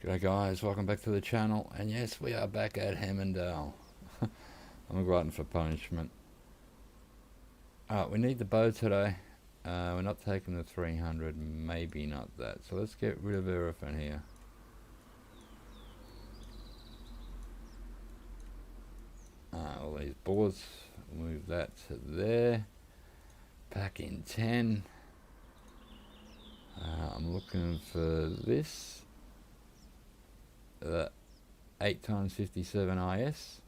G'day guys, welcome back to the channel, and yes, we are back at Hemmeldal. I'm a glutton for punishment. Alright, we need the bow today. We're not taking the 300, maybe not that. So let's get rid of everything here. All these bullets, move that to there. Pack in 10. I'm looking for this. 8x57 IS.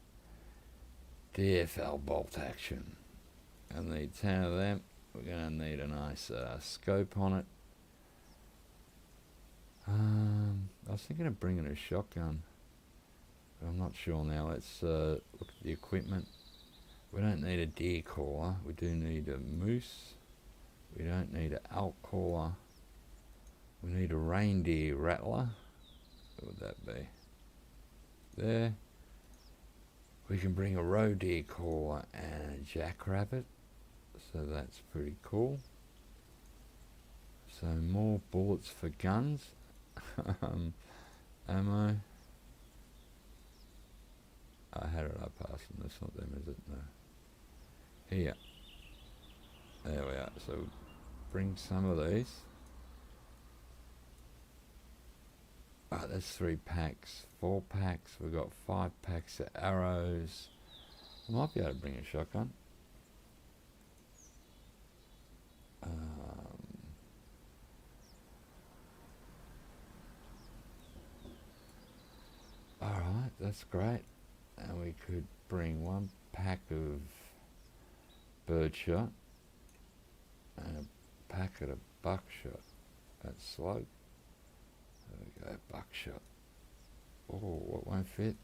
DFL bolt action. I need 10 of them. We're going to need a nice scope on it. I was thinking of bringing a shotgun, but I'm not sure now. Let's look at the equipment. We don't need a deer caller. We do need a moose. We don't need an elk caller. We need a reindeer rattler. What would that be? There. We can bring a roe deer caller and a jackrabbit. So that's pretty cool. So more bullets for guns. Ammo. How did I pass them? That's not them, is it? No. Here. There we are. So bring some of these. That's 3 packs. 4 packs. We've got 5 packs of arrows. I might be able to bring a shotgun. Alright, that's great. And we could bring 1 pack of birdshot and a packet of buckshot. That's slow. There we go, buckshot. Oh, what won't fit?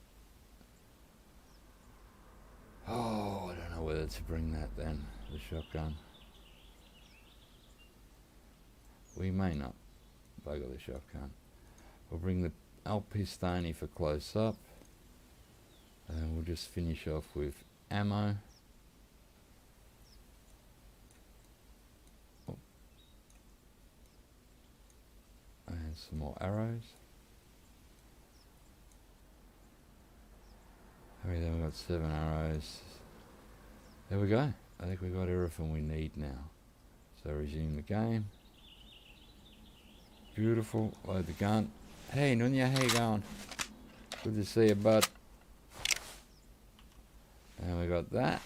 Oh, I don't know whether to bring that then, the shotgun. We may not bugger the shotgun. We'll bring the Alpistani for close up. And we'll just finish off with ammo. Oh. And some more arrows. Okay, then we've got 7 arrows. There we go. I think we've got everything we need now. So resume the game. Beautiful. Load the gun. Hey Nunya, how you going? Good to see you, bud. And we got that.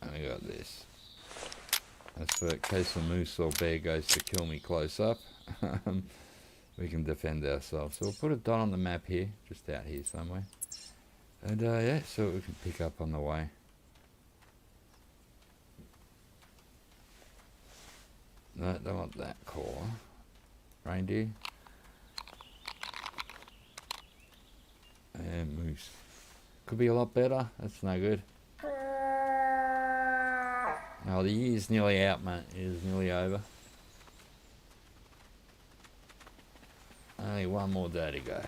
And we got this. That's for in case a moose or bear goes to kill me close up. We can defend ourselves. So we'll put a dot on the map here, just out here somewhere. And yeah, so we can pick up on the way. No, don't want that caller. Reindeer. And moose. Could be a lot better. That's no good. Oh, the year's nearly out, mate. It is nearly over. Only 1 more day to go.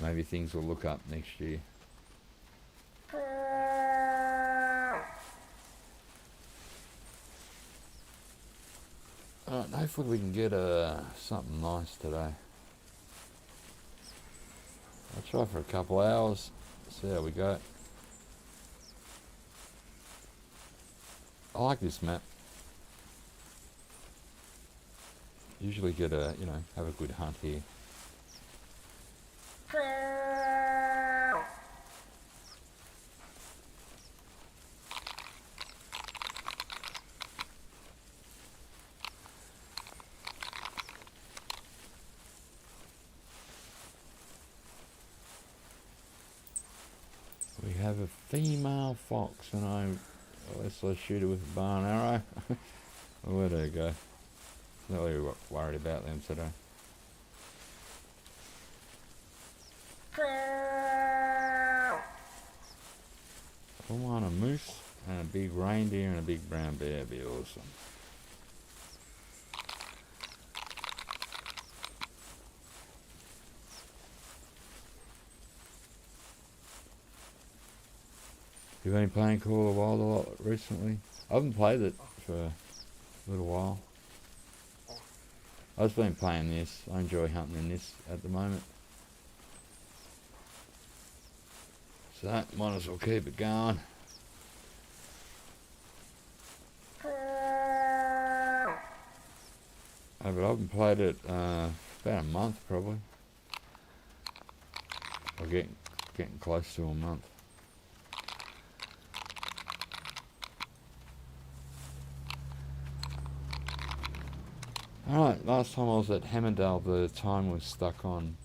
Maybe things will look up next year. Alright, hopefully we can get something nice today. I'll try for a couple hours, see how we go. I like this map. Usually get have a good hunt here. We have a female fox, and unless I shoot her with a bow and arrow. Where do I go? Not really worried about them today. I want a moose and a big reindeer and a big brown bear. Would be awesome. You've been playing Call of the Wild a lot recently? I haven't played it for a little while. I've been playing this. I enjoy hunting in this at the moment. So might as well keep it going. But I haven't played it about a month probably. Or getting close to a month. Alright, last time I was at Hemmeldal, the time was stuck on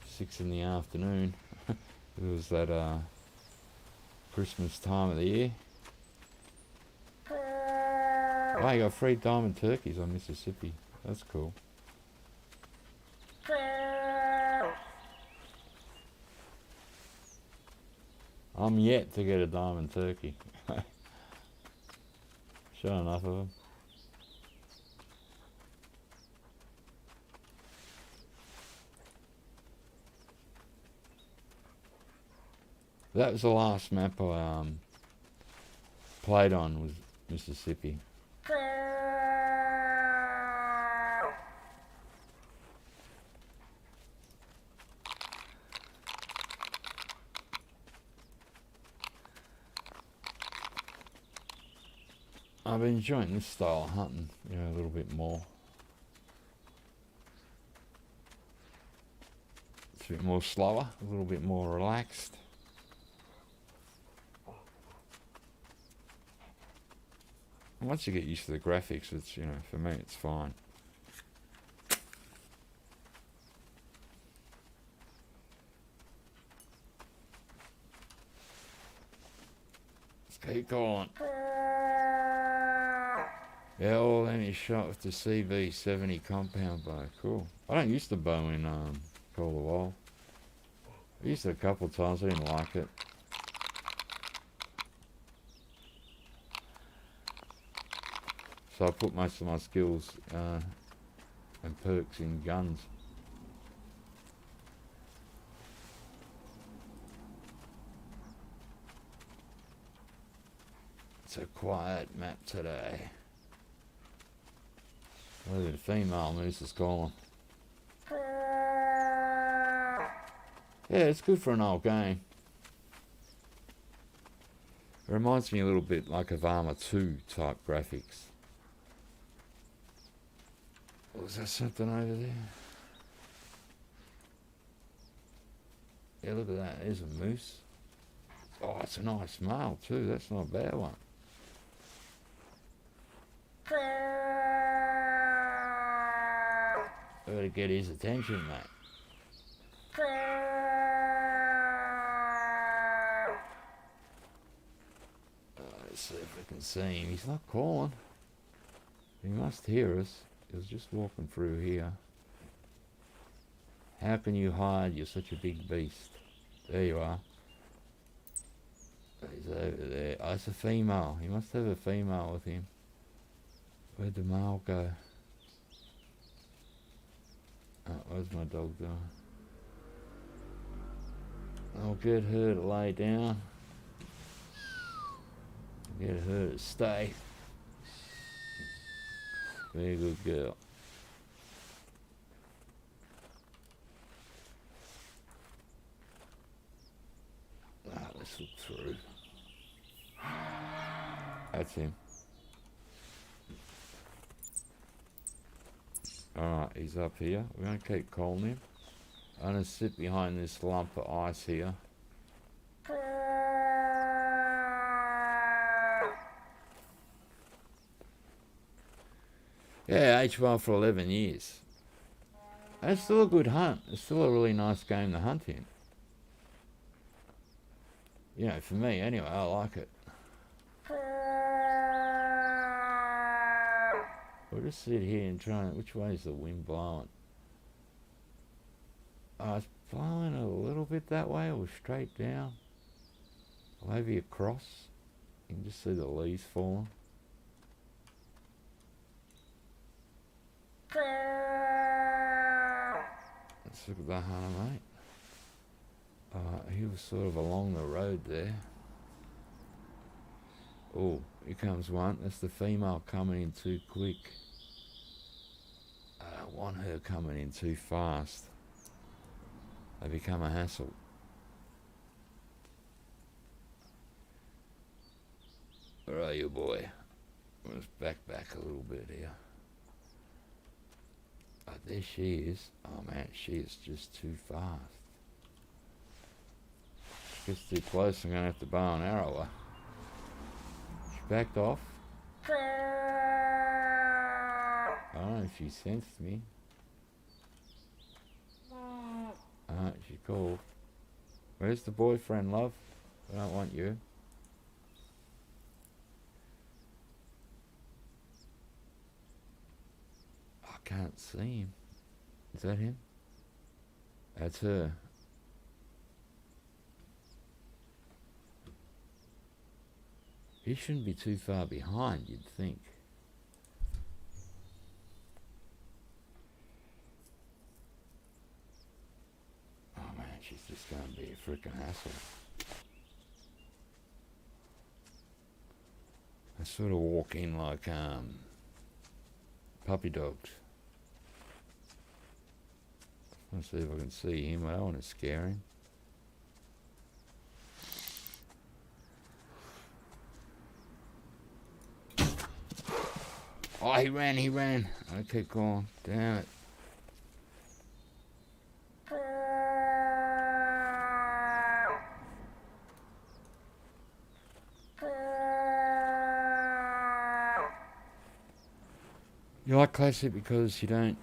6 in the afternoon. It was that Christmas time of the year. Oh, you got free diamond turkeys on Mississippi. That's cool. I'm yet to get a diamond turkey. Shot enough of them. That was the last map I played on, was Mississippi. I've been enjoying this style of hunting, you know, a little bit more. It's a bit more slower, a little bit more relaxed. And once you get used to the graphics, it's, you know, for me it's fine. Let's keep going. Yeah, all any shot with the CV70 compound bow. Cool. I don't use the bow in Call the Wild. I used it a couple of times, I didn't like it. So I put most of my skills and perks in guns. It's a quiet map today. Where the female moose is calling. Yeah, it's good for an old game. It reminds me a little bit like of Arma 2 type graphics. Was there something over there? Yeah, look at that. There's a moose. Oh, it's a nice male too. That's not a bad one. Better get his attention, mate. Let's see if we can see him. He's not calling. He must hear us. He was just walking through here. How can you hide? You're such a big beast. There you are. He's over there. Oh, it's a female. He must have a female with him. Where'd the male go? Oh, where's my dog going? I'll get her to lay down. Get her to stay. Very good girl. Let's look through. That's him. Alright, he's up here. We're going to keep calling him. I'm going to sit behind this lump of ice here. Yeah, H1 for 11 years. That's still a good hunt. It's still a really nice game to hunt in. You know, for me anyway, I like it. We'll just sit here and try and... Which way is the wind blowing? Oh, it's blowing a little bit that way or straight down. Or maybe across. You can just see the leaves falling. Let's look at the hunter, mate. He was sort of along the road there. Oh, here comes one. That's the female coming in too quick. want her coming in too fast. They become a hassle. Where are you, boy? Let's back a little bit here. Oh, there she is. Oh man, she is just too fast. She gets too close, I'm gonna have to bow and arrow her. She backed off. I don't know if she sensed me. She called. Where's the boyfriend, love? I don't want you. I can't see him. Is that him? That's her. He shouldn't be too far behind, you'd think. Oh man, she's just going to be a frickin' hassle. I sort of walk in like puppy dogs. Let's see if I can see him. I don't want to scare him. Oh, he ran. I keep going. Damn it. You like classic because you don't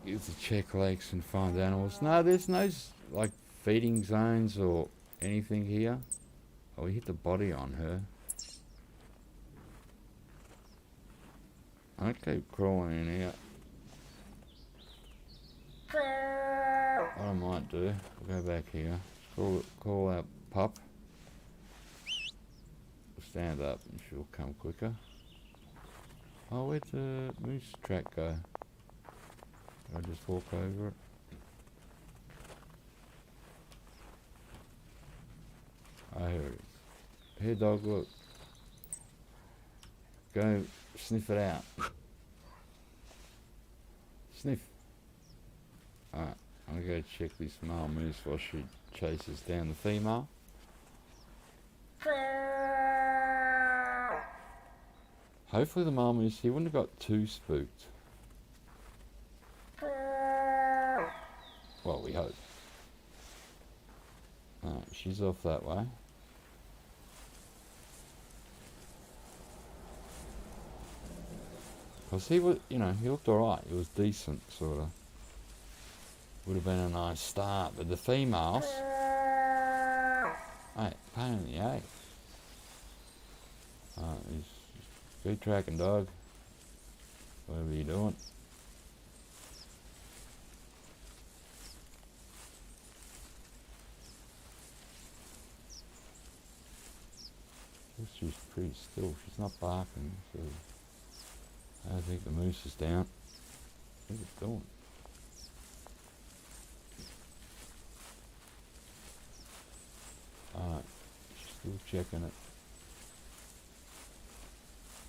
use to check lakes and find animals. No, there's no like feeding zones or anything here. Oh, we hit the body on her. I keep crawling in here. What I might do, I'll go back here. Call out pup. Stand up and she'll come quicker. Oh, where'd the moose track go? I just walk over it. Oh, here it is. Here, dog, look. Go sniff it out. Sniff. Alright, I'm gonna go check this male moose while she chases down the female. Hopefully the male moose here wouldn't have got too spooked. Well, we hope. Alright, she's off that way. Because he was, you know, he looked alright. He was decent, sort of. Would have been a nice start. But the females... Hey, pain in the egg. Good tracking, dog. Whatever you're doing. She's pretty still. She's not barking, so I don't think the moose is down. What's it doing? Alright, she's still checking it.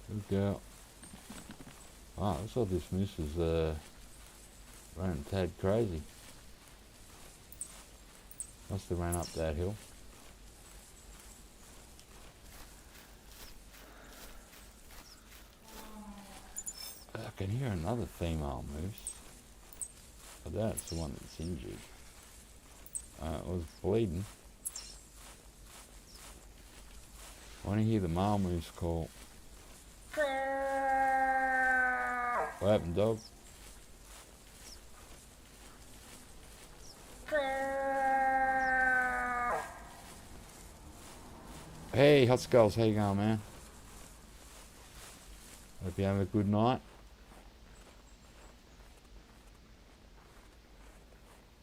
Good girl. Wow, looks like this moose is running a tad crazy. Must have ran up that hill. I can hear another female moose. I doubt it's the one that's injured. It was bleeding. I want to hear the male moose call. What happened, dog? Hey, Hot Skulls, how you going, man? Hope you have a good night.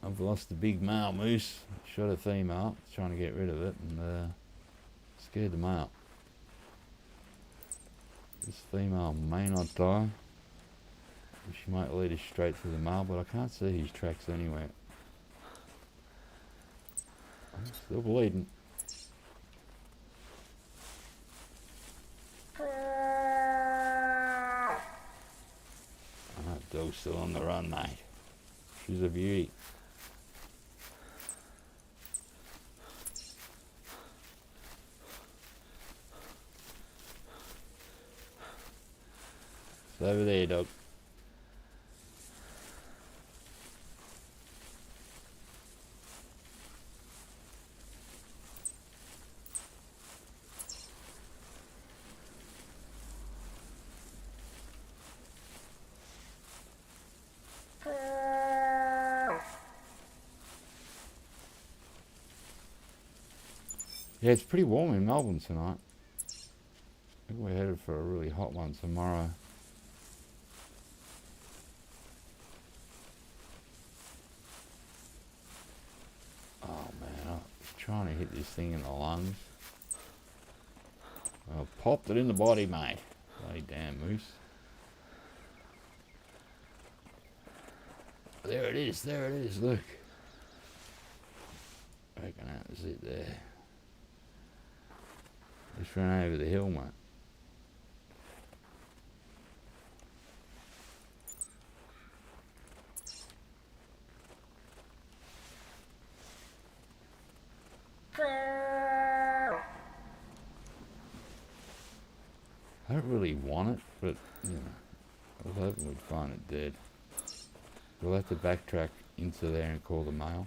I've lost a big male moose. Shot a female, trying to get rid of it, and scared them out. This female may not die. She might lead us straight to the male, but I can't see his tracks anywhere. I'm still bleeding. Dog's still on the run, mate. She's a beauty. It's over there, dog. Yeah, it's pretty warm in Melbourne tonight. I think we're headed for a really hot one tomorrow. Oh man, I was trying to hit this thing in the lungs. I popped it in the body, mate. Bloody damn moose. There it is, look. I reckon that was it there. Just ran over the hill, mate. I don't really want it, but, you know, I was hoping we'd find it dead. We'll have to backtrack into there and call the male.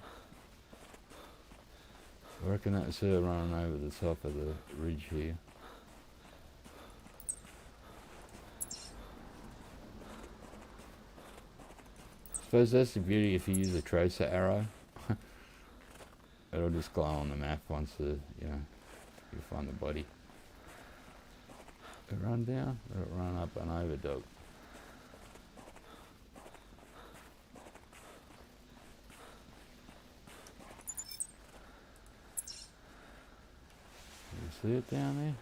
I reckon that's her running over the top of the ridge here. I suppose that's the beauty if you use a tracer arrow. It'll just glow on the map once you find the body. It run down or it run up and over, dog? You see it down there?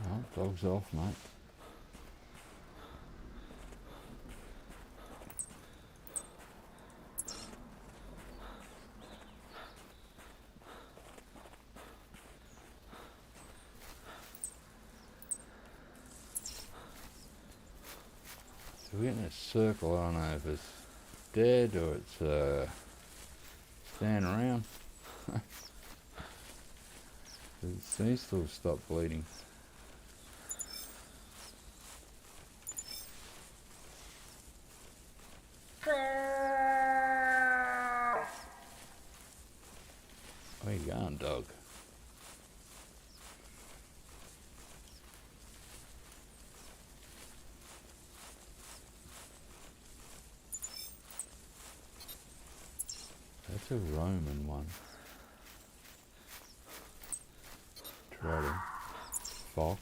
Oh, dog's off, mate. So we're getting a circle. I don't know if it's dead or it's standing around. It seems to have stopped bleeding. Where you going, dog? That's a Roman one. Trotter. Fox.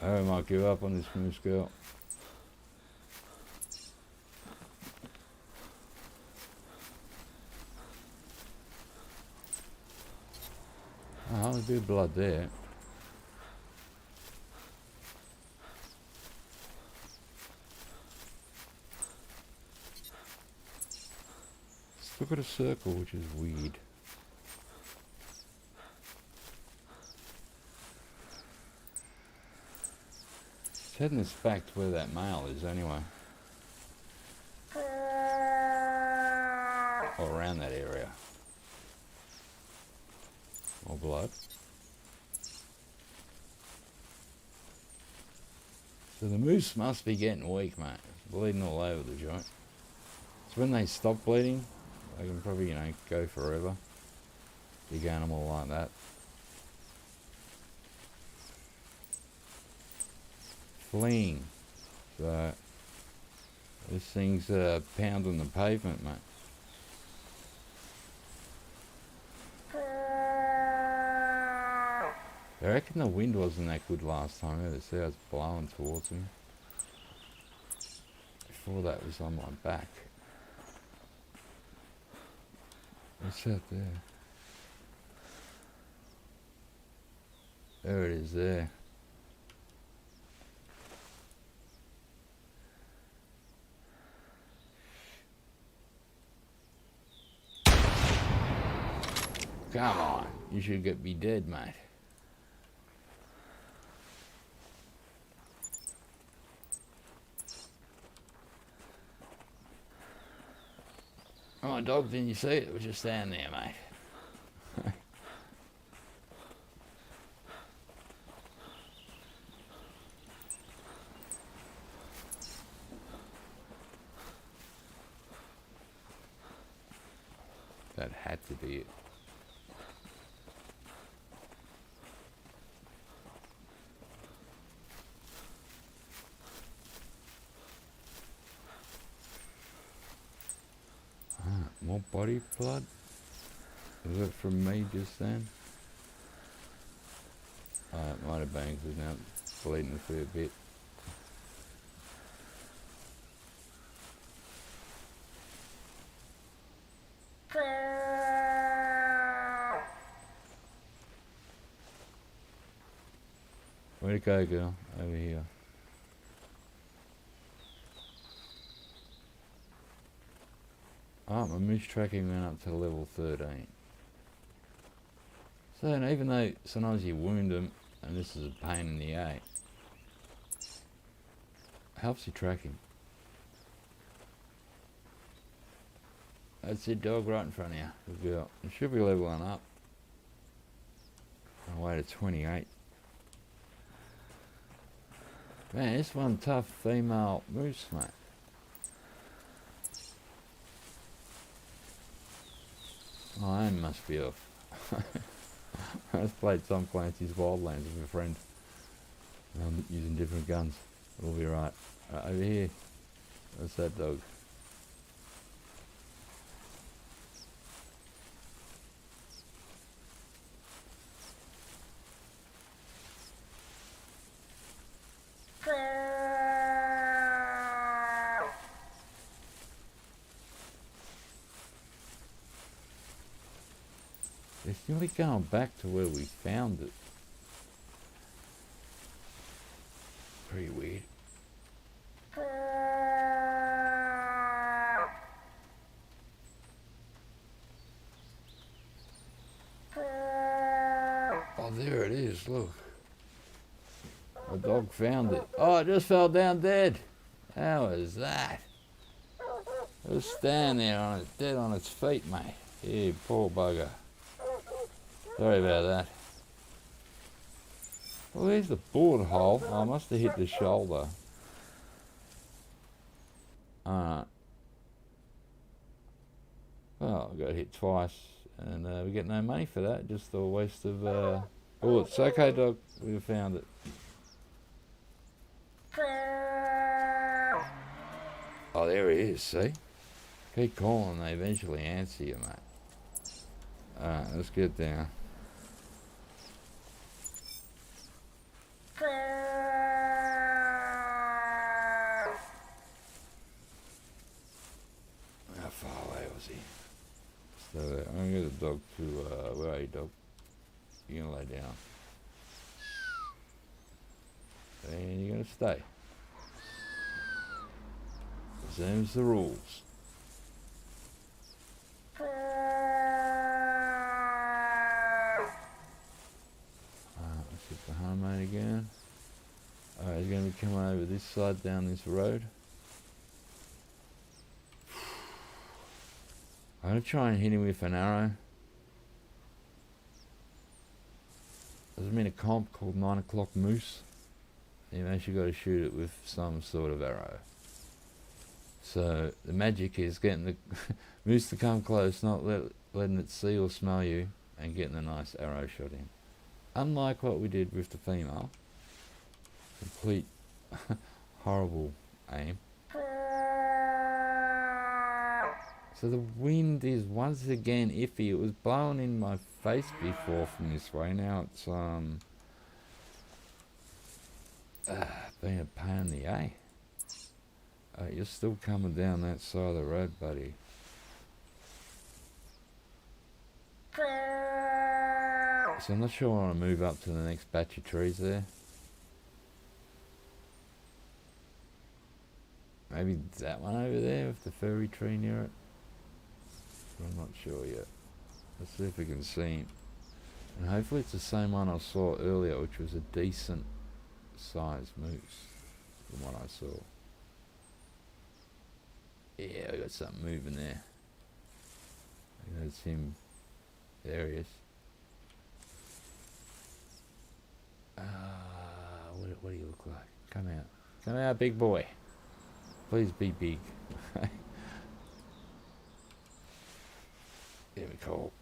I might give up on this moose girl. Oh, there's a bit of blood there. Still got a circle, which is weird. It's heading us back to where that male is anyway. Or around that area. More blood. So the moose must be getting weak, mate. It's bleeding all over the joint. So when they stop bleeding, they can probably, go forever. Big animal like that. Fleeing. So this thing's pounding the pavement, mate. I reckon the wind wasn't that good last time. You see how it's blowing towards me. Before that was on my back. What's that there? There it is there. Come on, you should be dead, mate. Oh, dog, didn't you see it? It was just down there, mate. That had to be it. More body blood? Was it from me just then? It might have been because now it's bleeding a fair bit. Where'd it go, girl? Over here. Oh, my moose tracking went up to level 13. So even though sometimes you wound them, and this is a pain in the A, helps you tracking. That's it, dog, right in front of you. Good girl. It should be leveling up. On the way to 28. Man, this one tough female moose, mate. My aim must be off. I just played Tom Clancy's Wildlands with a friend. Using different guns. It'll be right. Over here. What's that dog? It's nearly going back to where we found it. Pretty weird. Oh, there it is, look. The dog found it. Oh, it just fell down dead. How is that? It was standing there on it, dead on its feet, mate. Yeah, poor bugger. Sorry about that. Well, there's the bullet hole. Oh, I must have hit the shoulder. Well, I got hit twice, and we get no money for that. Just a waste of bullets. Okay, dog, we found it. Oh, there he is, see? Keep calling, they eventually answer you, mate. Alright, let's get down. How far away was he? So I'm gonna get the dog to, where are you, dog? You're gonna lay down. And you're gonna stay. Them's the rules. Let's hit the homemade again. Alright, he's going to be coming over this side down this road. I'm going to try and hit him with an arrow. There's been a comp called 9 o'clock moose. You've actually got to shoot it with some sort of arrow. So the magic is getting the moose to come close, not letting it see or smell you, and getting a nice arrow shot in. Unlike what we did with the female, complete horrible aim. So the wind is once again iffy. It was blowing in my face before from this way. Now it's being a pain in the A. You're still coming down that side of the road, buddy. So I'm not sure I want to move up to the next batch of trees there. Maybe that one over there with the furry tree near it. I'm not sure yet. Let's see if we can see him. And hopefully it's the same one I saw earlier, which was a decent sized moose from what I saw. Yeah, I got something moving there. That's him. There he is. What do you look like? Come out. Come out, big boy. Please be big. There we go.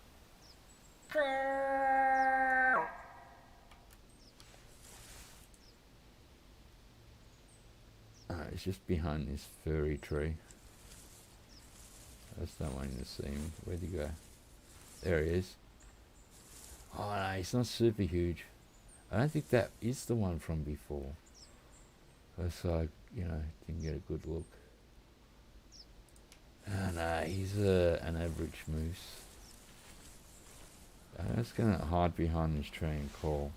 He's just behind this furry tree. I just don't want him to see me. Where'd he go? There he is. Oh no, he's not super huge. I don't think that is the one from before. So I, didn't get a good look. Oh no, he's an average moose. I'm just gonna hide behind this tree and call.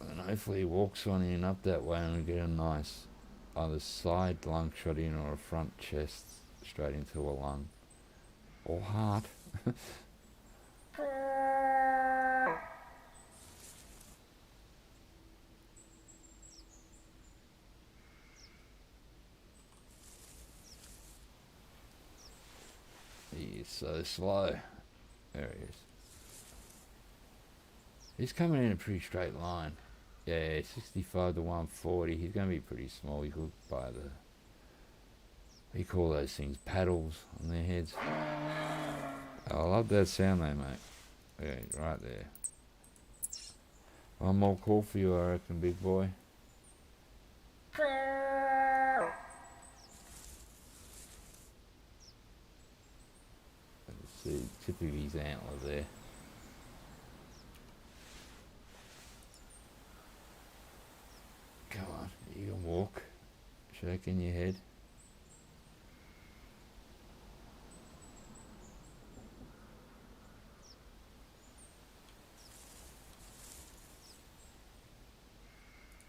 And hopefully he walks on in up that way and we get a nice either side lung shot in or a front chest straight into a lung. Or heart. He is so slow. There he is. He's coming in a pretty straight line. Yeah, 65 to 140. He's going to be pretty small. He's looked by the... What do you call those things? Paddles on their heads. Oh, I love that sound though, mate. Yeah, right there. One more call for you, I reckon, big boy. Let's see, tip of his antler there. Come on, you can walk. Shaking your head.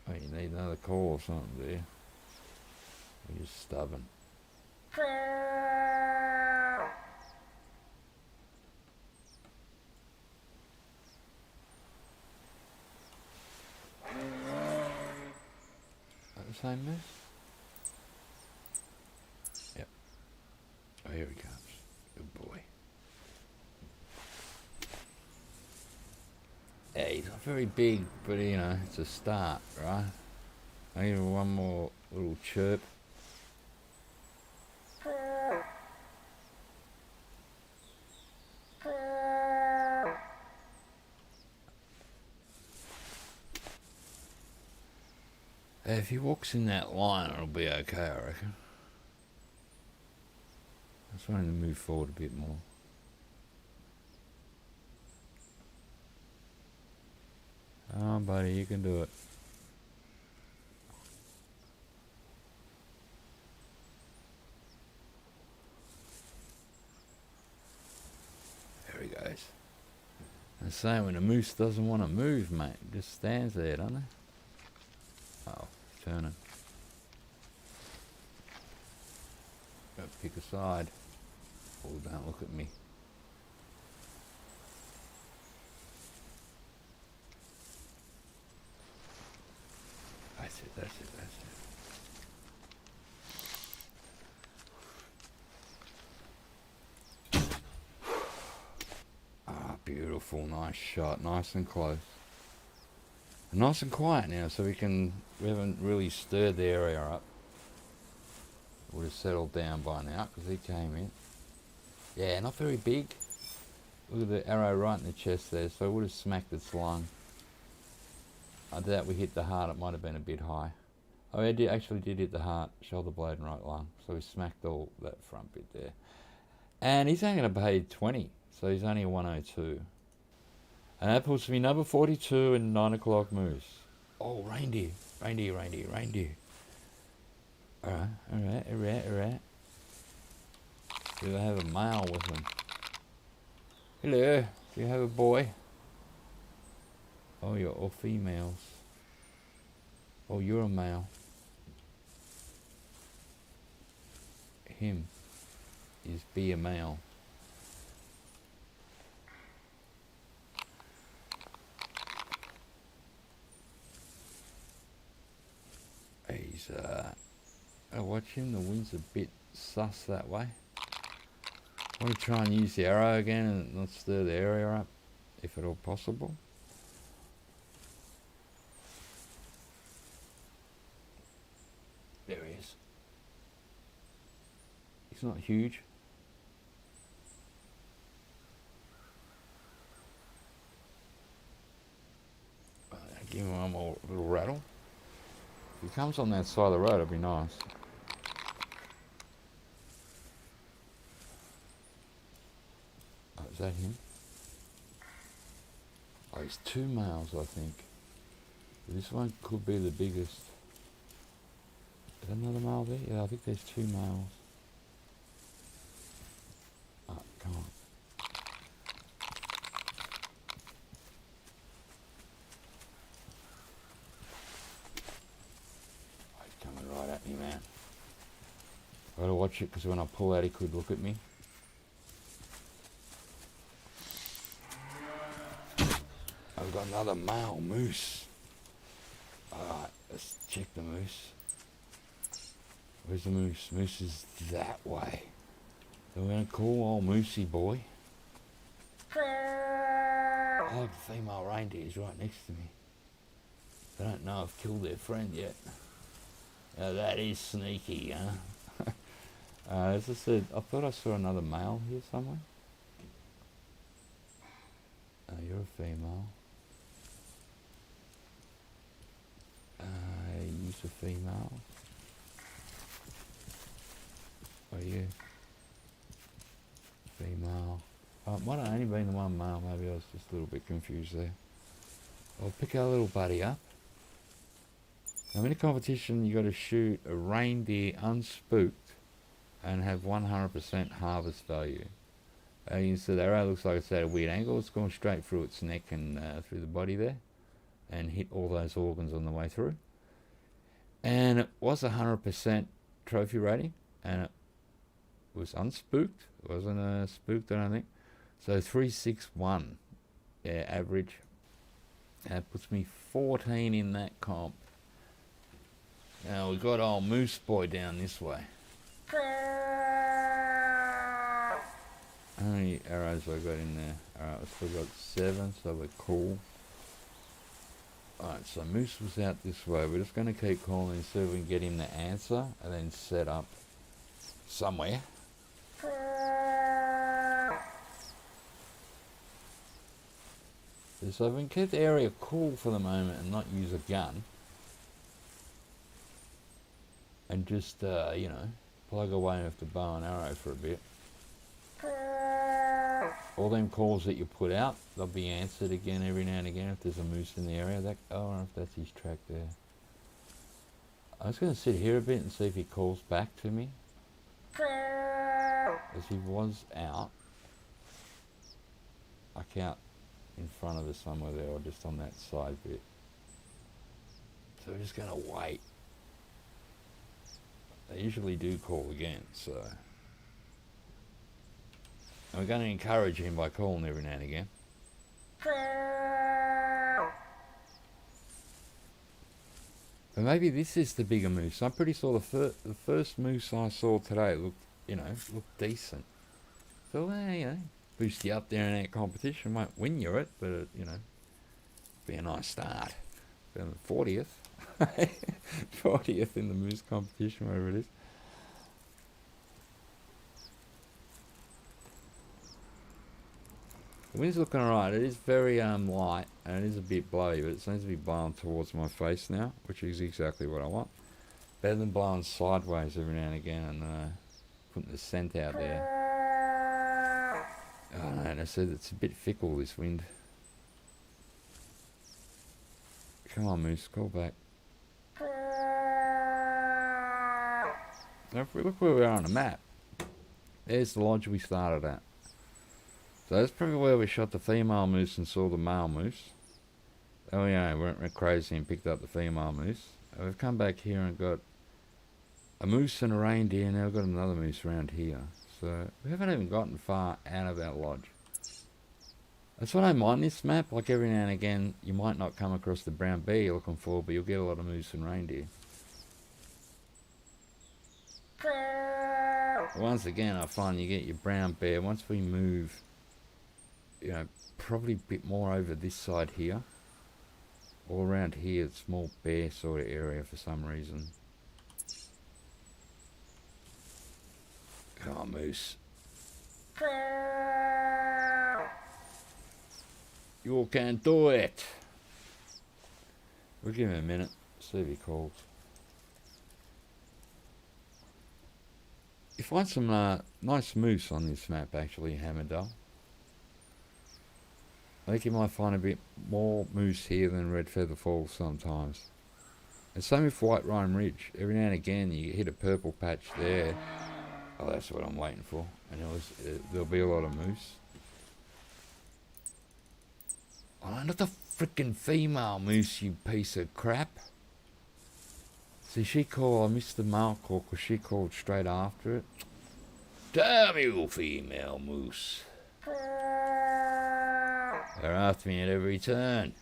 Oh, you need another call or something, do you? You're just stubborn. That the same mess? Yep. Oh, here he comes. Good boy. Yeah, he's not very big, but it's a start, right? I give him one more little chirp. If he walks in that line, it'll be okay, I reckon. I just want him to move forward a bit more. Oh, buddy, you can do it. There he goes. And so when a moose doesn't want to move, mate, it just stands there, doesn't it? Oh, turning. Gotta pick a side. Oh, don't look at me. That's it, that's it, that's it. Ah, beautiful, nice shot, nice and close. Nice and quiet now, so we haven't really stirred the area up. Would have settled down by now, because he came in. Yeah, not very big. Look at the arrow right in the chest there, so it would have smacked its lung. I doubt we hit the heart, it might have been a bit high. Oh, I actually did hit the heart, shoulder blade and right lung, so we smacked all that front bit there. And he's only going to pay 20, so he's only a 102. And that puts me number 42 in 9 o'clock moose. Oh, reindeer, reindeer, reindeer, reindeer. Alright. Do they have a male with them? Hello, do you have a boy? Oh, you're all females. Oh, you're a male. him is be a male. He's watch him, the wind's a bit sus that way. I want to try and use the arrow again and not stir the area up, if at all possible. There he is. He's not huge. Give him one more little rattle. If he comes on that side of the road, it'll be nice. Oh, is that him? Oh, he's 2 males, I think. This one could be the biggest. Is that another male there? Yeah, I think there's 2 males. Oh, come on. Oh, he's coming right at me, man. I've got to watch it because when I pull out, he could look at me. I've got another male moose. Alright, let's check the moose. Where's the moose? Moose is that way. So we're going to call old Moosey boy. Oh, the female reindeer is right next to me. They don't know I've killed their friend yet. Now that is sneaky, huh? As I said, I thought I saw another male here somewhere. Oh, you're a female. Use a female. Are you? Female. Might have only been the one male, maybe I was just a little bit confused there. I'll pick our little buddy up. Now in a competition you got to shoot a reindeer unspooked and have 100% harvest value. You can see the arrow looks like it's at a weird angle. It's going straight through its neck and through the body there and hit all those organs on the way through. And it was 100% trophy rating and it was unspooked. It wasn't spooked, I don't think. So 361, yeah, average. That puts me 14 in that comp. Now we got old Moose Boy down this way. How many arrows have I got in there? Alright, we've still got 7, so we're cool. Alright, so Moose was out this way. We're just going to keep calling and see if we can get him to answer and then set up somewhere. So if we can keep the area cool for the moment and not use a gun and just, you know, plug away with the bow and arrow for a bit. All them calls that you put out, they'll be answered again every now and again if there's a moose in the area. That, I don't know if that's his track there. I was going to sit here a bit and see if he calls back to me. As he was out, like out in front of us somewhere there or just on that side bit. So we're just going to wait. They usually do call again, so... And we're going to encourage him by calling every now and again. But maybe this is the bigger moose. I'm pretty sure the first moose I saw today looked, you know, looked decent. So, you know, boost you up there in that competition. Won't win you it, but, you know, be a nice start. Better than 40th. 40th in the moose competition, whatever it is. The wind's looking alright. It is very light and it is a bit blowy, but it seems to be blowing towards my face now, which is exactly what I want. Better than blowing sideways every now and again and putting the scent out there. Oh no, and I said it's a bit fickle, this wind. Come on, Moose, call back. Now if we look where we are on the map, there's the lodge we started at. So that's probably where we shot the female moose and saw the male moose. Oh yeah, we went crazy and picked up the female moose. And we've come back here and got a moose and a reindeer. Now we've got another moose around here. So we haven't even gotten far out of our lodge. That's what I mind this map. Like every now and again, you might not come across the brown bear you're looking for, but you'll get a lot of moose and reindeer. Once again, I find you get your brown bear. Once we move, you know, probably a bit more over this side here. All around here, it's more bear sort of area for some reason. Come on, moose. You can do it. We'll give him a minute, see if he calls. You find some nice moose on this map, actually, Hemmeldal. I think you might find a bit more moose here than Red Feather Falls sometimes. And same with White Rime Ridge. Every now and again you hit a purple patch there. Oh, that's what I'm waiting for. And there'll be a lot of moose. Oh, not the frickin' female moose, you piece of crap. See, she called, I missed the male call because she called straight after it. Damn you, female moose. They're after me at every turn.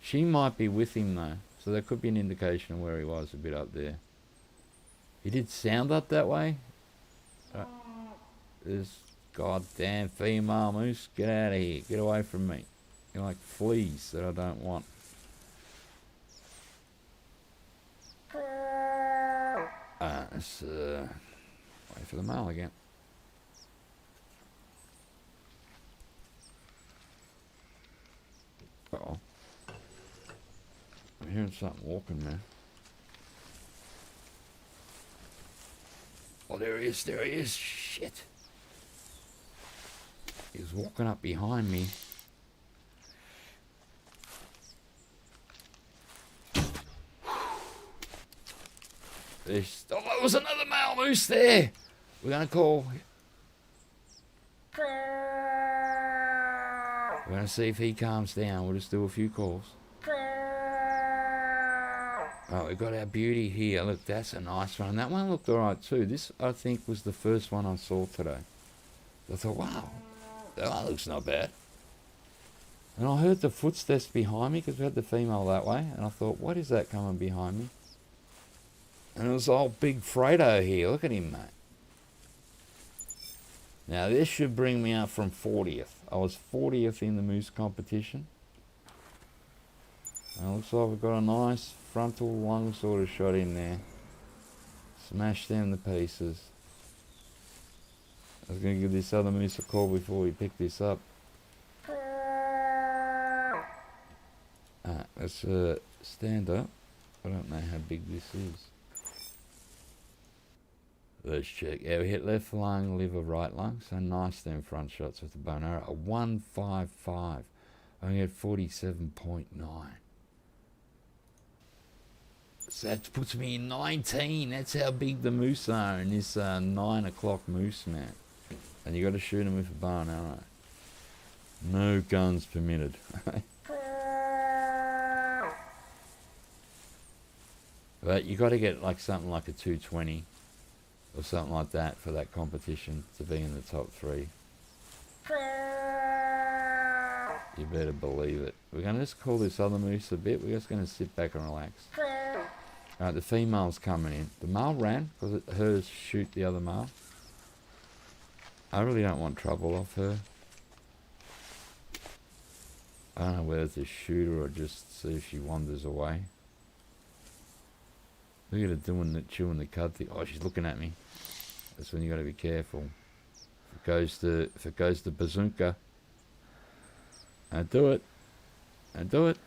She might be with him though, so there could be an indication of where he was a bit up there. He did sound up that way. This goddamn female moose, get out of here, get away from me. You're like fleas that I don't want. Let's wait for the male again. Uh-oh. I'm hearing something walking, man. Oh, there he is, shit. He's walking up behind me. Oh, there was another male moose there. We're going to call. We're going to see if he calms down. We'll just do a few calls. Oh, we've got our beauty here. Look, that's a nice one. That one looked alright too. This, I think, was the first one I saw today. I thought, wow, that one looks not bad. And I heard the footsteps behind me because we had the female that way. And I thought, what is that coming behind me? And it was old Big Fredo here. Look at him, mate. Now, this should bring me up from 40th. I was 40th in the moose competition. And it looks like we've got a nice frontal lung sort of shot in there. Smash them to pieces. I was going to give this other moose a call before we pick this up. Let's stand up. I don't know how big this is. Let's check. Yeah, we hit left lung, liver, right lung. So nice them front shots with the bow and arrow. A 155. I only had 47.9. So that puts me in 19. That's how big the moose are in this 9 o'clock moose map. And you got to shoot them with a bow and arrow. No guns permitted. But you got to get like something like a 220 or something like that for that competition to be in the top 3. You better believe it. We're going to just call this other moose a bit. We're just going to sit back and relax. Alright, the female's coming in. The male ran because it hers shoot the other male. I really don't want trouble off her. I don't know whether to shoot her or just see if she wanders away. Look at her doing the chewing the cud thing. Oh, she's looking at me. That's when you got to be careful. If it goes to bazooka, and do it, and do it.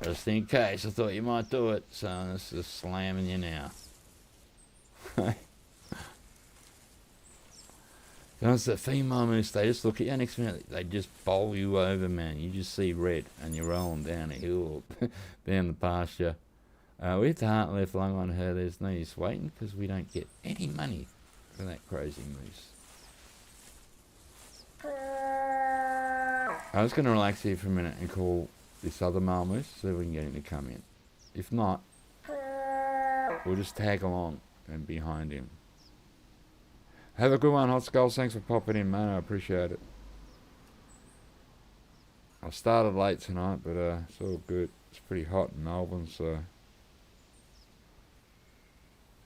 Just in case, I thought you might do it, so I'm just slamming you now. Once the female moose, they just look at you, next minute they just bowl you over, man. You just see red, and you're rolling down a hill, down the pasture. We hit the heart left lung on her. There's no use waiting, because we don't get any money for that crazy moose. I was going to relax here for a minute and call this other male moose, see if we can get him to come in. If not, we'll just tag along and behind him. Have a good one, Hot Skulls. Thanks for popping in, man. I appreciate it. I started late tonight, but it's all good. It's pretty hot in Melbourne, so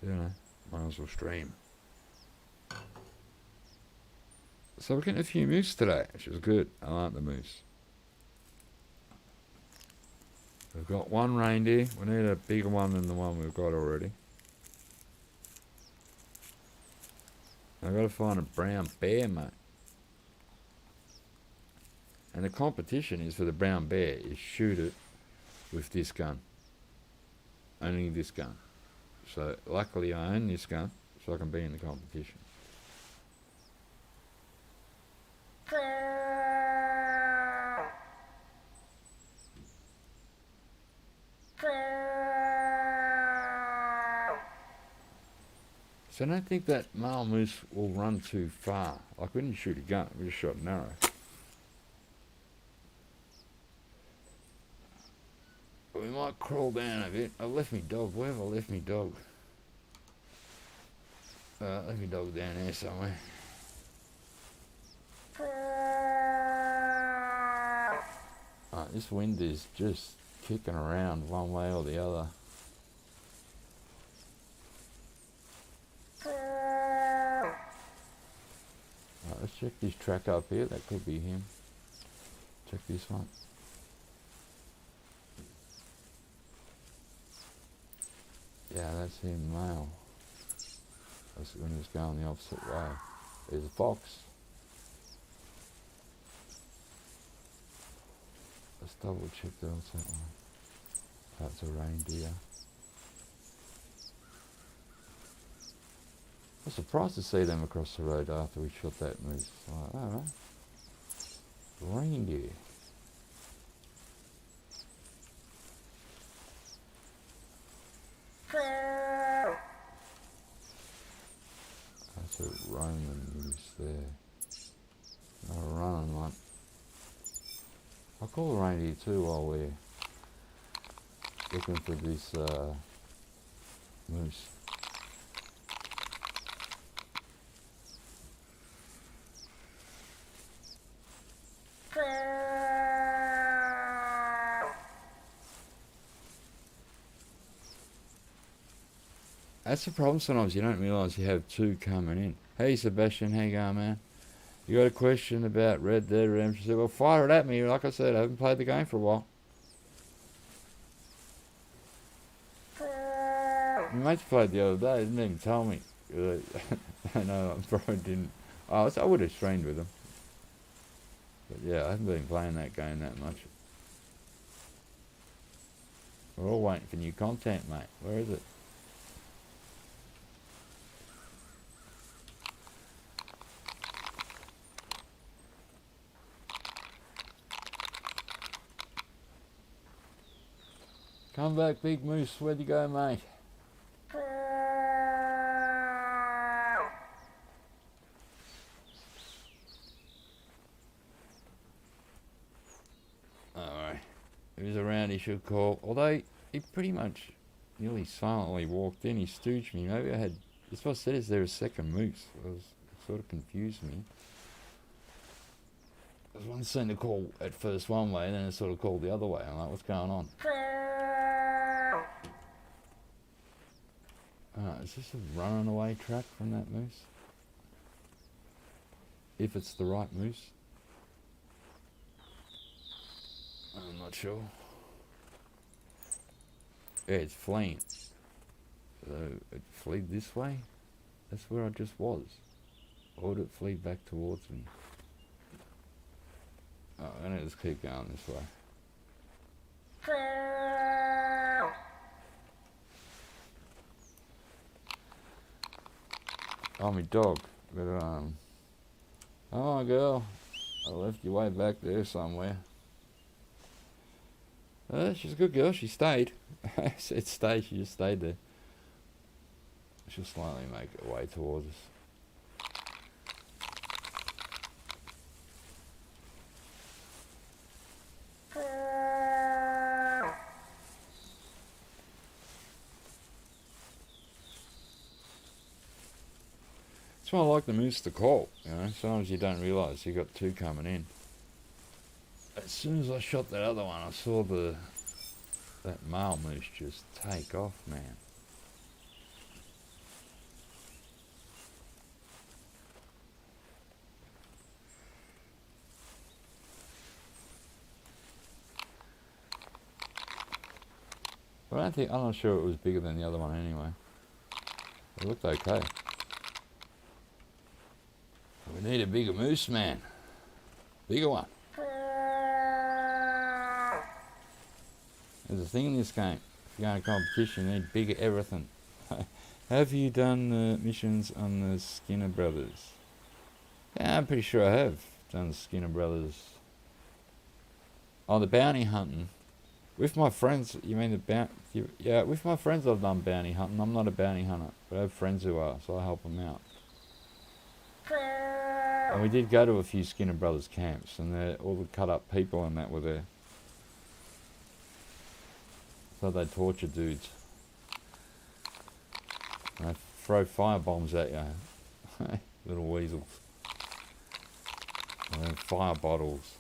you know, might as well stream. So we're getting a few moose today, which is good. I like the moose. We've got one reindeer. We need a bigger one than the one we've got already. I've got to find a brown bear, mate. And the competition is for the brown bear is shoot it with this gun. Only this gun. So luckily I own this gun, so I can be in the competition. So I don't think that male moose will run too far. Like we didn't shoot a gun, we just shot an arrow. But we might crawl down a bit. I left me dog. Where have I left me dog? Left me dog down there somewhere. This wind is just kicking around one way or the other. Let's check this track up here. That could be him. Check this one. Yeah, that's him, male. That's when he was going the opposite way. There's a fox. Let's double check that what's that one. That's a reindeer. I was surprised to see them across the road after we shot that moose. Like, oh, reindeer. That's a Roman moose there. Not a running one. I'll call the reindeer too while we're looking for this moose. That's the problem sometimes, you don't realise you have two coming in. Hey Sebastian, how you going, man? You got a question about Red Dead Redemption? Said, well, fire it at me. Like I said, I haven't played the game for a while. My mates played the other day, didn't even tell me. I know, I probably didn't. I would have streamed with them. But yeah, I haven't been playing that game that much. We're all waiting for new content, mate. Where is it? Come back, big moose. Where'd you go, mate? Alright. If he's around, he should call. Although, he pretty much nearly silently walked in. He stooged me. Maybe I had... That's what I said, is there a second moose? It sort of confused me. Because one seemed to call at first one way, and then it sort of called the other way. I'm like, what's going on? Is this a running away track from that moose? If it's the right moose? I'm not sure. Yeah, it's fleeing. So it fled this way? That's where I just was. Or would it flee back towards me? Oh, I'm gonna just keep going this way. Oh, my dog. But, oh, girl. I left you way back there somewhere. She's a good girl. She stayed. I said stay. She just stayed there. She'll slowly make her way towards us. That's why I like the moose to call, you know. Sometimes you don't realise you got two coming in. As soon as I shot that other one, I saw that male moose just take off, man. But I'm not sure it was bigger than the other one anyway. It looked okay. We need a bigger moose, man. Bigger one. There's a thing in this game. If you're going to competition, you need bigger everything. Have you done the missions on the Skinner Brothers? Yeah, I'm pretty sure I have done the Skinner Brothers. Oh, the bounty hunting. With my friends, you mean the bounty? Yeah, with my friends I've done bounty hunting. I'm not a bounty hunter, but I have friends who are, so I help them out. And we did go to a few Skinner Brothers camps, and all the cut up people and that were there. So they torture dudes. And they throw fire bombs at you. Little weasels. And then fire bottles.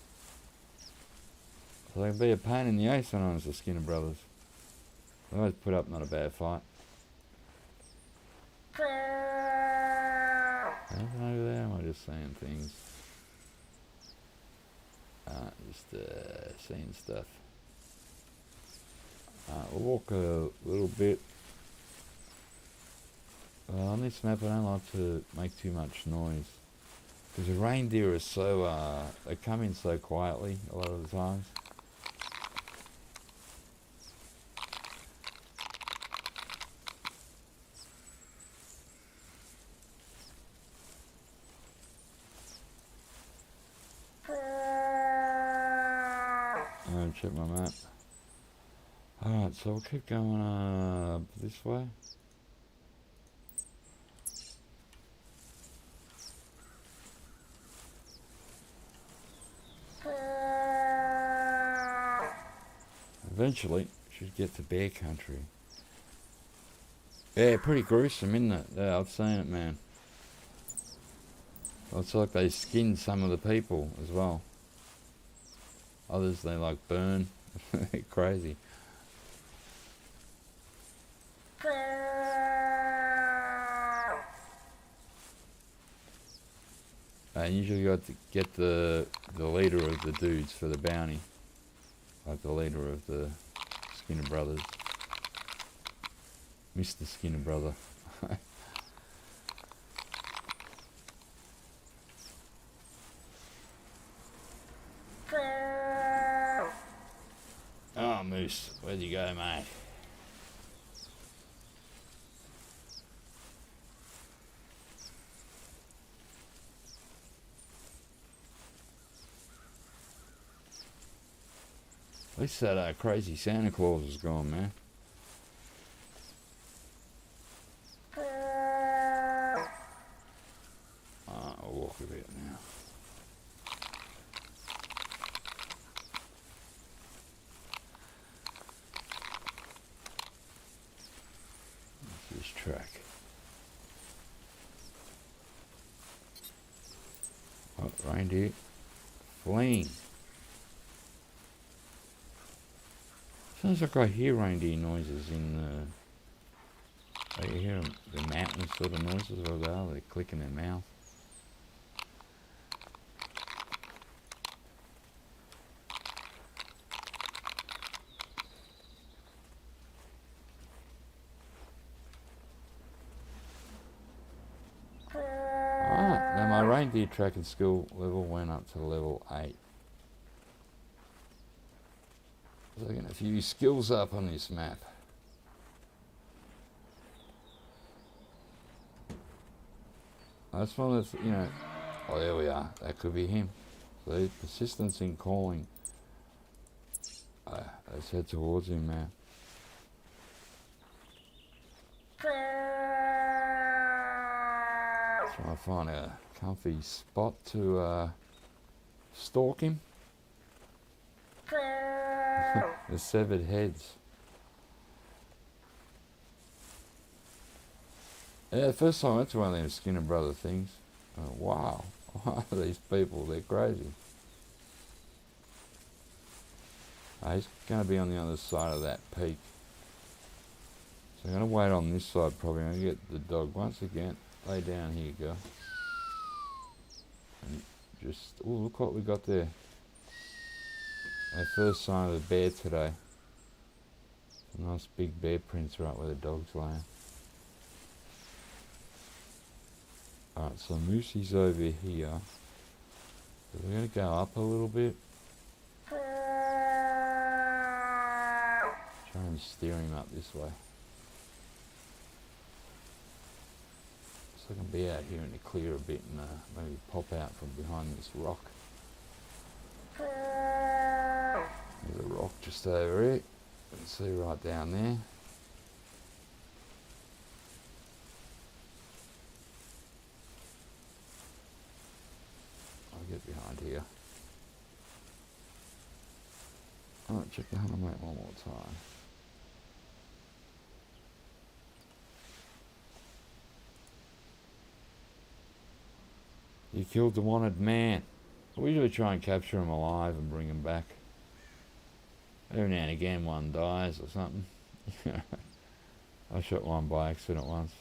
So they can be a pain in the ass sometimes, the Skinner Brothers. They always put up not a bad fight. Anything over there? Am I just saying things? Just seeing stuff. We'll walk a little bit. On this map I don't like to make too much noise. Because the reindeer are so, they come in so quietly a lot of the times. Check my map. Alright, so we'll keep going this way. Eventually, should get to bear country. Yeah, pretty gruesome, isn't it? Yeah, I've seen it, man. It's like they skin some of the people as well. Others they like burn. Crazy. Usually you got to get the leader of the dudes for the bounty. Like the leader of the Skinner Brothers. Mr. Skinner Brother. Oh, Moose, where'd you go, mate? At least that crazy Santa Claus is gone, man. I'll walk a bit now. What's this track? Oh, reindeer fleeing. Sounds like I hear reindeer noises in the... I hear the mountain sort of noises or they're clicking their mouth. Now my reindeer tracking skill level went up to level 8. So getting a few skills up on this map. That's one of the, oh, there we are. That could be him. So persistence in calling. Let's head towards him now. Try to find a comfy spot to stalk him. The severed heads. Yeah, the first time I went to one of them Skinner Brother things. Wow. These people, they're crazy. He's going to be on the other side of that peak. So I'm going to wait on this side probably. I'm going to get the dog once again. Lay down here, go. And just, oh, look what we got there. Our first sign of the bear today. Some nice big bear prints right where the dog's laying. Alright, so Moosey's over here. So we're going to go up a little bit. Try and steer him up this way. So I can be out here in the clear a bit and maybe pop out from behind this rock. There's a rock just over here. You can see right down there. I'll get behind here. Alright, check the hunter mate one more time. You killed the wanted man. We usually try and capture him alive and bring him back. Every now and again one dies or something. I shot one by accident once.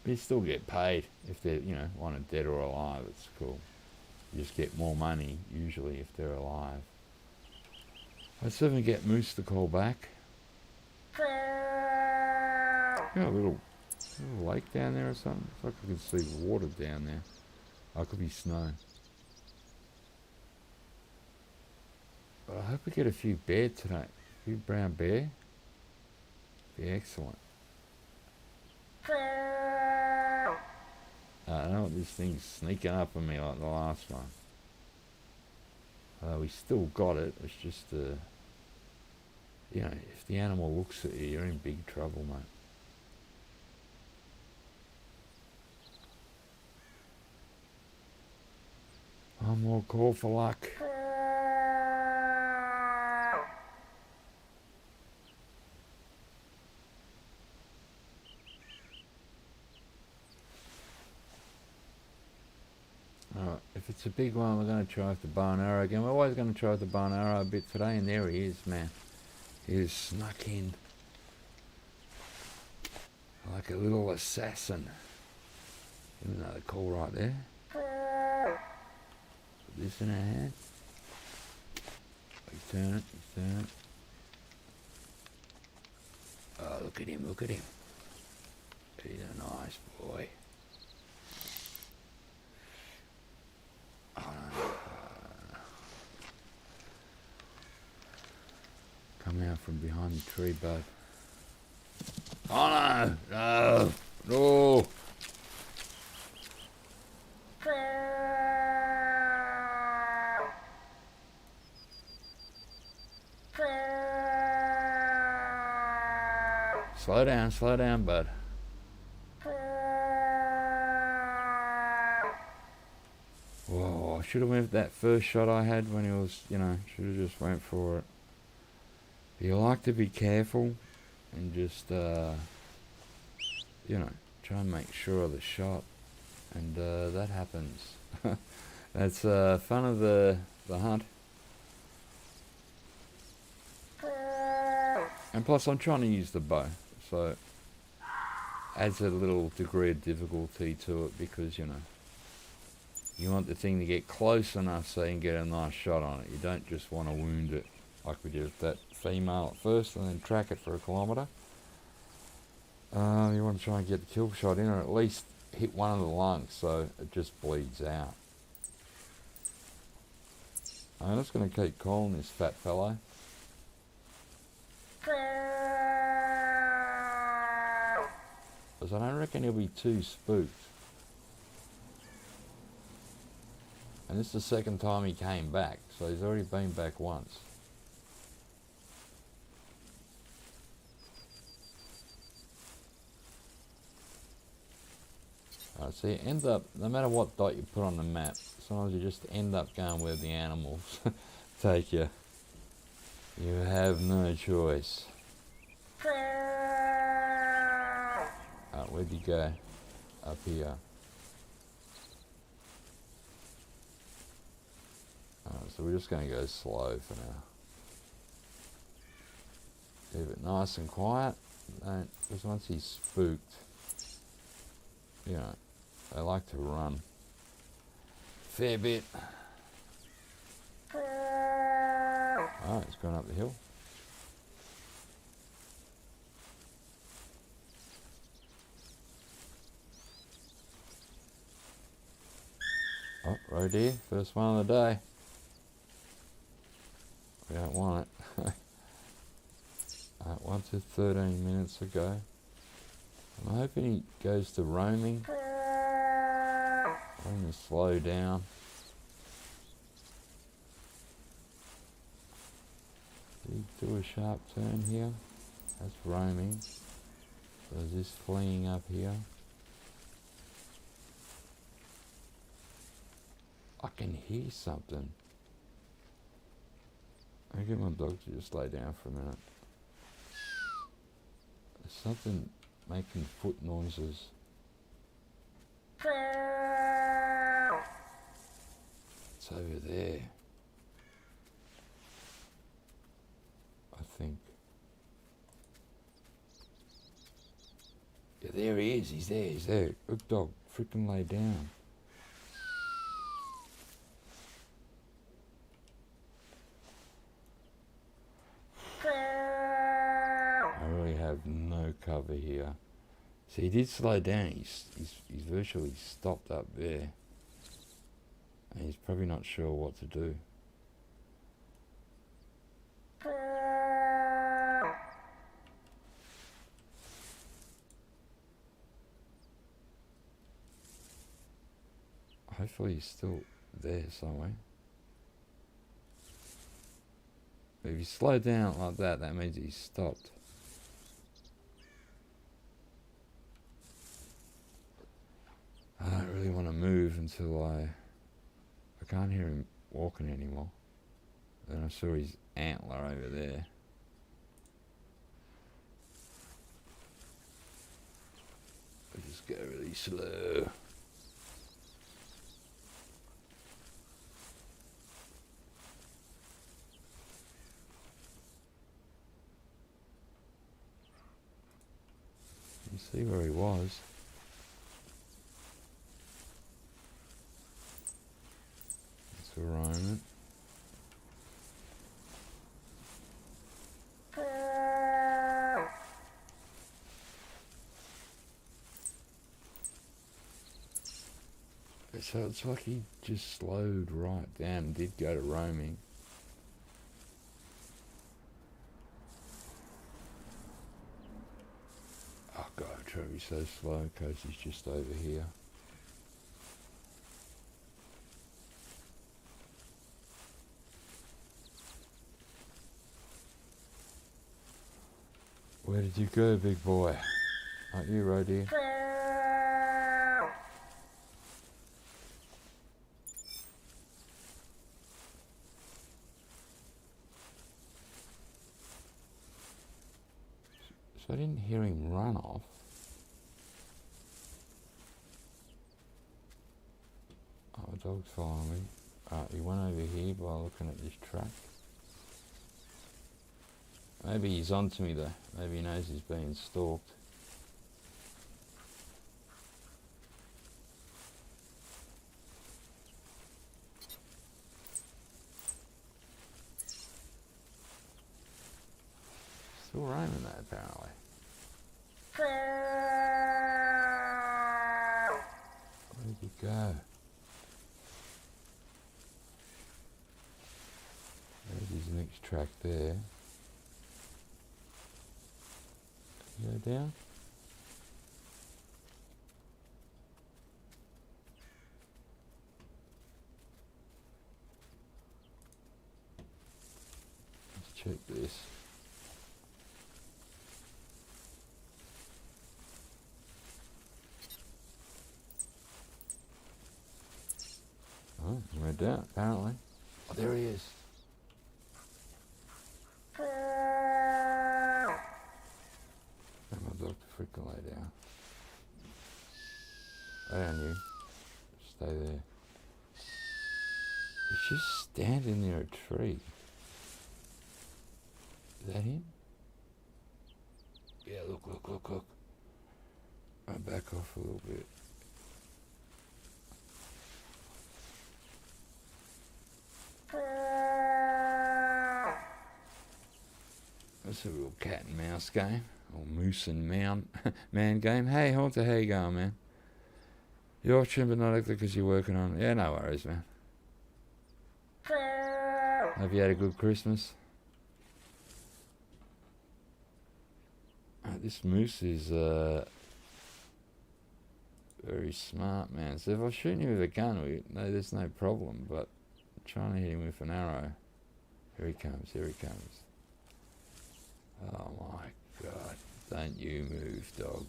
But you still get paid if they're, wanted dead or alive. It's cool. You just get more money usually if they're alive. Let's see if we can get Moose to call back. Got a little lake down there or something. It's like I can see water down there. Oh, it could be snow. But I hope we get a few bear today. A few brown bear. Be excellent. I know this thing's sneaking up on me like the last one. We still got it. It's just, if the animal looks at you, you're in big trouble, mate. One more call for luck. Alright, if it's a big one, we're going to try with the bow and arrow again. We're always going to try with the bow and arrow a bit today, and there he is, man. He is snuck in. Like a little assassin. Give him another call right there. Put this in our hand. Turn it, turn it. Oh, look at him, look at him. He's a nice boy. Come out from behind the tree, bud. Oh no! No! No! Slow down, bud. Whoa, I should have went with that first shot I had when he was, should have just went for it. You like to be careful and just, try and make sure of the shot. And that happens. That's fun of the hunt. And plus I'm trying to use the bow, so adds a little degree of difficulty to it because, you want the thing to get close enough so you can get a nice shot on it. You don't just want to wound it like we did with that female at first and then track it for a kilometre. You want to try and get the kill shot in, or at least hit one of the lungs so it just bleeds out. I'm just going to keep calling this fat fellow. Because I don't reckon he'll be too spooked. And this is the second time he came back, so he's already been back once. Alright, so you end up, no matter what dot you put on the map, sometimes you just end up going where the animals take you. You have no choice. Where'd you go? Up here. So we're just going to go slow for now. Keep it nice and quiet. Because once he's spooked, you know, they like to run. Fair bit. Oh, it's gone up the hill. Oh, Reindeer, first one of the day. We don't want it. 1 to 13 minutes ago. I'm hoping he goes to roaming. I'm going to slow down. Did he do a sharp turn here? That's roaming. So is this fleeing up here? I can hear something. I get my dog to just lay down for a minute. There's something making foot noises. It's over there. I think. Yeah, there he is. He's there. He's there. Good dog. Freaking lay down. I really have no cover here. See, he did slow down. He's virtually stopped up there. And he's probably not sure what to do. Hopefully he's still there somewhere. If he slowed down like that, that means he's stopped. I don't really want to move until I can't hear him walking anymore. Then I saw his antler over there. I just go really slow. You see where he was. It's a Roman. So it's like he just slowed right down and did go to roaming. Oh God, try to be so slow because he's just over here. Where did you go, big boy? Aren't you, Reindeer? So I didn't hear him run off. Oh, the dog's following me. He went over here by looking at this track. Maybe he's onto me though. Maybe he knows he's being stalked. Still roaming though, apparently. Where'd he go? There's his next track there. Go down. Let's check this. Oh, he went down, apparently. Oh, there he is. can lay down. Lay down you. Stay there. He's just standing near a tree. Is that him? Yeah, look. I'll back off a little bit. That's a real cat and mouse game, or moose and man game. Hey, Hunter, how you going, man? You're watching, but not acting because you're working on it. Yeah, no worries, man. Hope you had a good Christmas. This moose is very smart, man. So if I shoot him with a gun, there's no problem, but I'm trying to hit him with an arrow. Here he comes. Oh my God, don't you move, dog.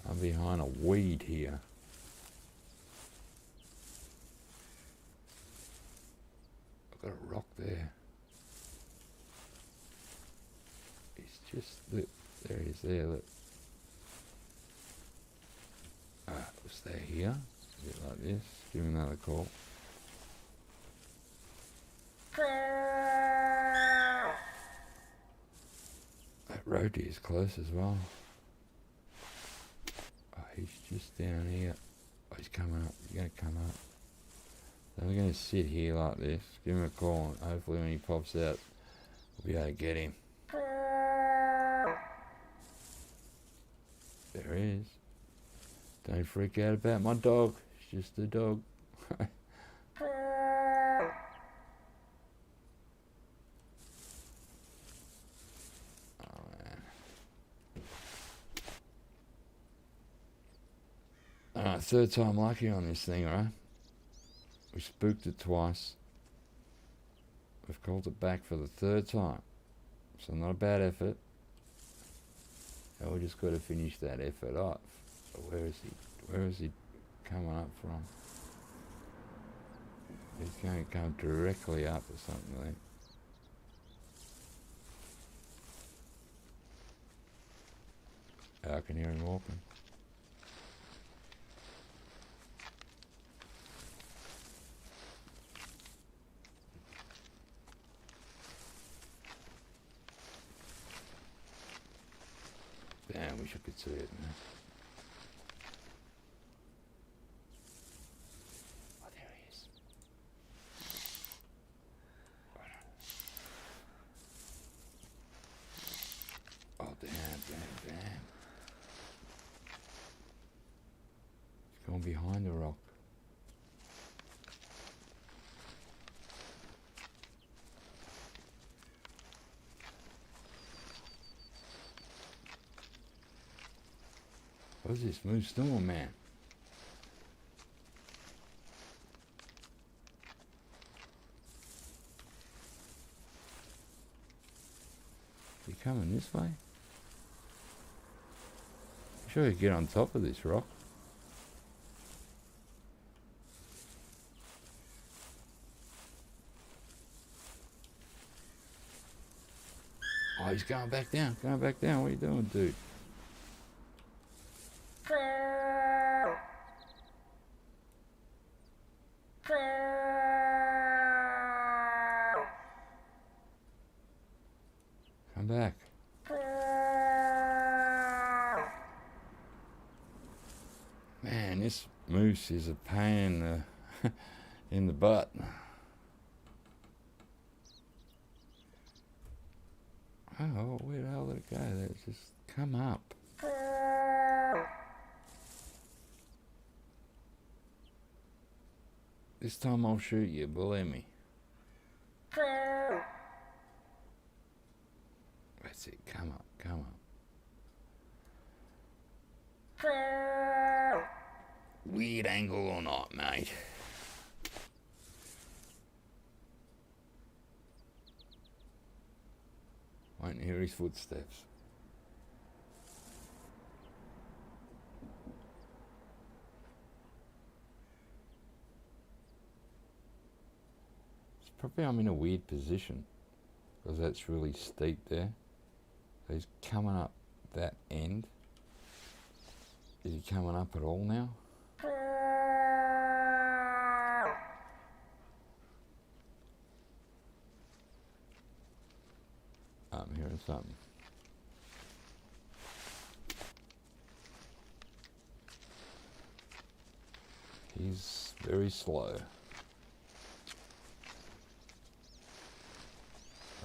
I'm behind a weed here. I've got a rock there. He's just, look, there he is there, look. Alright, we'll stay here, a bit like this, give him another call. That road is close as well. Oh, he's just down here. Oh, he's coming up. He's going to come up. So we're going to sit here like this. Give him a call, and hopefully when he pops out, we'll be able to get him. There he is. Don't freak out about my dog. It's just a dog. Alright, third time lucky on this thing, right? We spooked it twice. We've called it back for the third time. So not a bad effort. And we just got to finish that effort off. So where is he coming up from? He's going to come directly up or something like that. I can hear him walking. Damn, wish I could see it now. Oh, there he is. Oh, damn. He's going behind the rock. What's this moose doing, man? You coming this way? I'm sure you get on top of this rock. Oh, he's going back down. What are you doing, dude? Come back. Man, this moose is a pain in the butt. Oh, where the hell did it go? It's just come up. This time I'll shoot you, believe me. That's it, come up. Weird angle or not, mate. Won't hear his footsteps. It's probably I'm in a weird position because that's really steep there. So he's coming up that end. Is he coming up at all now? I'm hearing something. He's very slow.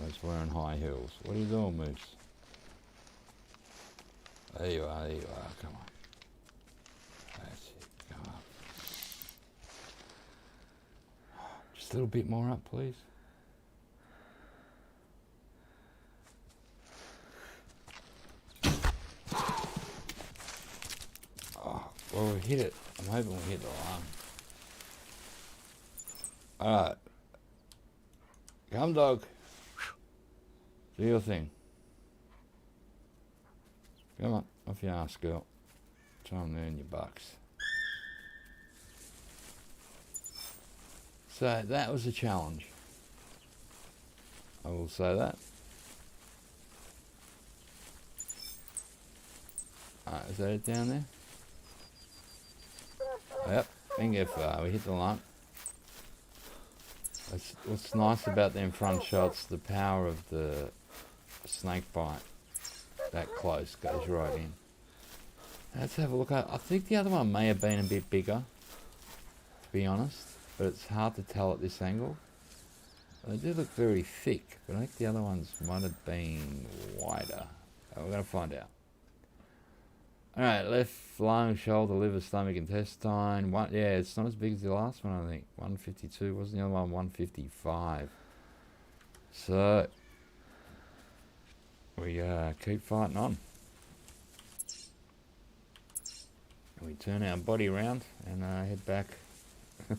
He's wearing high heels. What are you doing, Moose? There you are, come on. That's it, come on. Just a little bit more up, please. Oh, well, we hit it. I'm hoping we hit the line. Alright. Come, dog. Do your thing. Come on, off your ass, girl. Try and earn your bucks. So that was a challenge. I will say that. Alright, is that it down there? Yep, didn't get far. We hit the line. What's nice about them front shots, the power of the snake bite that close goes right in. Let's have a look. I think the other one may have been a bit bigger, to be honest, but it's hard to tell at this angle. They do look very thick, but I think the other ones might have been wider. We're going to find out. Alright, left lung, shoulder, liver, stomach, intestine. Yeah, it's not as big as the last one, I think. 152, wasn't the other one 155? So, we keep fighting on. We turn our body around and head back the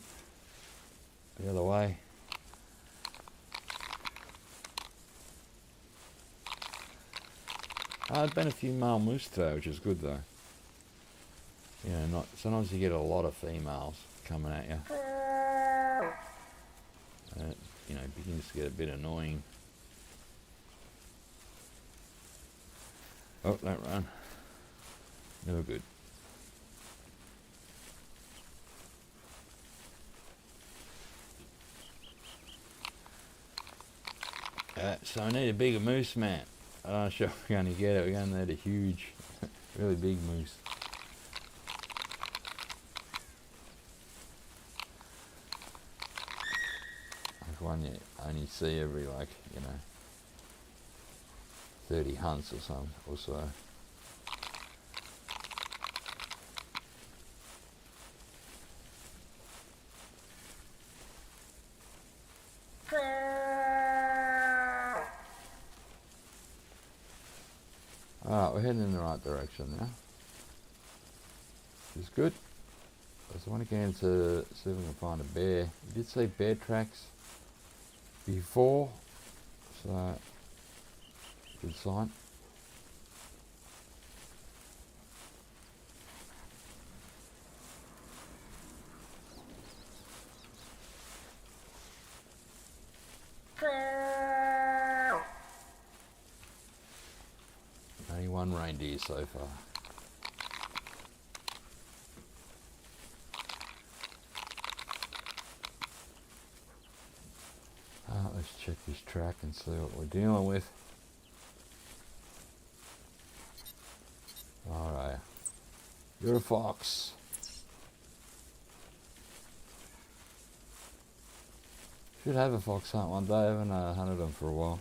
other way. There's been a few male moose today, which is good though. You know, sometimes you get a lot of females coming at you. And it, you know, begins to get a bit annoying. Oh, don't run. Never good. So I need a bigger moose, man. I'm not sure we're going to get it. We're going to need a huge, really big moose. Like one you only see every, like, you know, 30 hunts or something, or so. Alright, we're heading in the right direction now, which is good. So I want to get into see if we can find a bear. We did see bear tracks before, so good sign. Only one reindeer so far. Let's check this track and see what we're dealing with. Alright. You're a fox. Should have a fox hunt one day. I haven't hunted them for a while.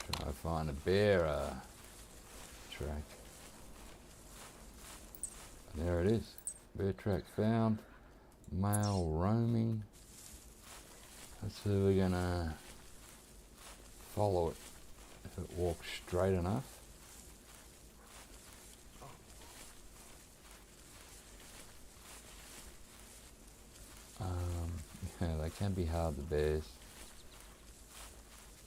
Try to find a bear track. There it is. Bear track found. Male roaming. Let's see if we're gonna follow it if it walks straight enough. Yeah, they can be hard, the bears.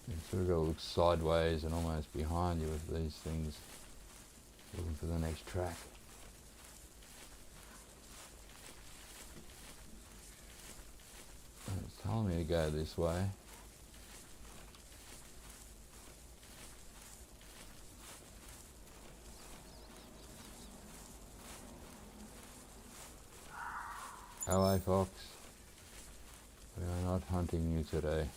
You sort of got to look sideways and almost behind you with these things, looking for the next track. me to go this way. Hello, fox. We are not hunting you today.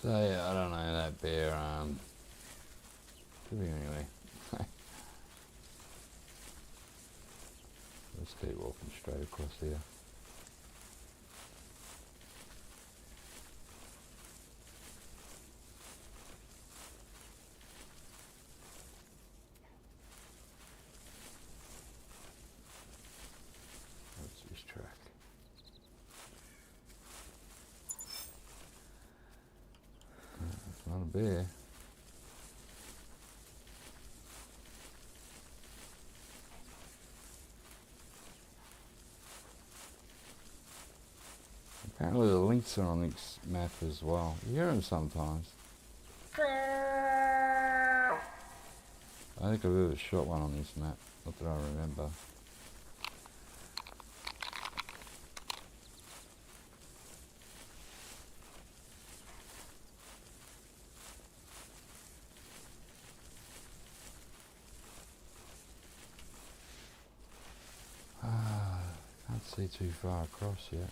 So yeah, I don't know, that bear, could be anyway. Let's keep walking straight across here. What's this track? It's not a bear. Apparently the lynx are on this map as well. You hear them sometimes. I think I've ever shot one on this map, not that I remember. Can't see too far across yet.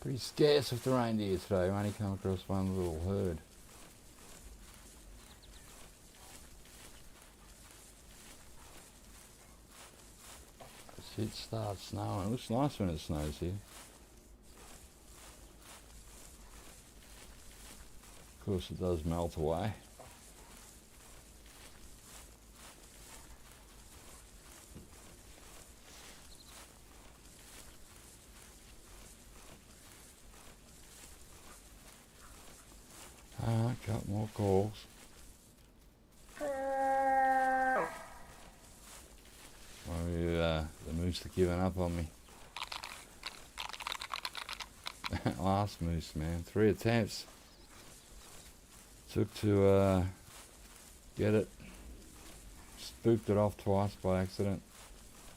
Pretty scarce with the reindeer today. I've only come across one little herd. It starts snowing. It looks nice when it snows here. Of course it does melt away. Alright, got more calls. The moose are giving up on me. Last moose, man. 3 attempts. Took to get it. Spooked it off twice by accident.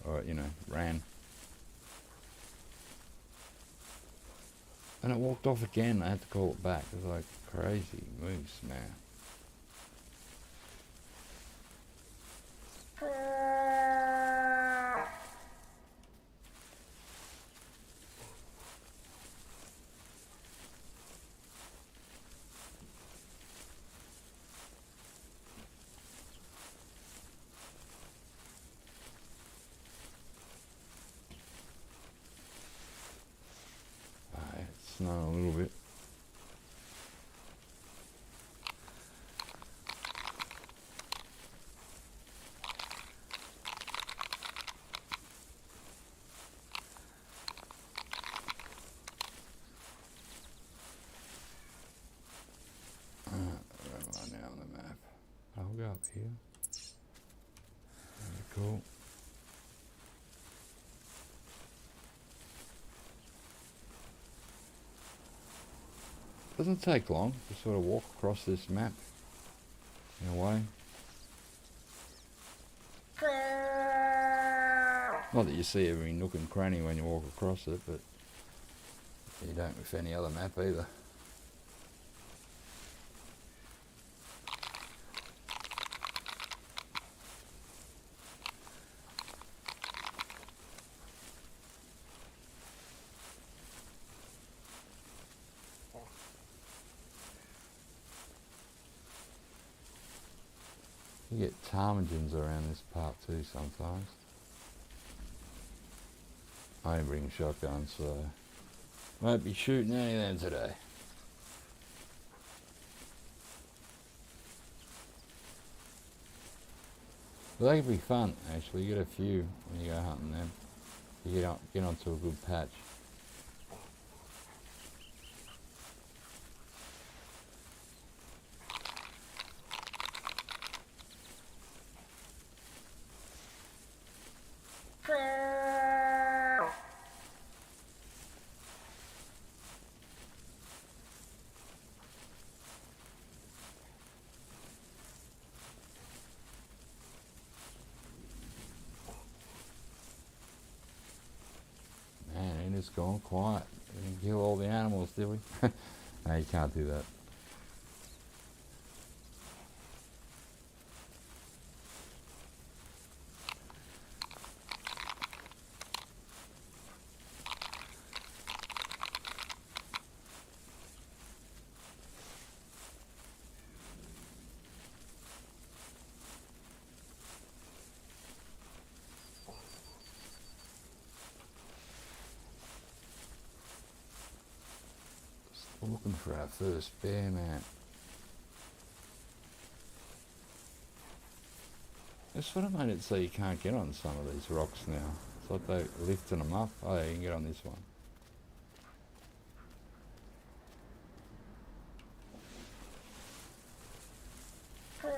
Or, ran. And it walked off again. I had to call it back. It was like crazy moose, man. It's snowing a little bit. Where am I now on the map? I'll go up here. Very cool. Doesn't take long to sort of walk across this map in a way. Not that you see every nook and cranny when you walk across it, but you don't with any other map either. You get ptarmigans around this part too sometimes. I didn't bring a shotgun, so won't be shooting any of them today. Well, they can be fun, actually. You get a few when you go hunting them. You get onto a good patch. Man, it's gone quiet. We can kill all the animals, did we? No, you can't do that. Still looking for our first bear, man. That's what I made it so you can't get on some of these rocks now. It's like they're lifting them up. Oh, yeah, you can get on this one. Oh,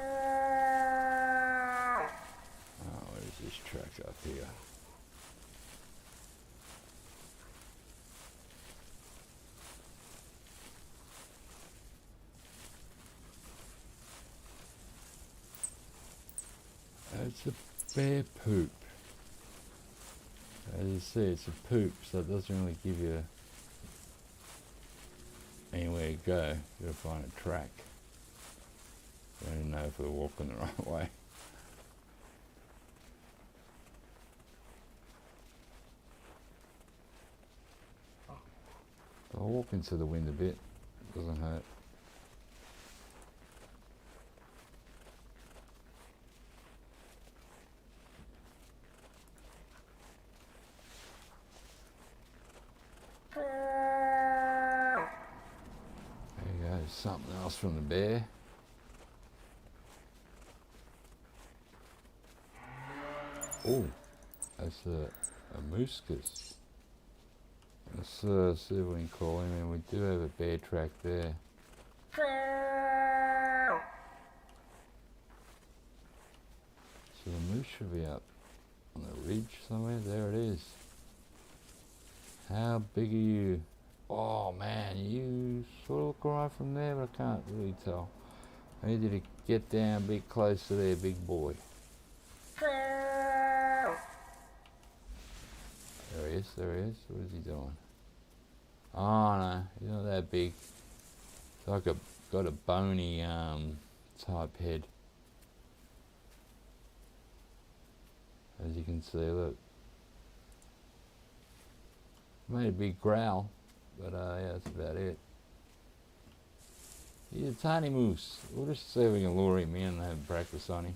where's this track up here? It's a bear poop. As you see, it's a poop, so it doesn't really give you anywhere to go. You've got to find a track. I don't even know if we're walking the right way. I'll walk into the wind a bit. It doesn't hurt. There you go, something else from the bear. Oh, that's a mouscus. Let's see what we can call him, and we do have a bear track there. So the moose should be up on the ridge somewhere. There it is. How big are you? Oh man, you sort of look alright from there, but I can't really tell. I need you to get down a bit closer there, big boy. There he is, there he is. What is he doing? Oh no, he's not that big. It's like got a bony type head. As you can see, look. Made a big growl, but yeah, that's about it. He's a tiny moose. We'll just see if we can lure him in and have breakfast on him.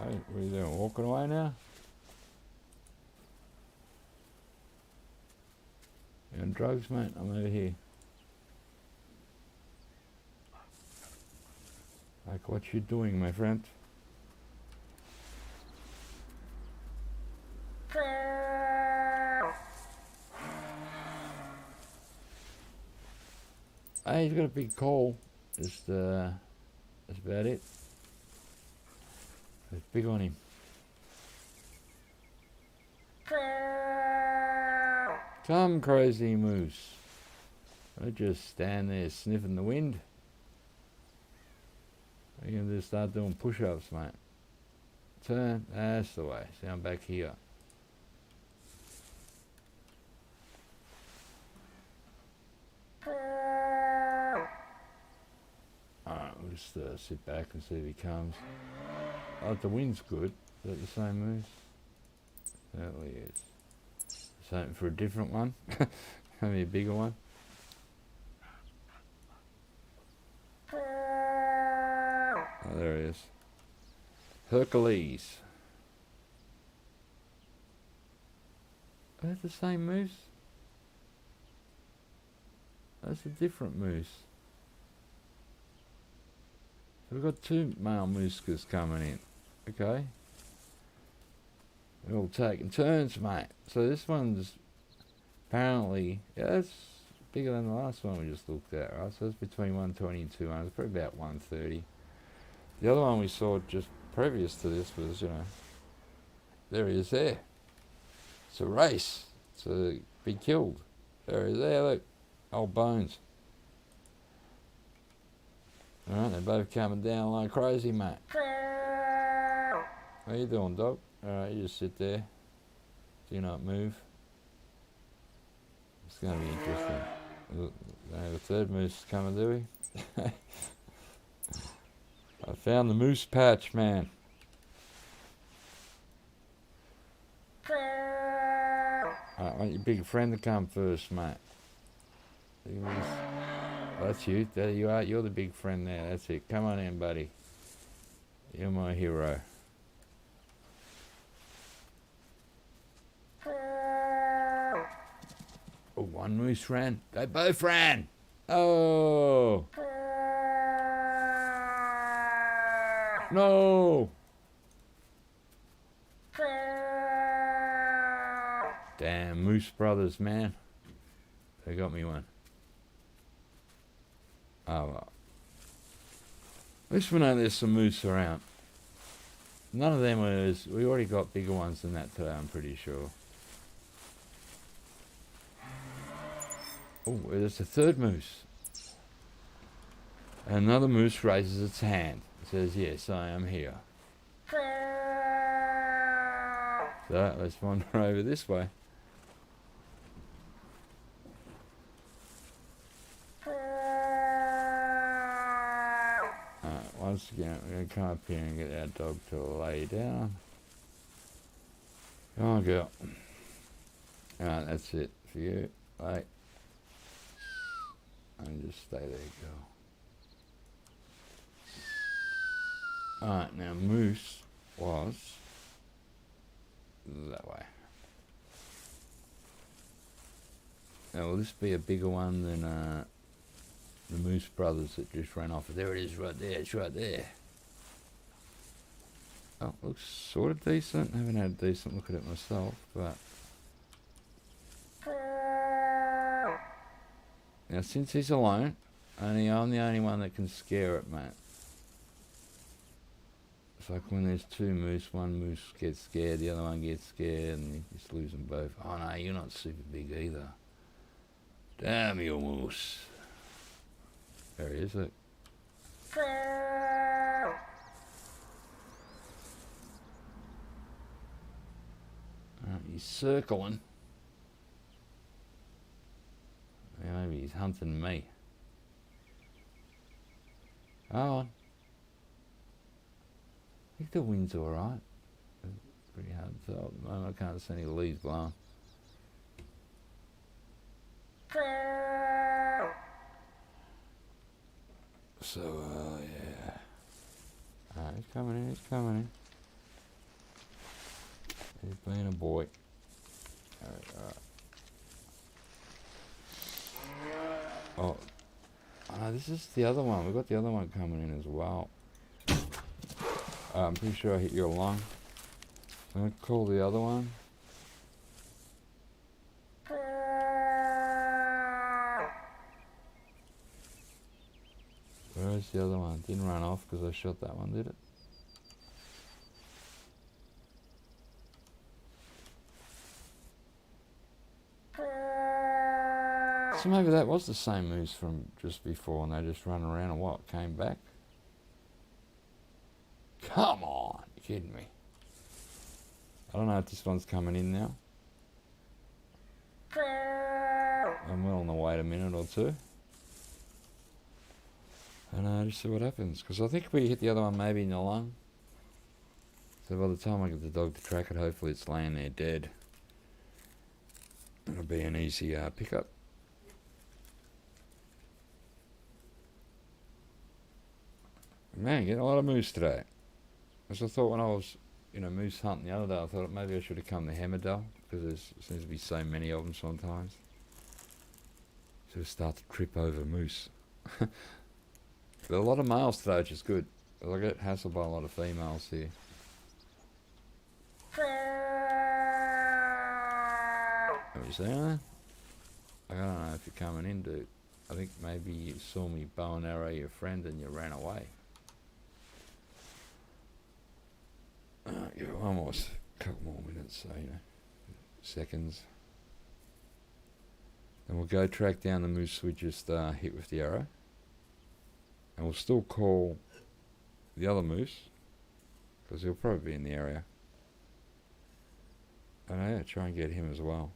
Hey, what are you doing? Walking away now? You on drugs, mate? I'm over here. Like what you doing, my friend? Hey, he's got a big coal. Just that's about it. It's big on him. Come, crazy moose. Don't just stand there sniffing the wind. You can just start doing push-ups, mate. Turn, that's the way. See, I'm back here. Alright, we'll just sit back and see if he comes. Oh, the wind's good. Is that the same moose? Certainly is. Just hoping for a different one. Maybe a bigger one. Oh, there he is. Hercules. Is that the same moose? That's a different moose. So we've got 2 male mooskas coming in. Okay. They're all taking turns, mate. So this one's apparently, yeah, it's bigger than the last one we just looked at, right? So it's between 120 and 200. It's probably about 130. The other one we saw just previous to this was, there he is there. It's a race. To be killed. There he is there, look. Old bones. Alright, they're both coming down like crazy, mate. How you doing, dog? Alright, you just sit there. Do not move. It's going to be interesting. The third moose coming, do we? I found the moose patch, man. I want your big friend to come first, mate. Oh, that's you. There you are. You're the big friend there. That's it. Come on in, buddy. You're my hero. Oh, one moose ran. They both ran. Oh. No. Damn, Moose Brothers, man. They got me one. Oh, well. At least we know there's some moose around. None of them was... We already got bigger ones than that today, I'm pretty sure. Oh, there's a third moose. Another moose raises its hand. It says, yes, I am here. So, let's wander over this way. Once again, we're going to come up here and get our dog to lay down. Come on, girl. Alright, that's it for you. Lay. And just stay there, girl. Alright, now Moose was that way. Now, will this be a bigger one than the Moose Brothers that just ran off? There it is right there. It's right there. Oh, looks sort of decent. I haven't had a decent look at it myself, but... Now, since he's alone, I'm the only one that can scare it, mate. It's like when there's 2 moose, one moose gets scared, the other one gets scared, and you just lose them both. Oh no, you're not super big either. Damn you, moose. There he is, look. He's circling. Yeah, maybe he's hunting me. Oh, I think the wind's alright. It's pretty hard to tell at the moment. I can't see any leaves blowing. So, yeah. Alright, he's coming in, he's coming in. He's being a boy. Alright. Oh, this is the other one. We've got the other one coming in as well. I'm pretty sure I hit your lung. I'm going to call the other one. Where's the other one? Didn't run off because I shot that one, did it? So maybe that was the same moose from just before and they just run around and what? Came back? Come on! You're kidding me. I don't know if this one's coming in now. I'm willing to wait a minute or two. And just see what happens. Because I think we hit the other one maybe in the lung. So by the time I get the dog to track it, hopefully it's laying there dead. It'll be an easy pickup. Man, getting a lot of moose today. As I thought when I was moose hunting the other day, I thought maybe I should have come to Hemmeldal because there seems to be so many of them sometimes. Sort of start to trip over moose. But a lot of males today, which is good. I get hassled by a lot of females here. Have you seen that? I don't know if you're coming in, dude. I think maybe you saw me bow and arrow your friend and you ran away. Give almost a couple more minutes, so seconds. Then we'll go track down the moose we just hit with the arrow. And we'll still call the other moose, because he'll probably be in the area. And try and get him as well.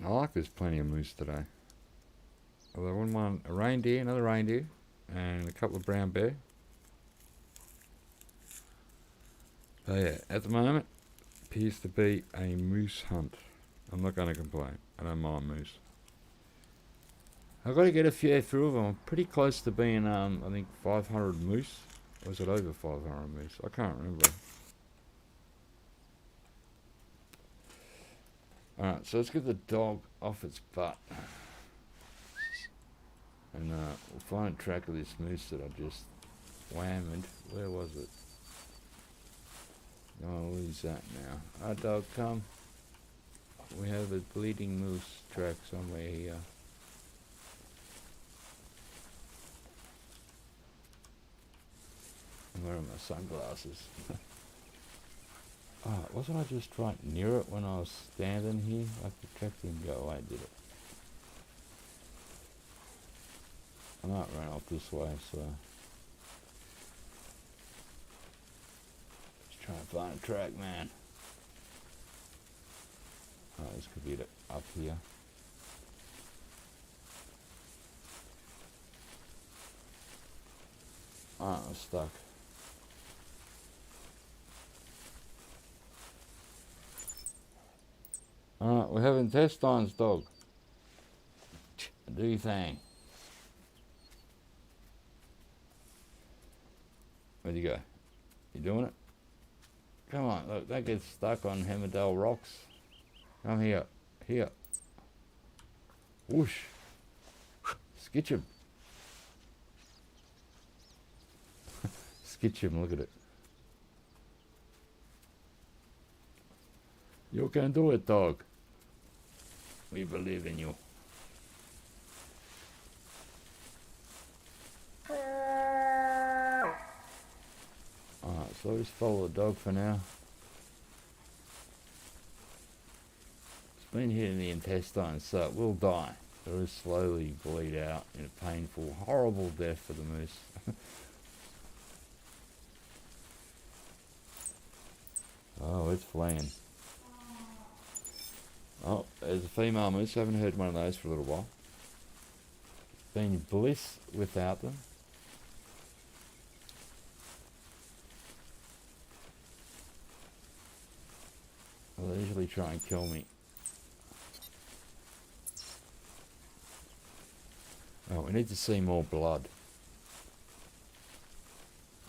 I like there's plenty of moose today. Although I wouldn't want a reindeer, another reindeer, and a couple of brown bear. But yeah, at the moment, appears to be a moose hunt. I'm not going to complain. I don't mind moose. I've got to get a fair few of them. I'm pretty close to being, I think, 500 moose. Or is it over 500 moose? I can't remember. Alright, so let's get the dog off its butt. And we'll find a track of this moose that I just whammed. Where was it? I'll lose that now. Alright, dog, come. We have a bleeding moose track somewhere here. I'm wearing my sunglasses. Wasn't I just right near it when I was standing here? Like the track didn't go away, did it? I might run off this way, so... Just trying to find a track, man. Oh, this could be it up here. Oh, I'm stuck. Alright, we're having intestines, dog. Do your thing. Where'd you go? You doing it? Come on, look, that gets stuck on Hemmeldal rocks. Come here. Here. Whoosh. Skitch him. Skitch him, look at it. You can do it, dog. We believe in you. Alright, so I'll just follow the dog for now. It's been hitting the intestines, so it will die. It will slowly bleed out in a painful, horrible death for the moose. Oh, it's fleeing. Oh, there's a female moose. I haven't heard one of those for a little while. Been bliss without them. Well, they usually try and kill me. Oh, we need to see more blood.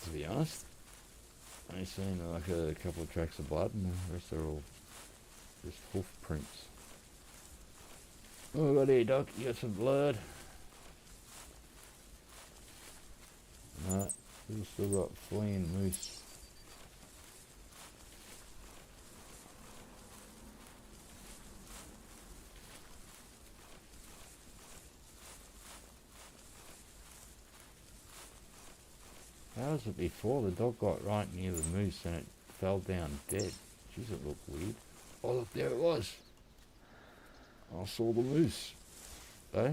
To be honest. I've only seen like a couple of tracks of blood and the rest are all just hoof prints. Oh, what here, Doc? You got some blood? No, we've still got fleeing moose. How was it before? The dog got right near the moose and it fell down dead. Jeez, it looked weird. Oh, look, there it was. I saw the moose. Eh?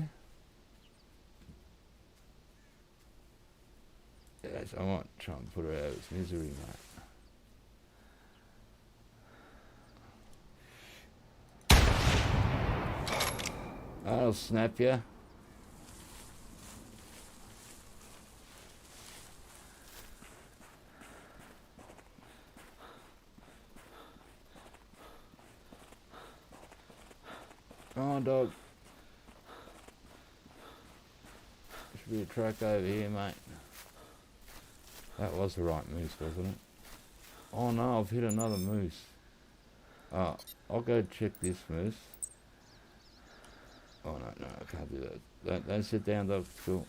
Yes, I might try and put her out of its misery, mate. I'll snap ya. Come on, dog. Should be a track over here, mate. That was the right moose, wasn't it? Oh no, I've hit another moose. Oh, I'll go check this moose. Oh no, I can't do that. Don't sit down, dog. It's cool.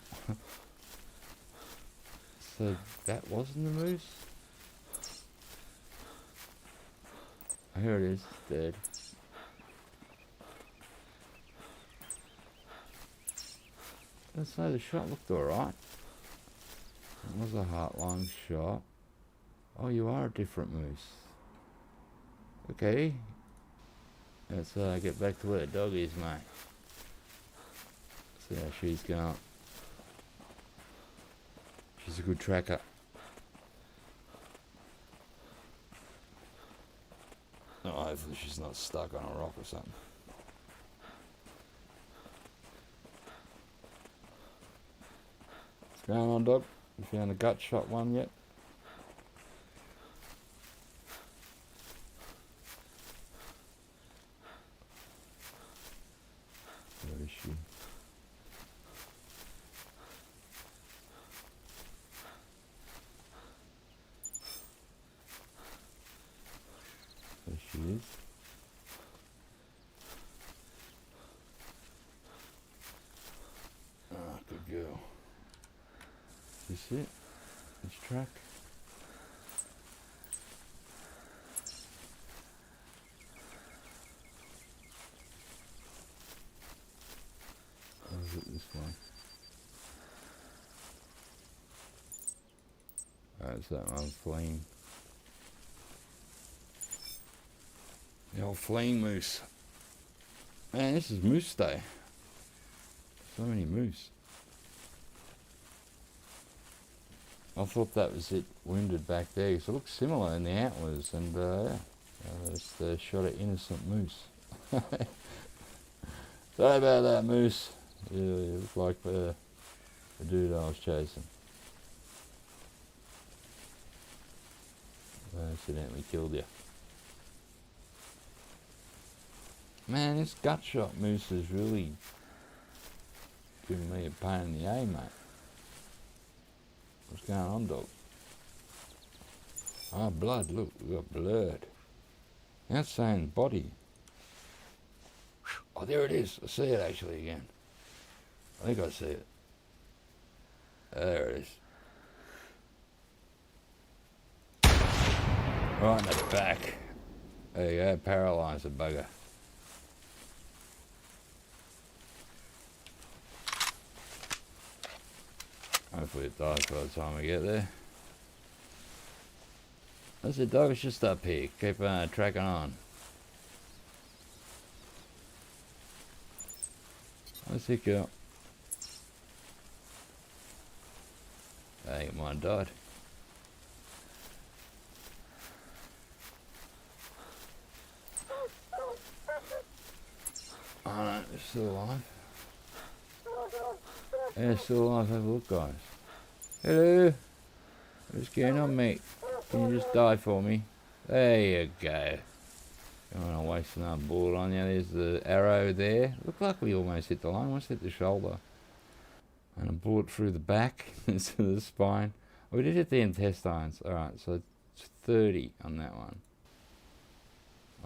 So that wasn't the moose? Oh, here it is, dead. Let's say the shot looked alright. It was a heartline shot. Oh, you are a different moose. Okay. Let's get back to where the dog is, mate. See how she's going. She's a good tracker. Oh, hopefully she's not stuck on a rock or something. What's going on, dog? You found a gut shot one yet? Where is she? There she is. Ah, good girl. Is this it? This track? Or is it this one? Oh, it's that one fleeing. The old fleeing moose. Man, this is moose day. So many moose. I thought that was it wounded back there because it looks similar in the antlers, and yeah, just shot an innocent moose. Sorry about that, moose. Yeah, it looked like the dude I was chasing. I accidentally killed you. Man, this gut shot moose is really giving me a pain in the A, mate. What's going on, dog? Oh, blood, look, we've got blood. That's saying body. Oh, there it is. I see it actually again. I think I see it. There it is. Right in the back. There you go, paralysed the bugger. Hopefully it dies by the time we get there. That's it, dog. It's just up here. Keep tracking on. That's it, girl. Hey, mine died. Oh no, it's still alive. Yeah, it's still alive. Have a look, guys. Hello. What's going on, mate? Can you just die for me? There you go. Don't want to waste another bullet on you. There's the arrow there. Looked like we almost hit the line. Almost hit the shoulder. And a bullet through the back into the spine. Oh, we did hit the intestines. Alright, so it's 30 on that one.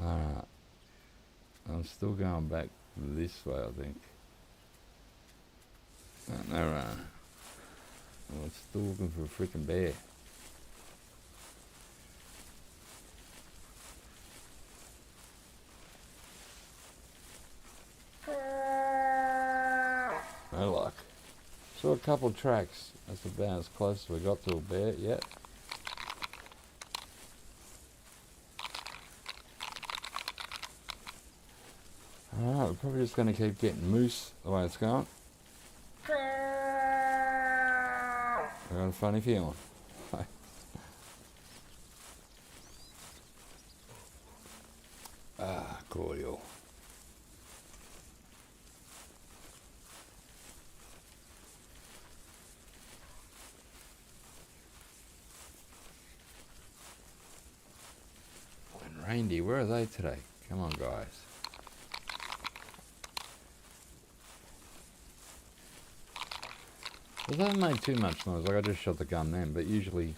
Alright. I'm still going back this way, I think. No run. Oh, it's still looking for a freaking bear. No luck. Saw a couple tracks. That's about as close as we got to a bear yet. Alright, we're probably just going to keep getting moose the way it's going. I got a funny feeling. Cordial. And Reindeer, where are they today? Come on, guys. Well, they haven't made too much noise, like I just shot the gun then, but usually,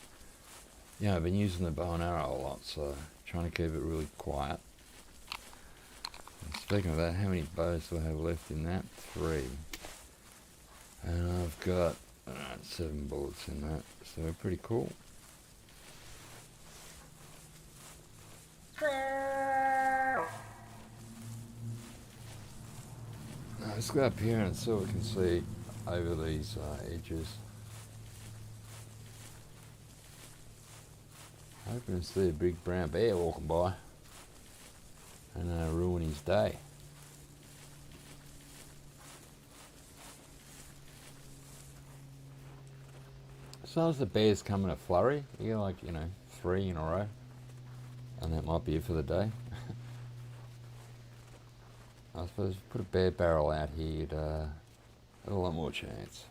you know, I've been using the bow and arrow a lot, so trying to keep it really quiet. And speaking of that, how many bows do I have left in that? 3. And I've got 7 bullets in that, so pretty cool. Now, let's go up here and see what we can see over these edges. Hoping to see a big brown bear walking by and ruin his day. Sometimes the bears come in a flurry. You get like, 3 in a row, and that might be it for the day. I suppose if you put a bear barrel out here, you'd have a lot more chance.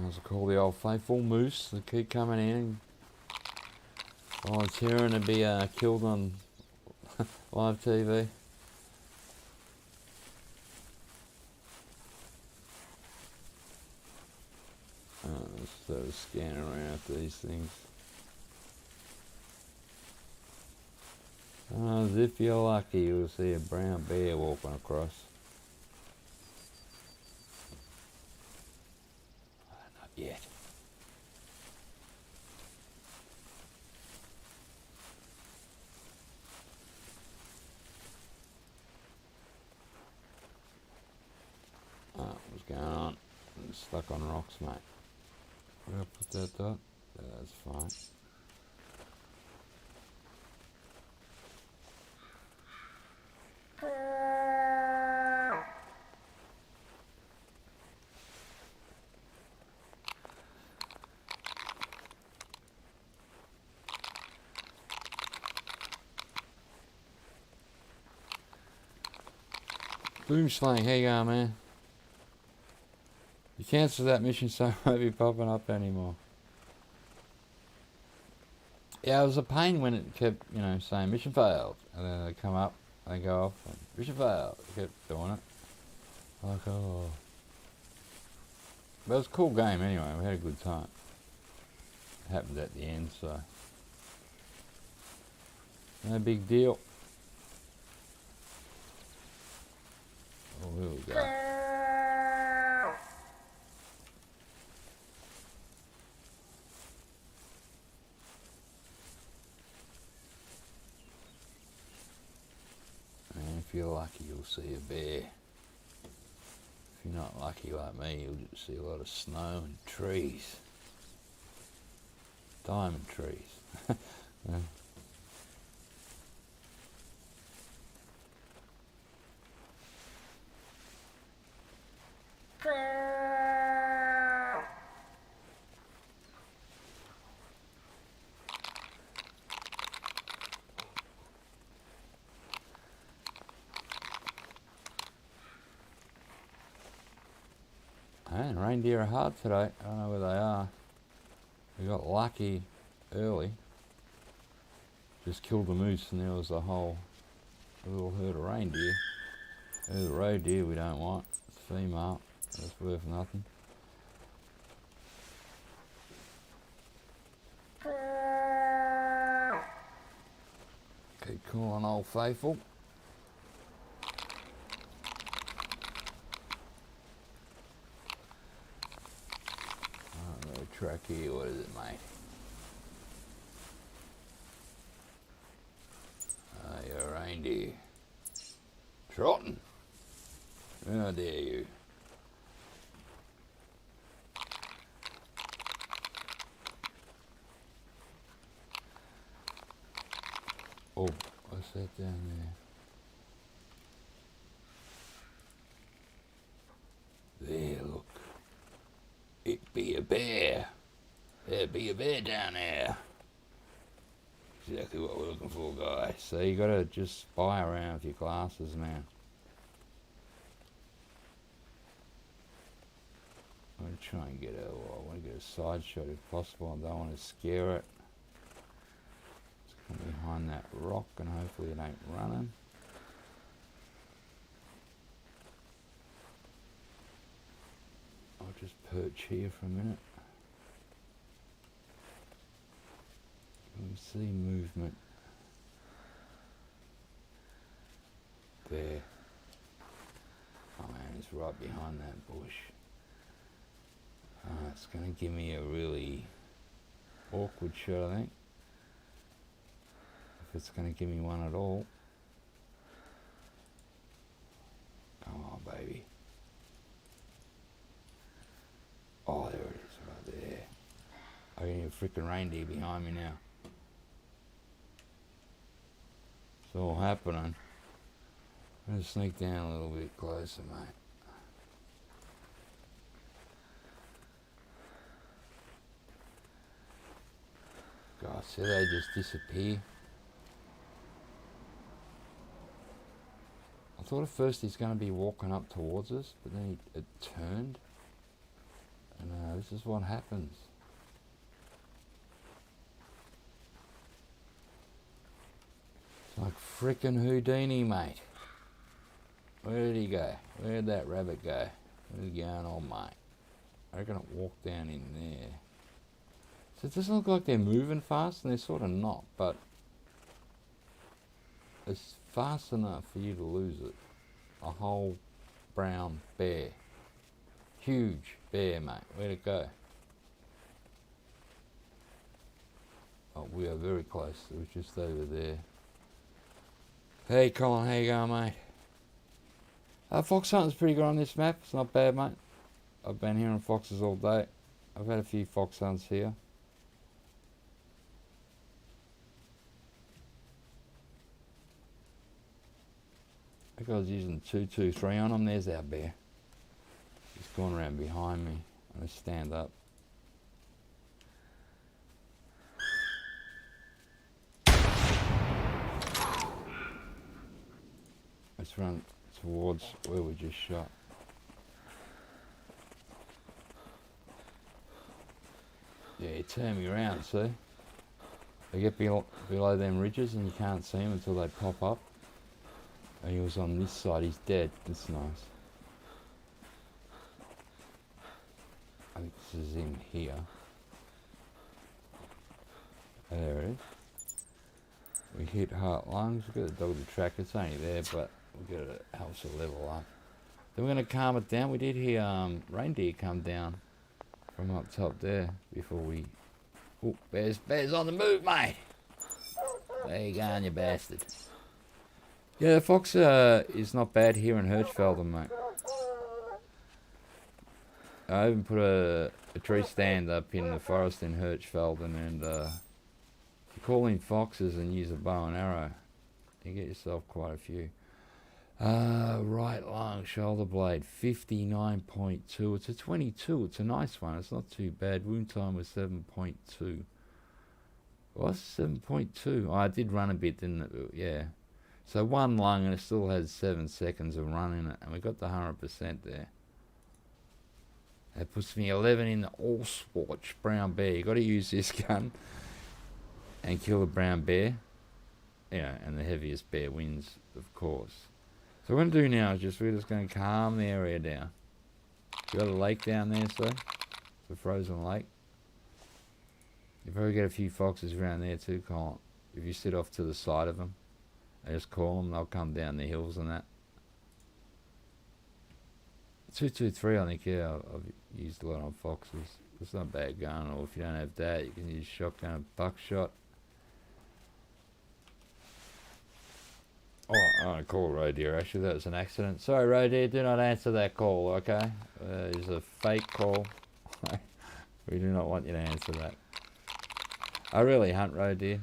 As I call the old faithful moose, they keep coming in, volunteering to be killed on live TV. Let's sort of scan around these things. As if you're lucky, you'll see a brown bear walking across. Not yet. What's going on? I'm stuck on rocks, mate. Where did I put that dot? That's fine. Boom Slang, how you going, man? You cancelled that mission, so it won't be popping up anymore. Yeah, it was a pain when it kept, saying mission failed, and then they come up, they go off, and mission failed. It kept doing it. Like, oh. But it was a cool game anyway. We had a good time. It happened at the end, so no big deal. Oh, here we go. And if you're lucky, you'll see a bear. If you're not lucky like me, you'll just see a lot of snow and trees. Diamond trees. Yeah. And reindeer are hard today. I don't know where they are. We got lucky early. Just killed the moose and there was a little herd of reindeer. There's a roe deer we don't want. It's female. That's worth nothing. Keep calling old faithful. Track here, what is it, mate? You're a reindeer. Trotting. How dare you? Oh, what's that down there? There, look. It be a bear. There be a bear down there. Exactly what we're looking for, guys. So you gotta just spy around with your glasses now. I'm gonna try and I want to get a side shot if possible. I don't want to scare it. It's come behind that rock and hopefully it ain't running. I'll just perch here for a minute. Can we see movement? There. Oh man, it's right behind that bush. It's going to give me a really awkward shot, I think. If it's going to give me one at all. Come on, baby. Oh, there it is, right there. I got a freaking reindeer behind me now. It's all happening. I'm going to sneak down a little bit closer, mate. God, see they just disappear. I thought at first he's going to be walking up towards us, but then it turned. And this is what happens. It's like frickin' Houdini, mate. Where did he go? Where did that rabbit go? Where's he going, old mate? I reckon it walked down in there. So it doesn't look like they're moving fast, and they're sort of not, but it's fast enough for you to lose it. A whole brown bear. Huge bear, mate. Where'd it go? Oh, we are very close. It was just over there. Hey, Colin, how you going, mate? Fox hunting's pretty good on this map. It's not bad, mate. I've been hearing foxes all day. I've had a few fox hunts here. I think I was using 223 on them. There's our bear. He's going around behind me. I'm going to stand up. Let's run towards where we just shot. Yeah, he turned me around, see? They get below them ridges and you can't see them until they pop up. And he was on this side, he's dead. That's nice. I think this is him here. There it is. We hit heart lungs, we've got a dog to track, it's only there, but we've got to help us level up. Then we're going to calm it down. We did hear reindeer come down from up top there before we... Oh, bear's on the move, mate! There you go, you bastard. Yeah, the fox is not bad here in Hirschfelden, mate. I even put a tree stand up in the forest in Hirschfelden, and if you call in foxes and use a bow and arrow, you get yourself quite a few. Right lung, shoulder blade, 59.2. It's a 22. It's a nice one. It's not too bad. Wound time was 7.2. Was 7.2? Oh, I did run a bit, didn't it? Yeah. So one lung, and it still has 7 seconds of run in it, and we got the 100% there. That puts me 11 in the Allswatch brown bear. You got to use this gun and kill the brown bear. Yeah, and the heaviest bear wins, of course. So what we're going to do now is we're just going to calm the area down. You got a lake down there, so it's a frozen lake. You probably get a few foxes around there too, Colin. If you sit off to the side of them, I just call them, they'll come down the hills and that. 223, I think, yeah, I've used a lot on foxes. It's not a bad gun, or if you don't have that, you can use shotgun and buckshot. Oh, I want to call Reindeer, actually, that was an accident. Sorry, Reindeer, do not answer that call, okay? It's a fake call. We do not want you to answer that. I really hunt Reindeer.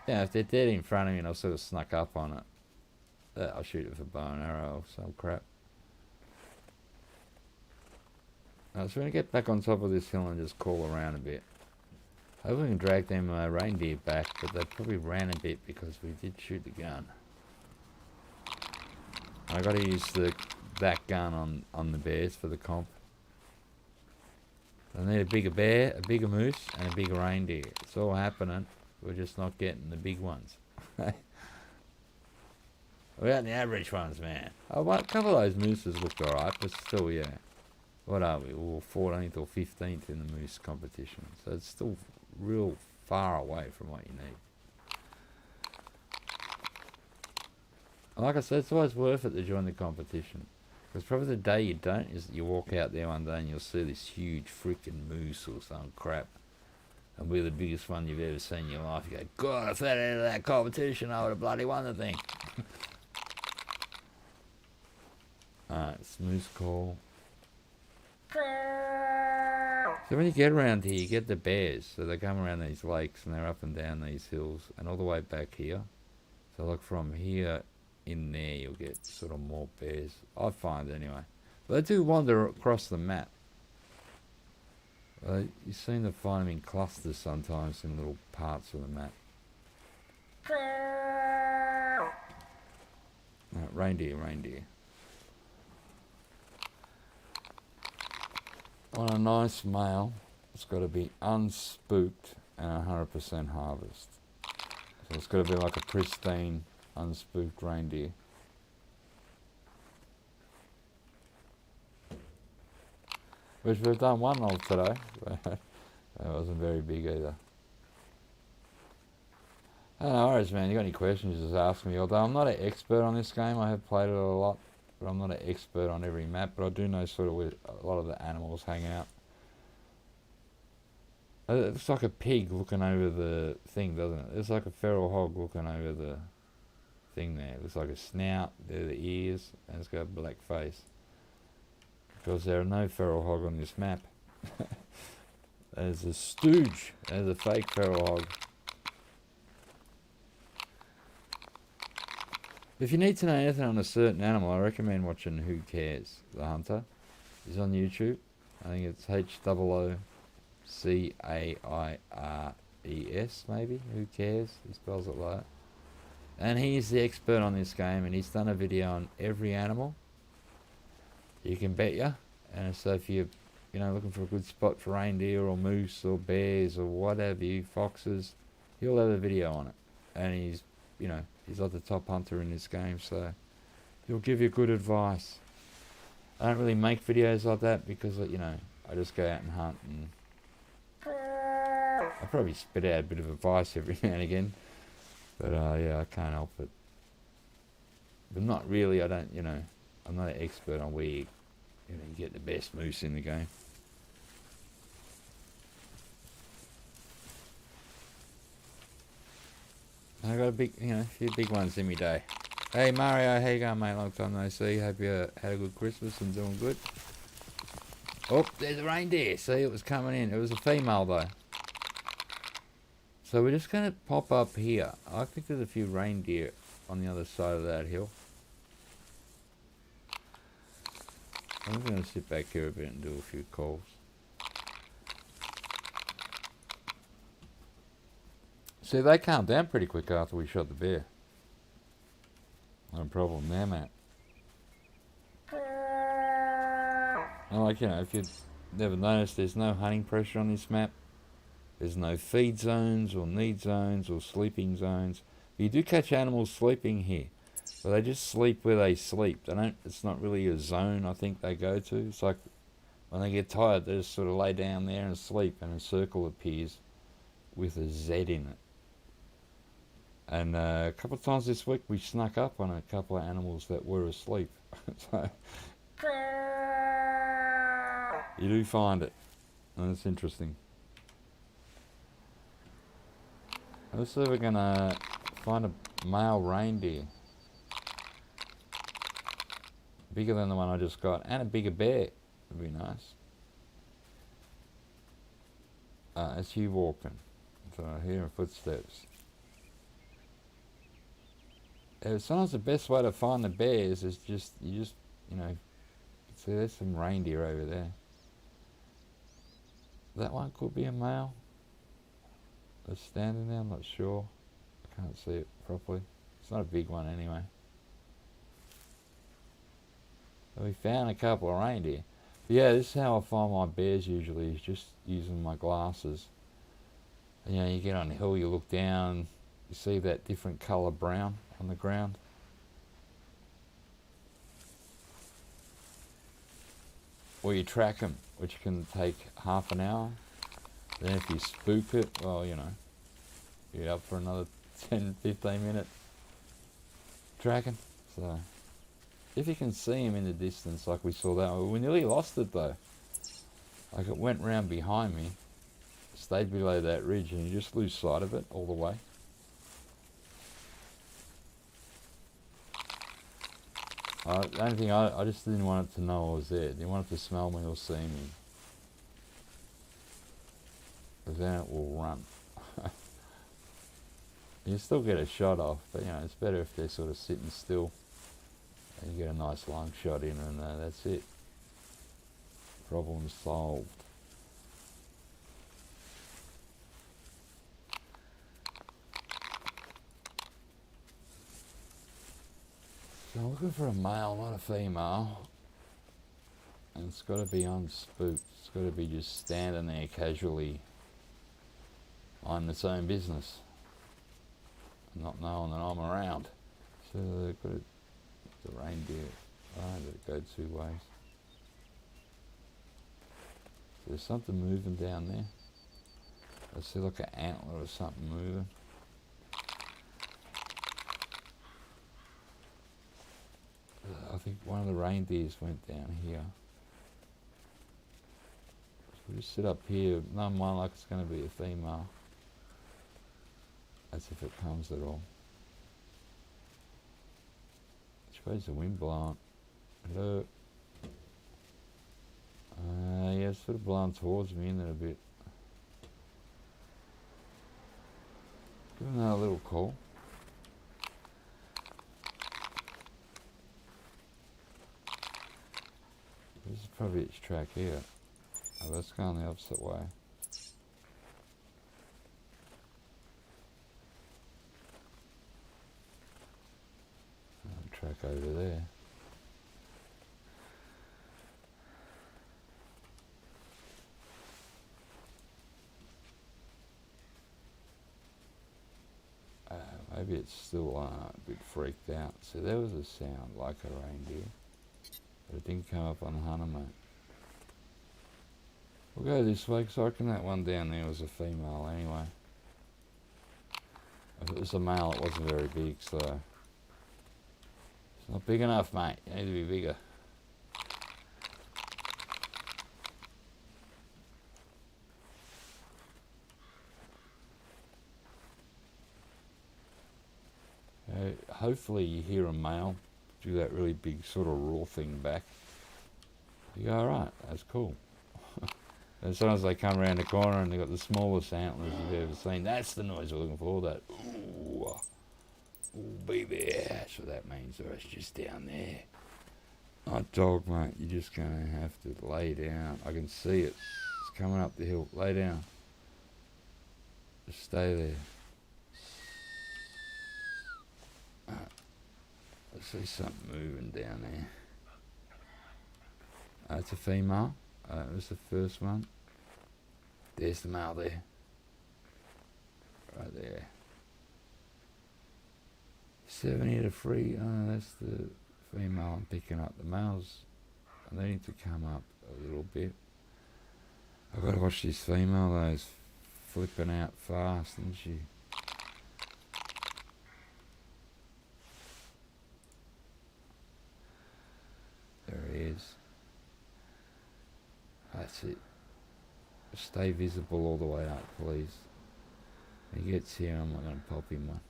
Yeah, if they're dead in front of me and I've sort of snuck up on it, I'll shoot it with a bow and arrow or some crap. So we're going to get back on top of this hill and just call around a bit. Hopefully we can drag them reindeer back, but they probably ran a bit because we did shoot the gun. I got to use that gun on the bears for the comp. I need a bigger bear, a bigger moose, and a bigger reindeer. It's all happening. We're just not getting the big ones. Without the average ones, man. Oh, well, a couple of those mooses looked alright, but still, yeah. What are we? We're 14th or 15th in the moose competition. So it's still real far away from what you need. Like I said, it's always worth it to join the competition. Because probably the day you don't is that you walk out there one day and you'll see this huge freaking moose or some crap. And we're the biggest one you've ever seen in your life. You go, God, if that ended that competition, I would have bloody won the thing. Alright, it's moose call. So when you get around here, you get the bears. So they come around these lakes and they're up and down these hills and all the way back here. So look, from here in there, you'll get sort of more bears. I find anyway. But they do wander across the map. You seem to find them in clusters sometimes in little parts of the map. Right, reindeer. On a nice male, it's got to be unspooked and 100% harvest. So it's got to be like a pristine, unspooked reindeer. Which we've done one of today. That wasn't very big either. No worries, man. You got any questions, just ask me. Although I'm not an expert on this game, I have played it a lot. But I'm not an expert on every map, but I do know sort of where a lot of the animals hang out. It looks like a pig looking over the thing, doesn't it? It's like a feral hog looking over the thing there. It looks like a snout, there are the ears, and it's got a black face. Because there are no feral hog on this map. There's a stooge, there's a fake feral hog. If you need to know anything on a certain animal, I recommend watching Who Cares, the Hunter. He's on YouTube. I think it's HCAIRES, maybe. Who Cares? He spells it like that. And he's the expert on this game, and he's done a video on every animal. You can bet ya. And so if you're, looking for a good spot for reindeer or moose or bears or whatever, foxes, he'll have a video on it. And he's like the top hunter in this game, so he'll give you good advice. I don't really make videos like that because, I just go out and hunt, and I probably spit out a bit of advice every now and again. But, I can't help it. But not really, I'm not an expert on where you get the best moose in the game. I got a few big ones in me day. Hey Mario, how you going, mate? Long time no see. Hope you had a good Christmas and doing good. Oh, there's a reindeer. See, it was coming in. It was a female though. So we're just going to pop up here. I think there's a few reindeer on the other side of that hill. I'm going to sit back here a bit and do a few calls. See, they calmed down pretty quick after we shot the bear. No problem there, mate. And if you've never noticed, there's no hunting pressure on this map. There's no feed zones or need zones or sleeping zones. You do catch animals sleeping here, but they just sleep where they sleep. It's not really a zone I think they go to. It's like when they get tired, they just sort of lay down there and sleep, and a circle appears with a Z in it. And a couple of times this week we snuck up on a couple of animals that were asleep. So you do find it, and it's interesting. Let's see if we're gonna find a male reindeer. Bigger than the one I just got, and a bigger bear would be nice. It's you walking, so I hear footsteps. Sometimes the best way to find the bears is see, there's some reindeer over there. That one could be a male. That's standing there, I'm not sure. I can't see it properly. It's not a big one anyway. So we found a couple of reindeer. But yeah, this is how I find my bears usually, is just using my glasses. And, you get on the hill, you look down, you see that different colour brown on the ground. or you track them, which can take half an hour. Then if you spook it, well, you know, you're up for another 10, 15 minute tracking. So if you can see him in the distance, like we saw that, we nearly lost it though. Like it went round behind me, stayed below that ridge, and you just lose sight of it all the way. The only thing, I just didn't want it to know I was there. Didn't want it to smell me or see me. Because then it will run. You still get a shot off, but you know, it's better if they're sort of sitting still. And you get a nice long shot in, and that's it. Problem solved. So I'm looking for a male, not a female. And it's got to be unspooked. It's got to be just standing there casually on its own business, not knowing that I'm around. So they've got the reindeer. Let it go two ways. So there's something moving down there. I see like an antler or something moving. I think one of the reindeers went down here. So we'll just sit up here. No mind like it's going to be a female. That's if it comes at all. I suppose the wind blowing. Hello. Yeah, it's sort of blowing towards me, isn't it, a bit? Give them a little call. This is probably its track here. Oh, that's going the opposite way. Track over there. Maybe it's still a bit freaked out. So there was a sound like a reindeer, but it didn't come up on the hunter, mate. We'll go this way, because I reckon that one down there was a female anyway. If it was a male, it wasn't very big, so it's not big enough, mate. You need to be bigger. Hopefully you hear a male do that really big sort of roar thing back. You go, alright, that's cool. And sometimes they come around the corner and they've got the smallest antlers you've ever seen. That's the noise we're looking for, that ooh, ooh baby, that's what that means. It's just down there. Oh dog, mate, you're just going to have to lay down. I can see it. It's coming up the hill. Lay down. Just stay there. I see something moving down there. It's a female. It was the first one. There's the male there. Right there. 70 to 3. Oh, that's the female I'm picking up. The males, they need to come up a little bit. I've got to watch this female though. It's flipping out fast, isn't she? There he is. That's it. Stay visible all the way up, please. When he gets here, I'm not going to pop him one.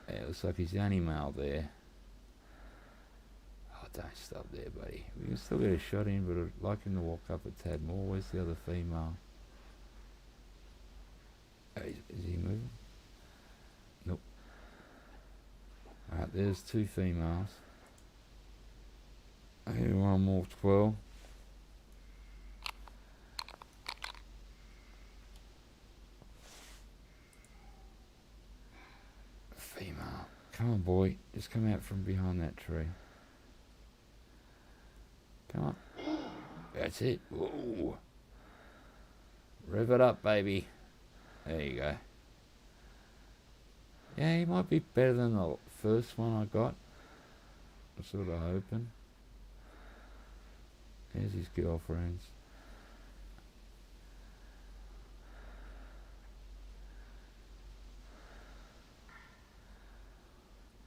Yeah, it looks like he's the only male there. Oh, don't stop there, buddy. We can still get a shot in, but I'd like him to walk up a tad more. Where's the other female? Oh, is he moving? Nope. Alright, there's two females. Okay, one more 12. Female. Come on, boy. Just come out from behind that tree. Come on. That's it. Whoa. Rev it up, baby. There you go. Yeah, he might be better than the first one I got. I'm sort of hoping. There's his girlfriends.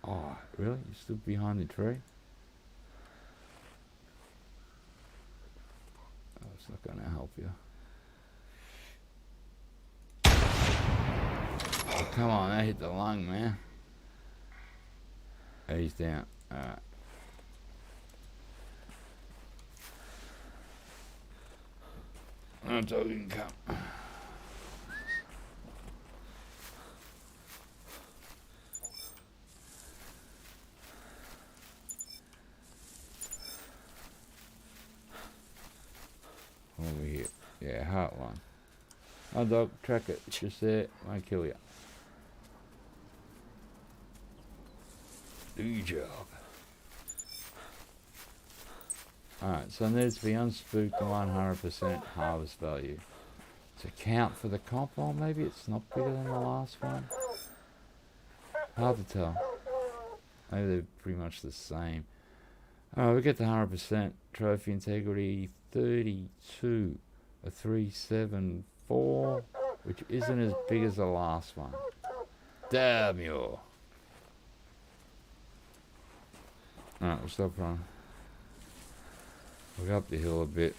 Oh, really? You stood behind the tree? Oh, it's not going to help you. Oh, come on, that hit the lung, man. Oh, he's down. Alright. Until you can come. Over here. Yeah, heart one. Oh, dog, track it. It's just there. Won't kill you. Do your job. Alright, so there's the unspooked 100% harvest value. To count for the comp, well, maybe it's not bigger than the last one. Hard to tell. Maybe they're pretty much the same. Alright, we get the 100% trophy integrity 32, a 374, which isn't as big as the last one. Damn you! Alright, we'll stop running. We'll go up the hill a bit.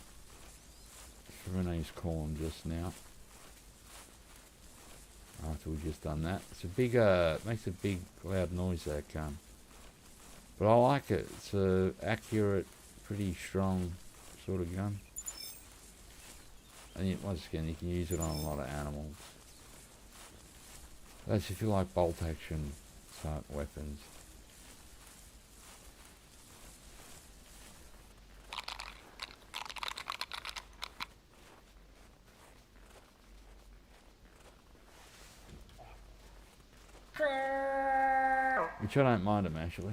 Renee's calling just now. After we've just done that. It's a big, makes a big loud noise, that gun. But I like it. It's a accurate, pretty strong sort of gun. And once again, you can use it on a lot of animals. That's if you like bolt action type weapons. Which I don't mind them actually.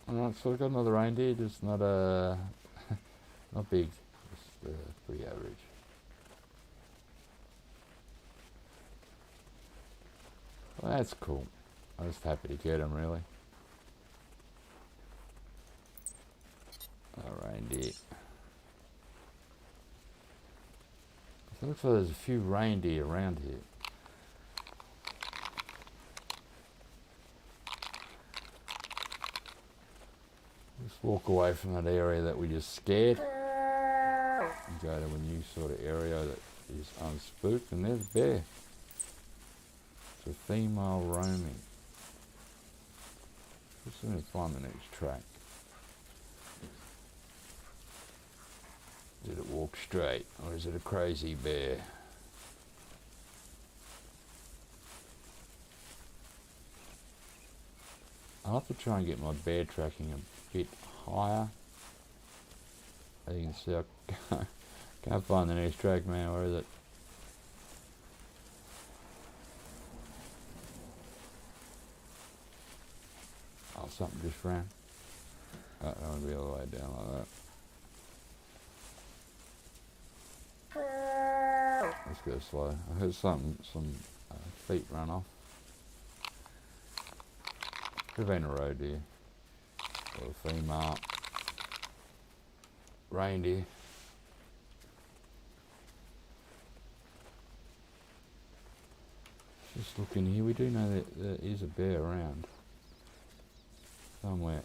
Alright, so we've got another reindeer, just not not big, just pretty average. Well, that's cool. I was happy to get him, really. A reindeer. So it looks like there's a few reindeer around here. Just walk away from that area that we just scared. And go to a new sort of area that is unspooked, and there's a bear. It's a female roaming. Just going to find the next track. Did it walk straight, or is it a crazy bear? I'll have to try and get my bear tracking a bit higher. As you can see, I can't find the next track, man. Where is it? Oh, something just ran. Oh, that would be all the way down like that. Let's go slow. I heard some feet run off. Could have been a road deer. Or a female reindeer. Just looking here, we do know that there is a bear around. Somewhere.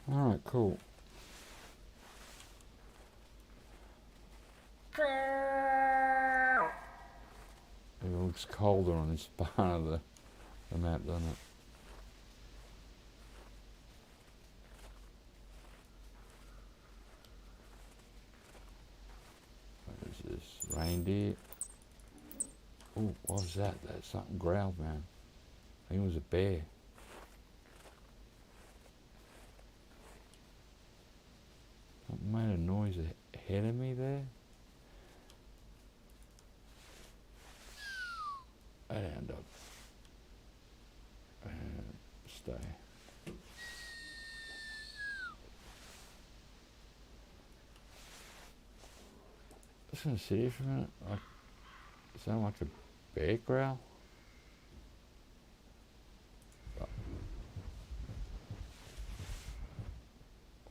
Alright, cool. It looks colder on this part of the map, doesn't it? What is this? Reindeer. Oh, what was that? That something growled, man. I think it was a bear. Something made a noise ahead of me there. Lay down, dog. Stay. Just gonna sit here for a minute. Sound like a bear growl?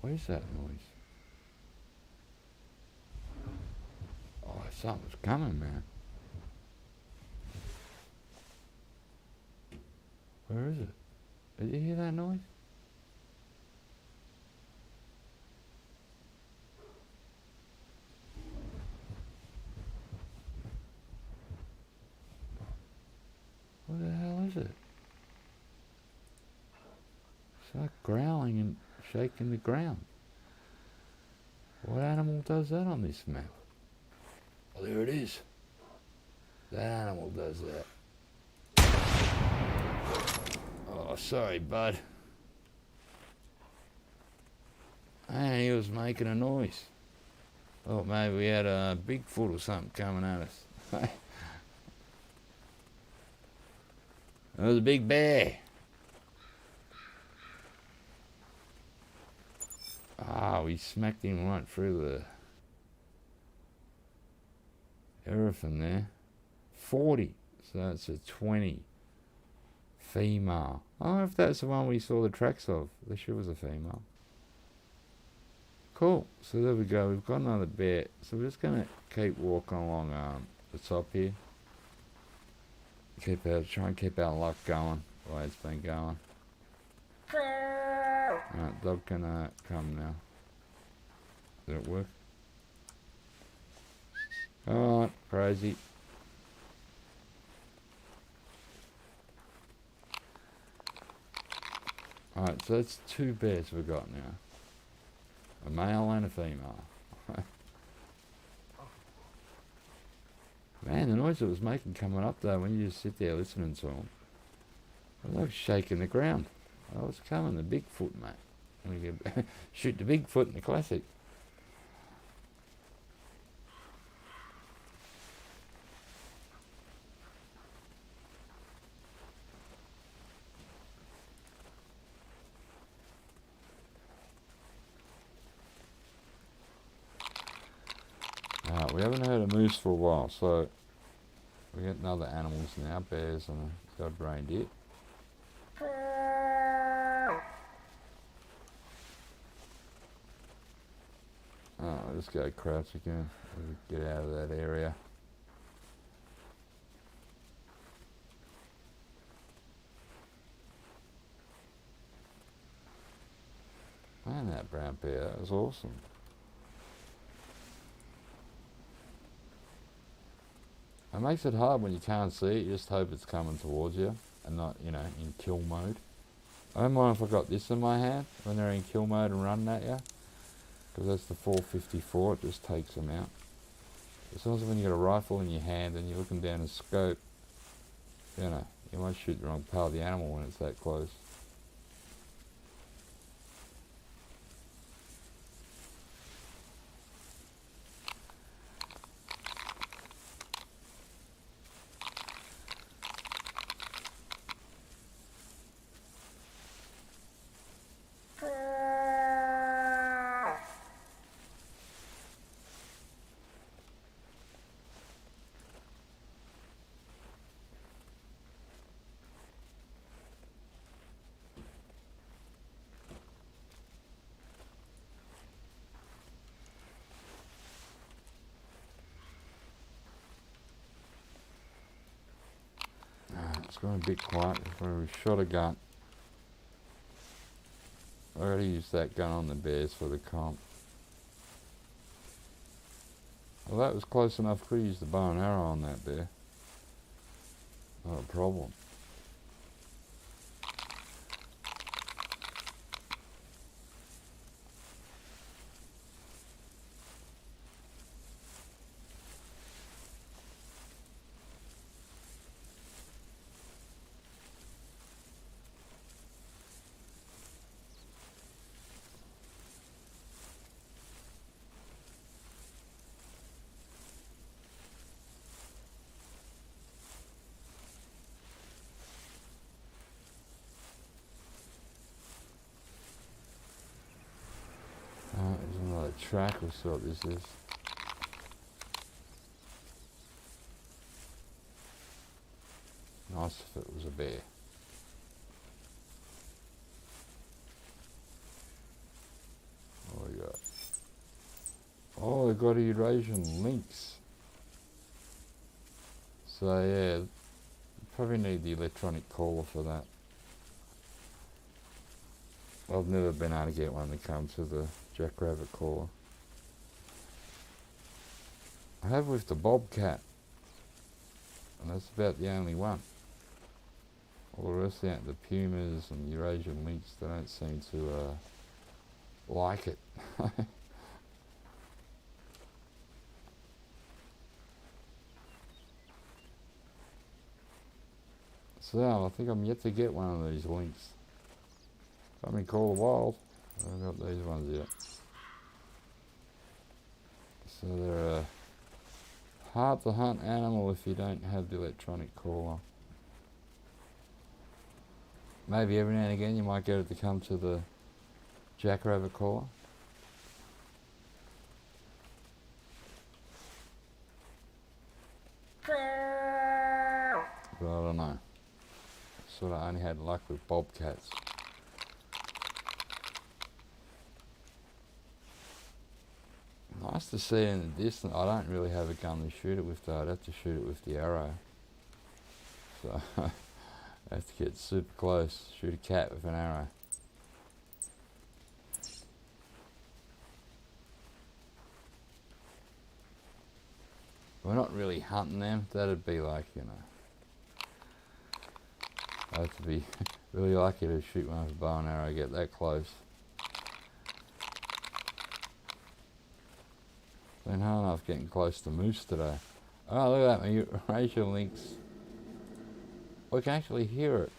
What is that noise? Oh, something's coming, man. Where is it? Did you hear that noise? What the hell is it? It's like growling and shaking the ground. What animal does that on this map? Oh, there it is. That animal does that. Oh, sorry, bud. Man, he was making a noise. Thought maybe we had a Bigfoot or something coming at us. It was a big bear. Ah, we smacked him right through the everything there. 40, so it's a 20. Female. I wonder if that's the one we saw the tracks of. She was a female. Cool. So there we go. We've got another bear. So we're just gonna keep walking along the top here. Try and keep our luck going the way it's been going. Alright, dog can come now. Did it work? Alright, crazy. Alright, so that's 2 bears we've got now. A male and a female. Man, the noise it was making coming up though when you just sit there listening to them. It was like shaking the ground. Oh, it's coming, the Bigfoot, mate. We can shoot the Bigfoot in the classic. We haven't heard a moose for a while, so we get other animals now, bears and a god reindeer. I'll just go crouch again. Get out of that area. Man, that brown bear, that was awesome. It makes it hard when you can't see it. You just hope it's coming towards you and not, in kill mode. I don't mind if I got this in my hand when they're in kill mode and running at you, because that's the 454. It just takes them out. It's also when you got a rifle in your hand and you're looking down a scope, you might shoot the wrong part of the animal when it's that close. It's going a bit quiet before we shot a gun. I gotta use that gun on the bears for the comp. Well, that was close enough. Could use the bow and arrow on that bear. Not a problem. track. We'll see what this is. Nice if it was a bear. What we got? Oh, they got a Eurasian lynx. So yeah, probably need the electronic caller for that. I've never been able to get one that comes with a jackrabbit caller. I have with the bobcat, and that's about the only one. All the rest of the pumas and Eurasian lynx, they don't seem to like it. So I think I'm yet to get one of these lynx. I've been called wild. I haven't got these ones yet. So they're a hard to hunt animal if you don't have the electronic caller. Maybe every now and again you might get it to come to the jackrabbit caller. But I don't know. Sort of only had luck with bobcats. Nice to see in the distance. I don't really have a gun to shoot it with though. I'd have to shoot it with the arrow. So I have to get super close, shoot a cat with an arrow. We're not really hunting them. That'd be like, you know, I have to be really lucky to shoot one with a bow and arrow, get that close. Been hard enough getting close to moose today. Oh, look at that, my Eurasian lynx. We can actually hear it.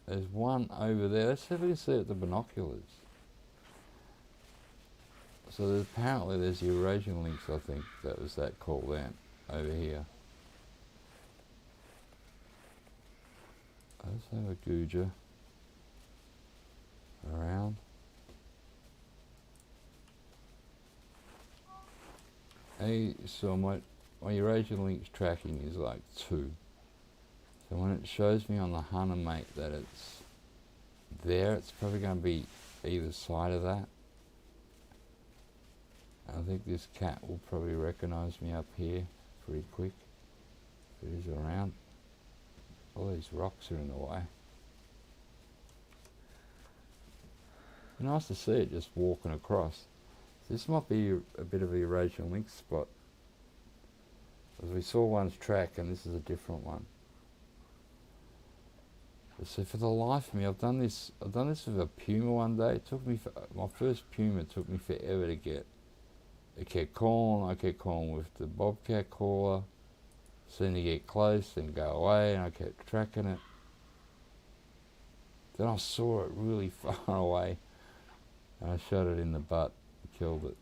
There's one over there. Let's see if we can see it with the binoculars. So apparently there's Eurasian lynx, I think, that was that called out over here. Let's have a googer around. Hey, so my Eurasian lynx tracking is like 2. So when it shows me on the hunter mate that it's there, it's probably going to be either side of that. I think this cat will probably recognise me up here pretty quick if it is around. All these rocks are in the way. Nice to see it just walking across. This might be a bit of a Eurasian lynx spot. As we saw one's track, and this is a different one. So for the life of me, I've done this with a puma one day. It took me my first puma took me forever to get. It kept calling. I kept calling with the bobcat caller. Seemed to get close, then go away, and I kept tracking it. Then I saw it really far away, and I shot it in the butt. Killed it.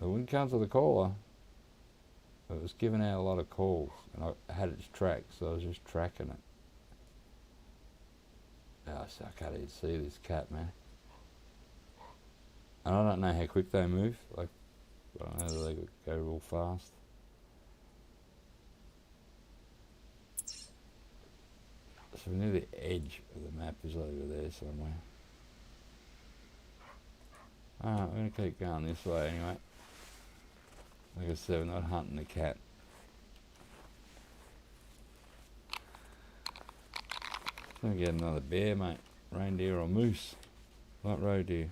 It wouldn't come to the caller. It was giving out a lot of calls, and I had its track, so I was just tracking it. Oh, so I can't even see this cat, man. And I don't know how quick they move. Like, I don't know, they go real fast. So near the edge of the map is over there somewhere. Alright, we're going to keep going this way anyway. Like I said, we're not hunting the cat. Gonna get another bear, mate. Reindeer or moose. Not roe deer.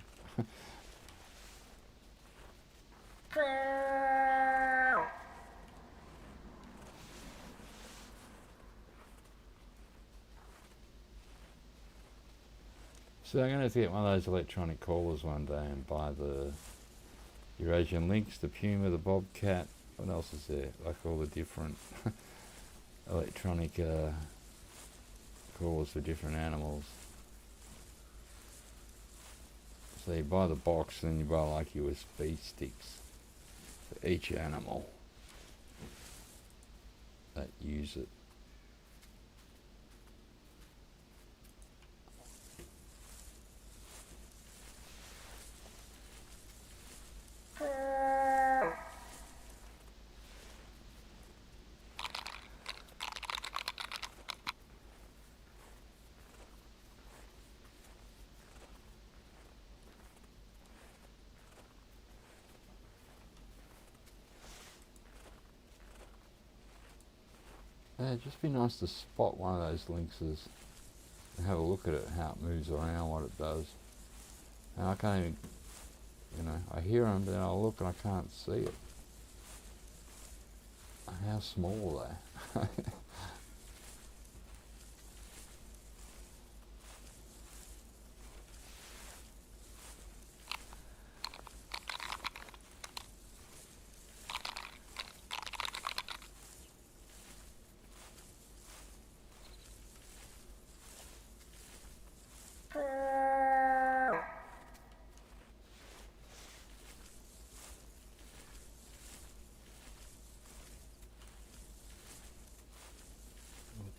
So I'm going to have to get one of those electronic callers one day and buy the Eurasian lynx, the puma, the bobcat. What else is there? Like all the different electronic callers for different animals. So you buy the box and then you buy like USB sticks for each animal that use it. it'd just be nice to spot one of those lynxes and have a look at it, how it moves around, what it does. And I can't even, I hear them, but then I look and I can't see it. How small are they?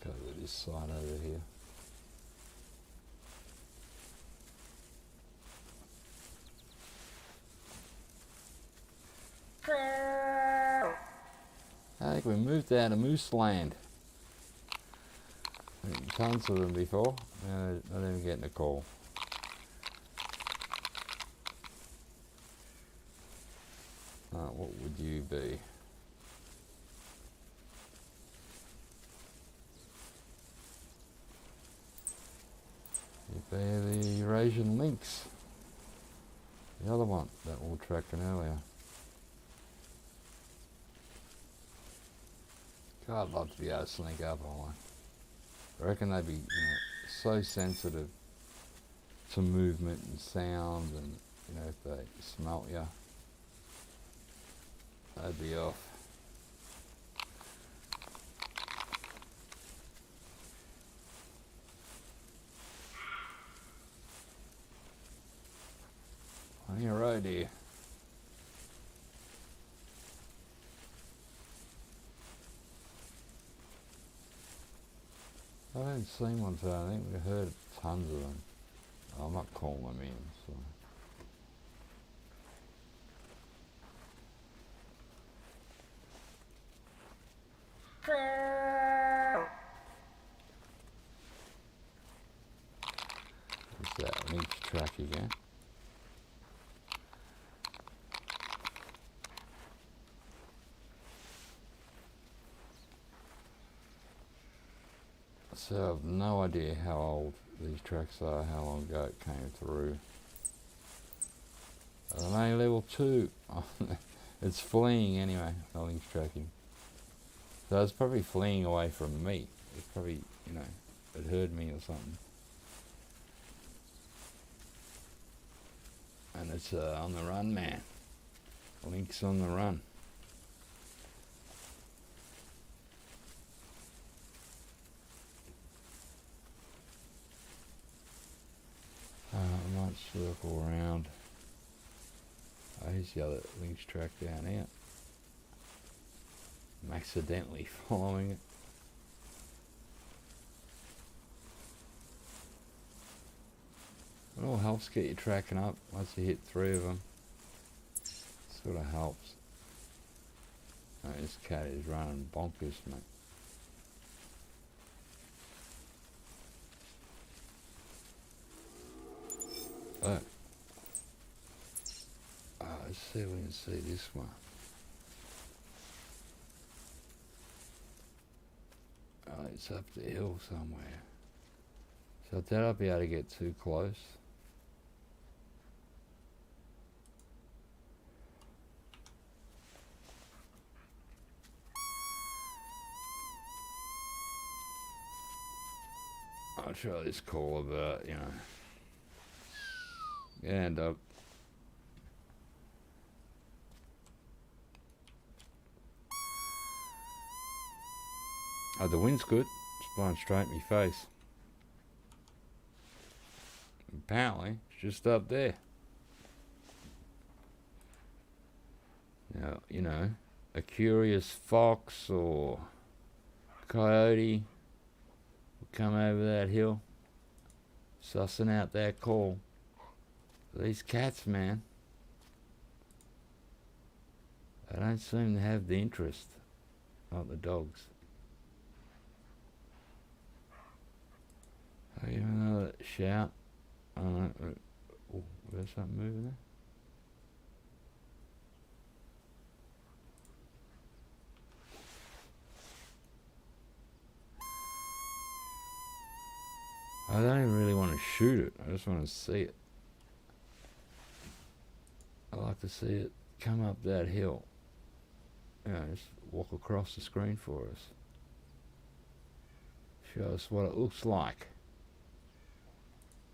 Go to this side over here. I think we moved out of moose land. Tons of them before, not even getting a call. What would you be? They're the Eurasian lynx. The other one that we were tracking earlier. God, I'd love to be able to sneak up on one. I reckon they'd be so sensitive to movement and sound, and if they smelt you, they'd be off. On your road here. I haven't seen one today. I think we heard tons of them. I'm not calling them in, so. What's that? Lynx track again. So I've no idea how old these tracks are, how long ago it came through. I'm only level 2. It's fleeing anyway, nothing's tracking. So it's probably fleeing away from me. It's probably, it heard me or something. And it's on the run, man. Lynx on the run. I might circle around. Oh, here's the other lynx track down here. I'm accidentally following it. It all helps get you tracking up once you hit 3 of them. Sort of helps. Oh, this cat is running bonkers, mate. Oh. Let's see if we can see this one. Oh, it's up the hill somewhere. So I doubt I'll be able to get too close. I'll try this call about, yeah, dog. Oh, the wind's good. It's blowing straight in my face. Apparently, it's just up there. Now, a curious fox or coyote will come over that hill, sussing out that call. These cats, man, they don't seem to have the interest like the dogs. I give another shout. There's something moving there. just want to see it. I like to see it come up that hill. Just walk across the screen for us. Show us what it looks like.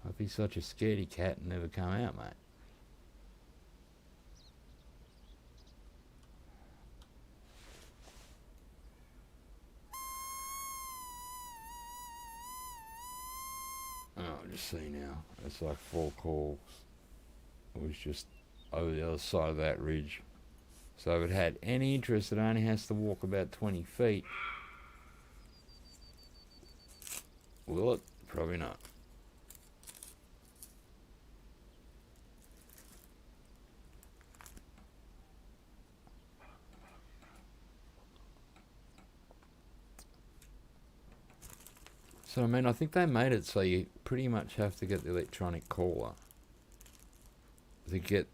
I'd be such a scaredy cat and never come out, mate. Oh, just see now. It's like 4 calls. It was just over the other side of that ridge. So if it had any interest, it only has to walk about 20 feet. Will it? Probably not. So, I mean, I think they made it so you pretty much have to get the electronic caller to get,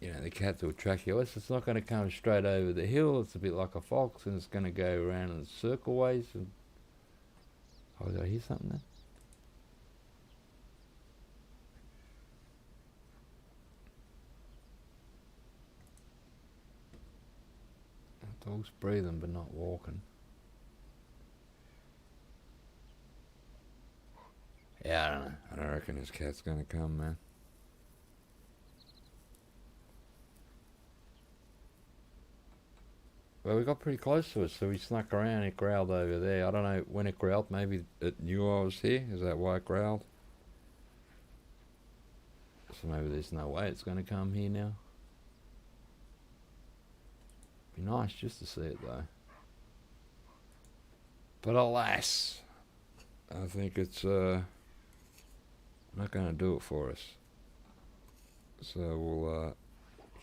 the cat to attract you. It's not going to come straight over the hill. It's a bit like a fox, and it's going to go around in circle ways. And oh, did I hear something there? The dog's breathing but not walking. Yeah, I don't know. I don't reckon this cat's gonna come, man. Well, we got pretty close to it, so we snuck around. It growled over there. I don't know when it growled. Maybe it knew I was here. Is that why it growled? So maybe there's no way it's gonna come here now. Be nice just to see it, though. But alas, I think it's not going to do it for us. So we'll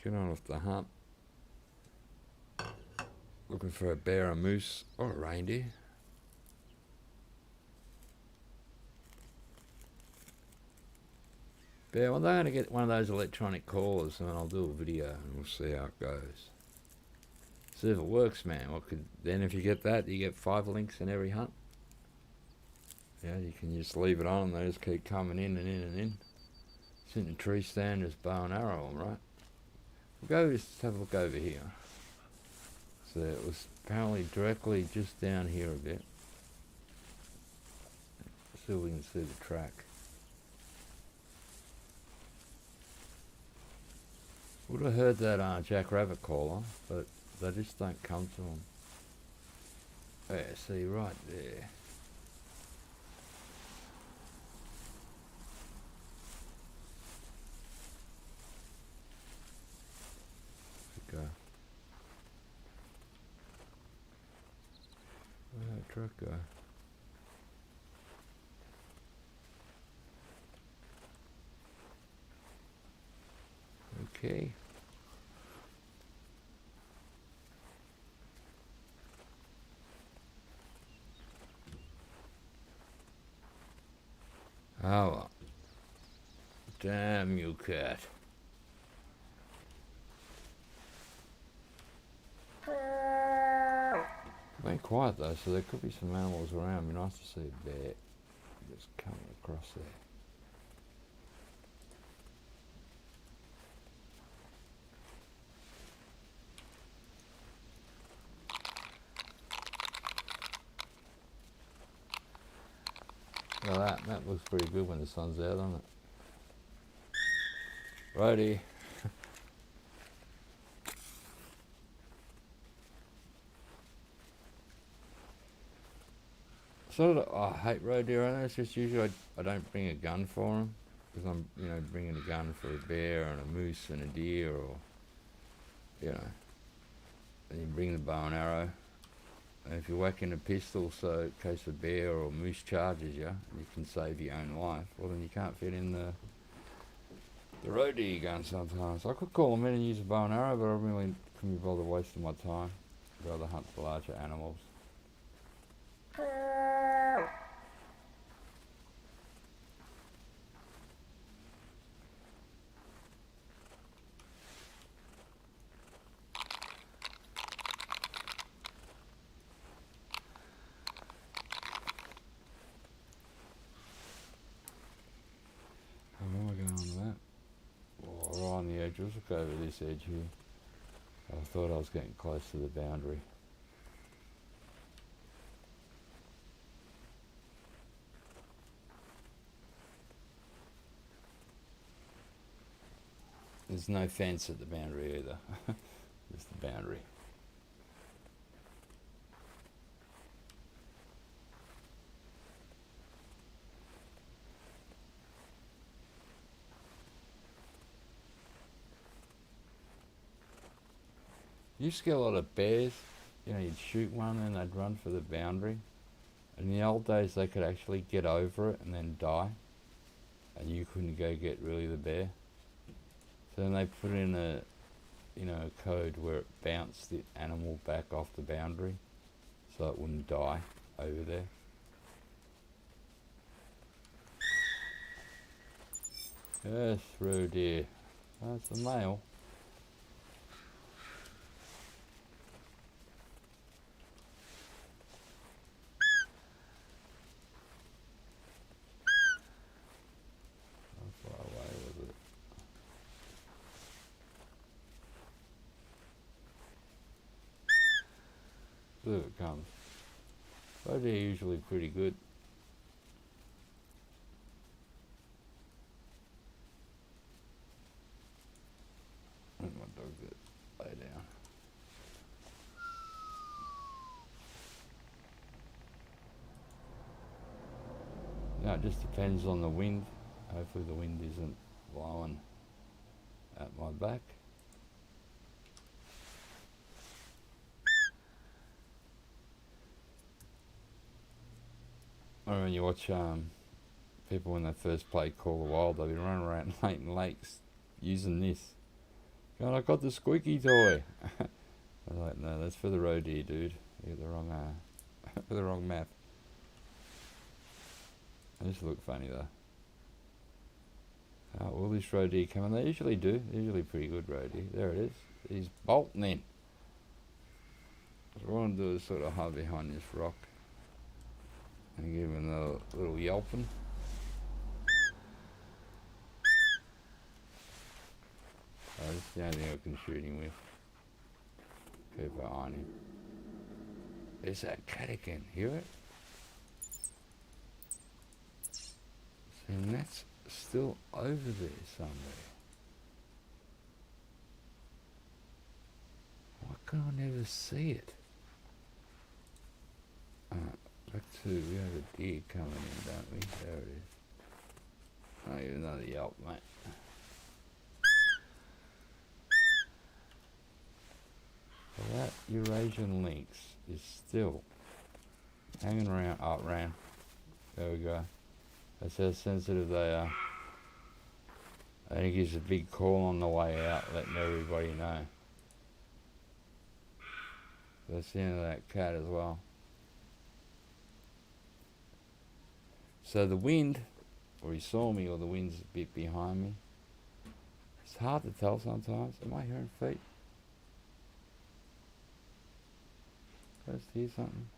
get on with the hunt. Looking for a bear, a moose, or a reindeer. Bear, well, they're going to get one of those electronic callers, and I'll do a video, and we'll see how it goes. See if it works, man. Then if you get that, you get 5 links in every hunt. Yeah, you can just leave it on and they just keep coming in and in and in. Sit in a tree stand, just bow and arrow them, right? We'll just have a look over here. So it was apparently directly just down here a bit. See if we can see the track. Would have heard that jackrabbit caller, but they just don't come to them. Yeah, see right there. Go. Where'd that truck go? Okay. Oh well. Damn you, cat. Been quiet though, so there could be some animals around. It'd be nice to see a bear just coming across there. Well, that looks pretty good when the sun's out, doesn't it? Righty. I hate reindeer. I know it's just usually I don't bring a gun for them because I'm bringing a gun for a bear and a moose and a deer, or and you bring the bow and arrow. And if you're whacking a pistol, so in case a bear or moose charges you, you can save your own life. Well, then you can't fit in the reindeer gun sometimes. I could call them in and use a bow and arrow, but I really couldn't be bothered wasting my time. I'd rather hunt the larger animals. this edge here. I thought I was getting close to the boundary. There's no fence at the boundary either. Just the boundary. You used to get a lot of bears. You know, you'd shoot one and they'd run for the boundary. In the old days, they could actually get over it and then die, and you couldn't go get really the bear. So then they put in a code where it bounced the animal back off the boundary, so it wouldn't die over there. Yes, Reindeer. That's the male. How far away was it? There it comes. Reindeer are usually pretty good. And my dog that lay down. No, it just depends on the wind. Hopefully the wind isn't blowing at my back. Or when you watch people when they first play Call of the Wild, they'll be running around Leighton Lakes using this. Going, I got the squeaky toy. I'm like, no, that's for the Reindeer, dude. You got the wrong, for the wrong map. They just look funny though. Will this Reindeer come in? They usually do. They're usually pretty good Reindeer. There it is. He's bolting in. What I want to do is sort of hide behind this rock and give him a little yelping. That's the only thing I can shoot him with. Keep an eye on him. There's that cat again. Hear it? And that's still over there somewhere. Why can I never see it? Back to, we have a deer coming in, don't we? There it is. I'll give another yelp, mate. So that Eurasian lynx is still hanging around. Oh, it ran. There we go. That's how sensitive they are. I think he's a big call on the way out, letting everybody know. That's the end of that cat as well. So the wind, or he saw me, or the wind's a bit behind me. It's hard to tell sometimes. Am I hearing feet? Let's hear something.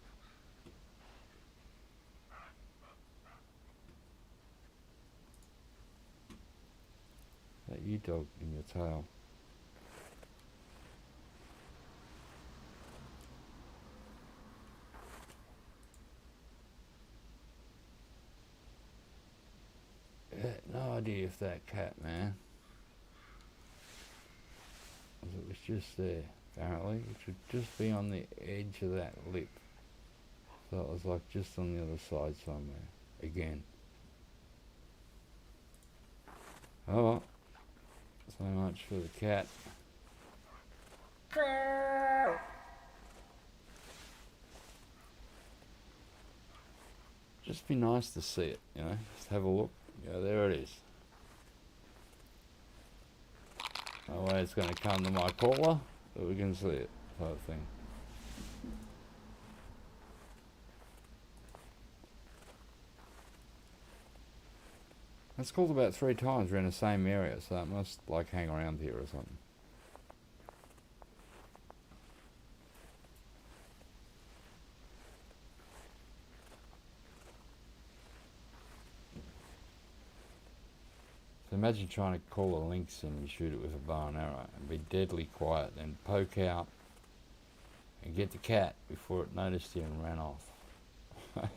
That you dog in your tail. Yeah, no idea if that cat, man. It was just there, apparently. It should just be on the edge of that lip. So it was like just on the other side somewhere. Again. Oh well. So much for the cat. Just be nice to see it, you know. Just have a look. Yeah, there it is. No way it's going to come to my caller, but we can see it, type thing. It's called about 3 times. We're in the same area, so it must like hang around here or something. So imagine trying to call a lynx and you shoot it with a bow and arrow and be deadly quiet, then poke out and get the cat before it noticed you and ran off. Like,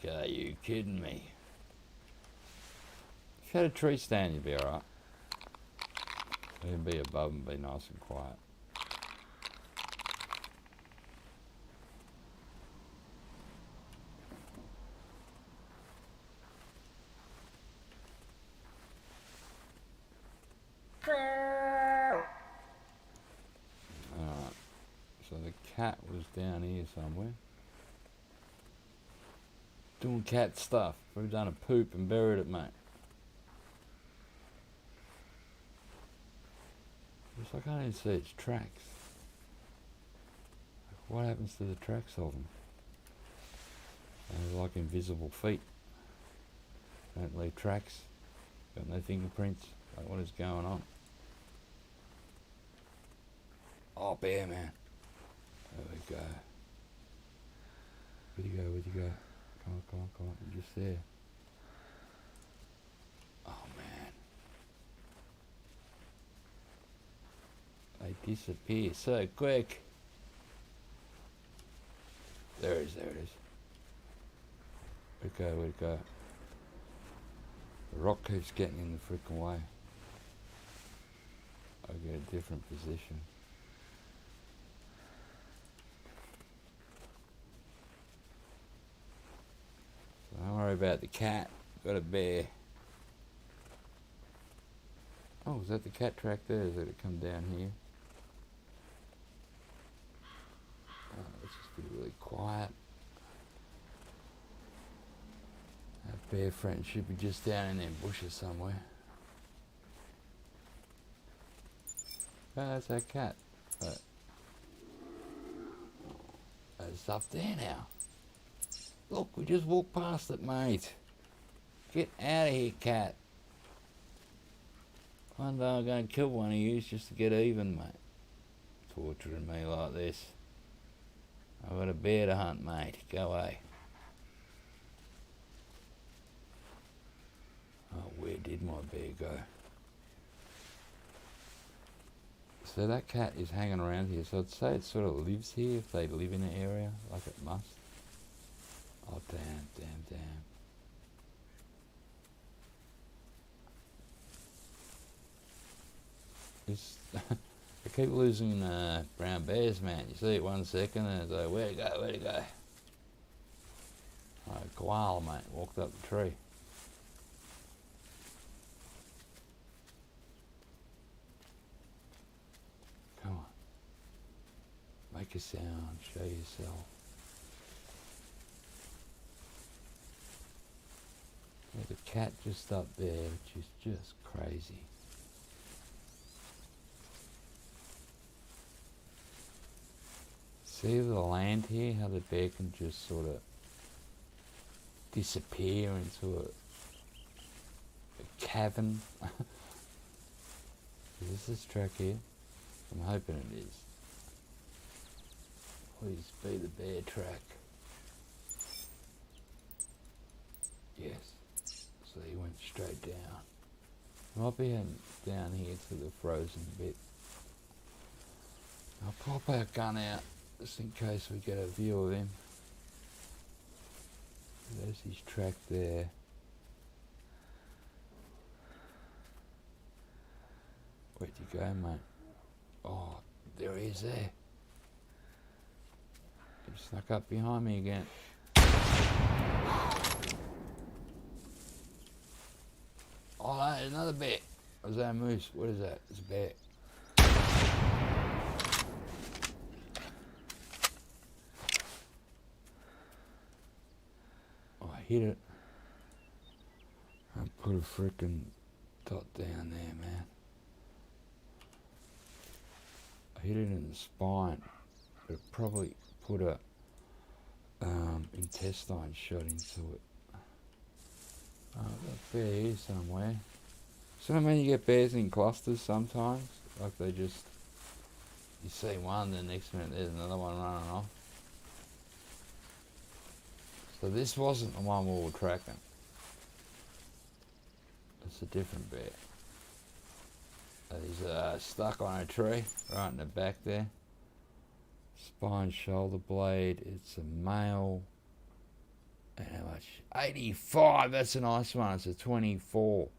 are you kidding me? If you had a tree stand, you'd be alright. You'd be above and be nice and quiet. Alright, so the cat was down here somewhere. Doing cat stuff. We've done a poop and buried it, mate. It's like I can't even see its tracks. What happens to the tracks of them? They're like invisible feet. Don't leave tracks. Got no fingerprints. Like, what is going on? Oh, bear man. There we go. Where'd you go? Where'd you go? Come on, come on, come on. You're just there. Oh, man. They disappear so quick. There it is, there it is. Where'd it go, where'd it go? The rock keeps getting in the freaking way. I'll get a different position. So don't worry about the cat. Got a bear. Oh, is that the cat track there? Is that it come down here? Oh, let's just be really quiet. Our bear friend should be just down in them bushes somewhere. Oh, that's our cat. But it's up there now. Look, we just walked past it, mate. Get out of here, cat. One day I'm going to kill one of you just to get even, mate. Torturing me like this. I've got a bear to hunt, mate. Go away. Oh, where did my bear go? So that cat is hanging around here. So I'd say it sort of lives here if they live in an area, like it must. Oh, damn, damn, damn. It's I keep losing brown bears, man. You see it 1 second and it's like, where'd it go, where'd it go? Oh, koala, mate, walked up the tree. Come on. Make a sound, show yourself. There's a cat just up there, which is just crazy. See the land here, how the bear can just sort of disappear into a cavern. Is this track here? I'm hoping it is. Please be the bear track. Yes. So he went straight down. Might be heading down here to the frozen bit. I'll pop our gun out just in case we get a view of him. There's his track there. Where'd you go, mate? Oh, there he is there. He snuck up behind me again. Oh no, there's another bear. Or is that a moose? What is that? It's a bear. Oh, I hit it. I put a frickin' dot down there, man. I hit it in the spine, but it probably put a intestine shot into it. Oh, I've got a bear here somewhere. So I mean, you get bears in clusters sometimes, like they just, you see one, the next minute there's another one running off. So this wasn't the one we were tracking. It's a different bear. He's stuck on a tree, right in the back there. Spine, shoulder blade. It's a male. And how much? 85. That's a nice one. It's a 24.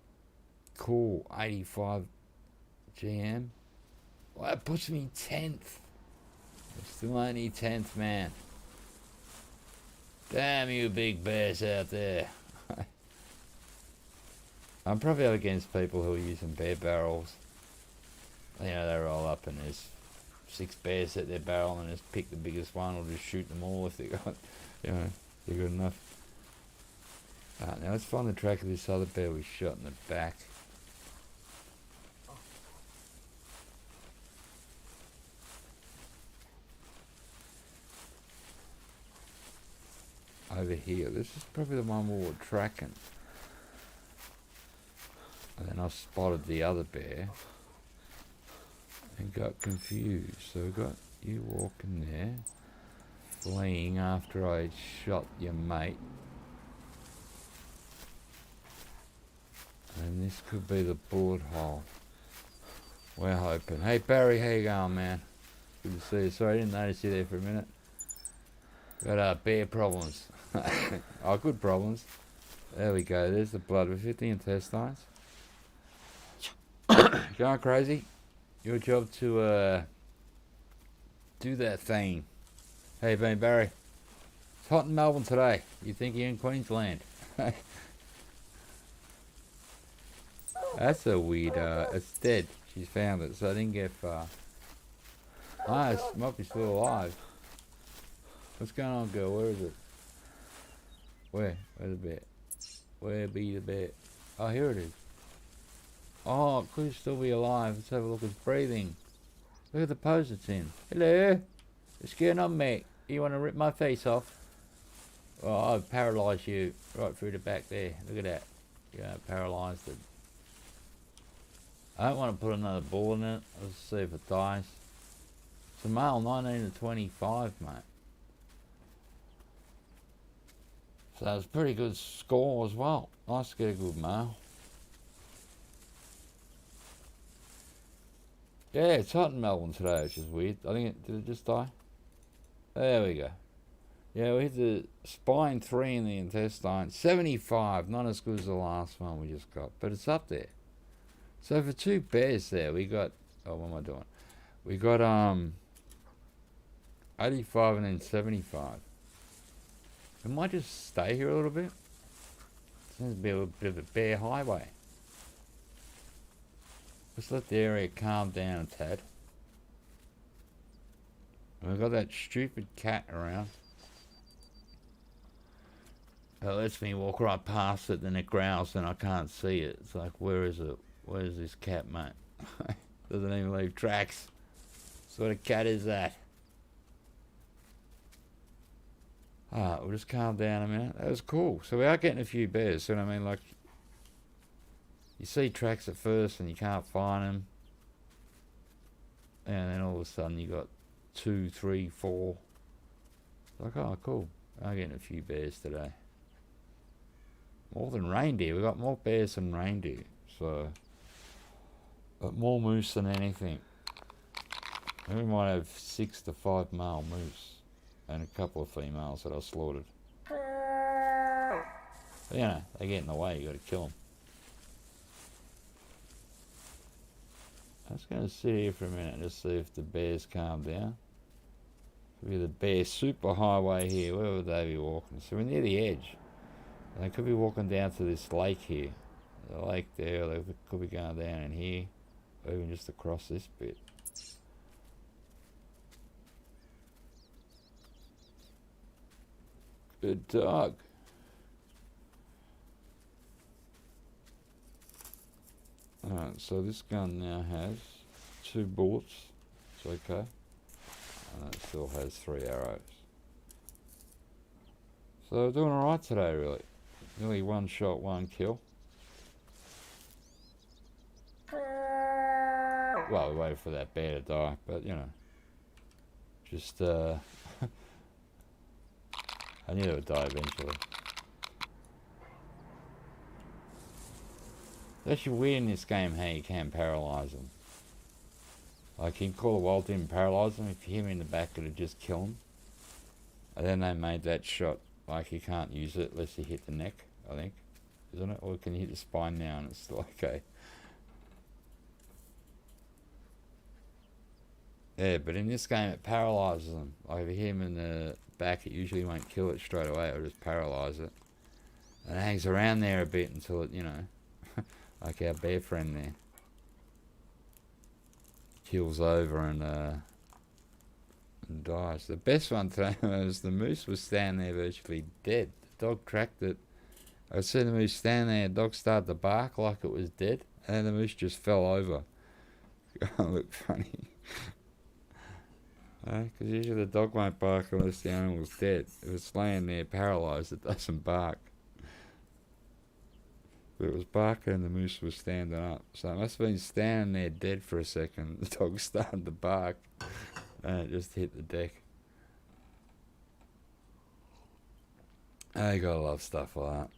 Cool. 85 GM. Well, that puts me 10th. Still only 10th, man. Damn you big bears out there. I'm probably up against people who are using bear barrels. You know, they roll up and there's 6 bears at their barrel and just pick the biggest one or just shoot them all if they got, you know, they're good enough. Alright, now let's find the track of this other bear we shot in the back. Over here, this is probably the one we were tracking. And then I spotted the other bear and got confused. So we got you walking there, fleeing after I shot your mate. And this could be the bullet hole. We're hoping. Hey Barry, how you going, man? Good to see you. Sorry, I didn't notice you there for a minute. Got bear problems. Oh, good problems. There we go. There's the blood. We've hit the intestines. Going crazy. Your job to do that thing. Hey, Ben Barry. It's hot in Melbourne today. You think you're in Queensland? That's a weird. It's dead. She's found it, so I didn't get far. Ah, it might be still alive. What's going on, girl? Where is it? Where's the bear? Where be the bear? Oh, here it is. Oh, it could still be alive. Let's have a look. It's breathing. Look at the pose it's in. Hello. What's going on, mate? You want to rip my face off? Oh, I've paralysed you right through the back there. Look at that. Yeah, paralysed it. I don't want to put another ball in it. Let's see if it dies. It's a male, 19 to 25, mate. So it's a pretty good score as well. Nice to get a good male. Yeah, it's hot in Melbourne today, which is weird. I think did it just die? There we go. Yeah, we hit the spine 3 in the intestine. 75, not as good as the last one we just got, but it's up there. So for 2 bears there, we got, oh, what am I doing? We got 85 and then 75. I might just stay here a little bit. Seems to be a little bit of a bear highway. Let's let the area calm down a tad. And we've got that stupid cat around. It lets me walk right past it, then it growls and I can't see it. It's like, where is it? Where's this cat, mate? Doesn't even leave tracks. What sort of cat is that? Alright, we'll just calm down a minute. That was cool. So we are getting a few bears. So I mean, like, you see tracks at first and you can't find them. And then all of a sudden you got 2, 3, 4. Like, oh, cool. I'm getting a few bears today. More than reindeer. We got more bears than reindeer. So, but more moose than anything. We might have 6 to 5 male moose. And a couple of females that I slaughtered. But, you know, they get in the way, you got to kill them. I'm just going to sit here for a minute and just see if the bears calm down. Could be the bear super highway here. Where would they be walking? So we're near the edge. And they could be walking down to this lake here. The lake there, or they could be going down in here. Or even just across this bit. Good dog. Alright, so this gun now has 2 bullets. It's okay. And it still has 3 arrows. So doing alright today, really. Nearly 1 shot, 1 kill. Well, we waited for that bear to die, but you know. Just I knew it would die eventually. It's actually weird in this game how you can paralyse them. Like, you can call a wild and paralyse them. If you hit him in the back, it'll just kill him. And then they made that shot, like, you can't use it unless you hit the neck, I think. Isn't it? Or can you hit the spine now and it's still okay? Yeah, but in this game it paralyses them. Like, if you hit him in the back, it usually won't kill it straight away. It'll just paralyse it. And it hangs around there a bit until it, you know, like our bear friend there, kills over and dies. The best one today was the moose was standing there virtually dead. The dog tracked it. I see the moose standing there, the dog started to bark like it was dead, and then the moose just fell over. It looked funny. Because usually the dog won't bark unless the animal's dead. If it's laying there paralysed, it doesn't bark. But it was barking and the moose was standing up. So it must have been standing there dead for a second. The dog started to bark and it just hit the deck. You gotta love stuff like that.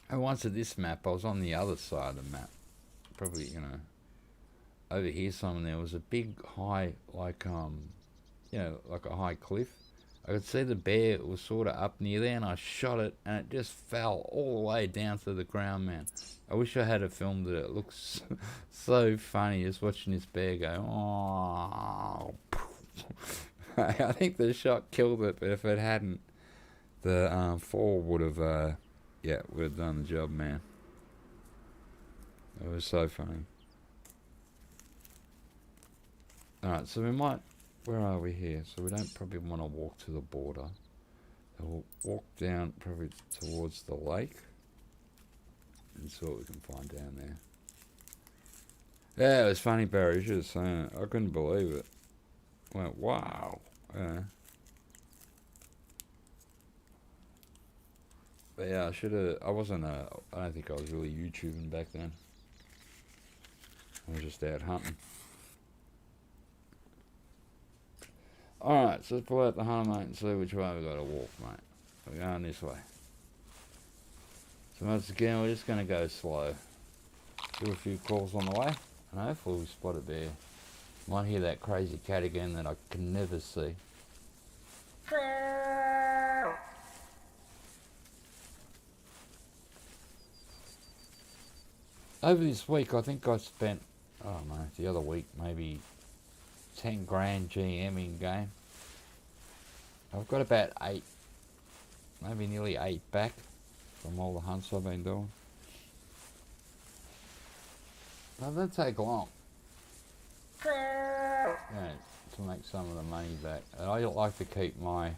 And once at this map, I was on the other side of the map. Probably, you know, over here somewhere there was a big high, like, you know, like a high cliff. I could see the bear was sort of up near there and I shot it and it just fell all the way down to the ground, man. I wish I had filmed it. It looks so funny just watching this bear go, oh. I think the shot killed it, but if it hadn't, the fall would have, yeah, would have done the job, man. It was so funny. Alright, so we might, where are we here? So we don't probably want to walk to the border. So we'll walk down probably towards the lake and see what we can find down there. Yeah, it was funny, Barry. You should have seen it. I couldn't believe it. I went, wow. Yeah. But yeah, I should have, I don't think I was really YouTubing back then. I was just out hunting. Alright, so let's pull out the hunter, mate, and see which way we've got to walk, mate. We're going this way. So once again, we're just going to go slow. Do a few calls on the way, and hopefully we spot a bear. Might hear that crazy cat again that I can never see. Over this week, I think I spent, I don't know, the other week, maybe 10 grand GMing game. I've got about 8, maybe nearly 8 back from all the hunts I've been doing. That doesn't take long, yeah, to make some of the money back. And I like to keep my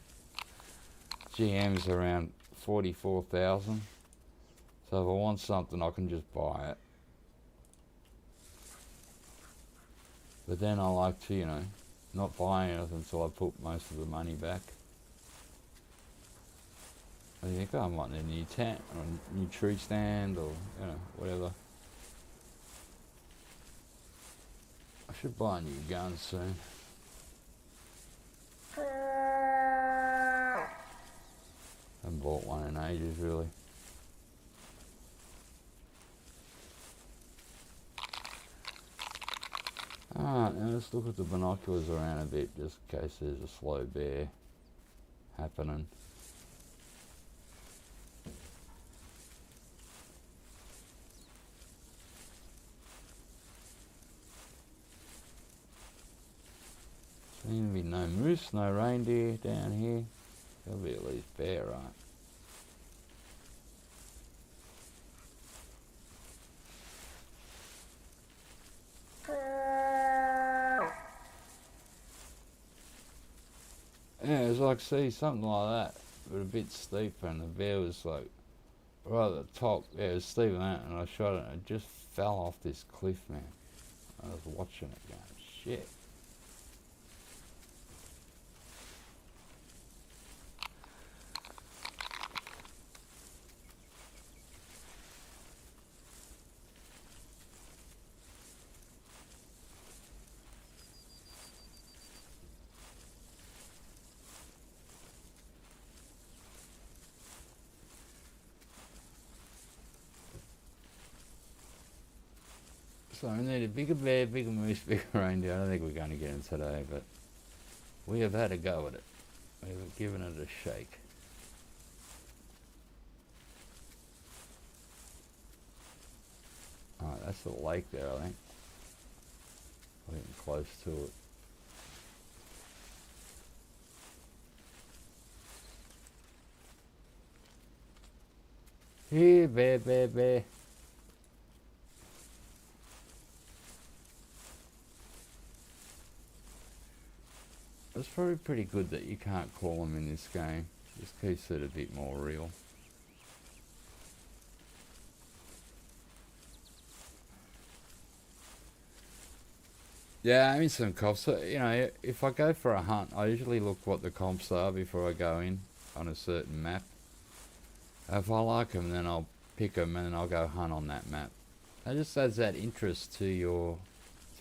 GMs around 44,000. So if I want something, I can just buy it. But then I like to, you know, not buy anything until I put most of the money back. I think, oh, I might need a new tent or a new tree stand or, you know, whatever. I should buy a new gun soon. I haven't bought one in ages, really. Alright, now let's look at the binoculars around a bit, just in case there's a slow bear happening. Seems to be no moose, no reindeer down here. There'll be at least bear, right? Yeah, it was like, see, something like that, but a bit steeper, and the bear was like right at the top. Yeah, it was steeper than that, and I shot it, and it just fell off this cliff, man. I was watching it going, shit. So we need a bigger bear, bigger moose, bigger reindeer. I don't think we're going to get them today, but we have had a go at it. We've given it a shake. Alright, that's the lake there, I think. We're getting close to it. Here, bear, bear, bear. It's probably pretty good that you can't call them in this game. Just keeps it a bit more real. Yeah, I mean some comps. So, you know, if I go for a hunt, I usually look what the comps are before I go in on a certain map. If I like them, then I'll pick them and then I'll go hunt on that map. It just adds that interest to your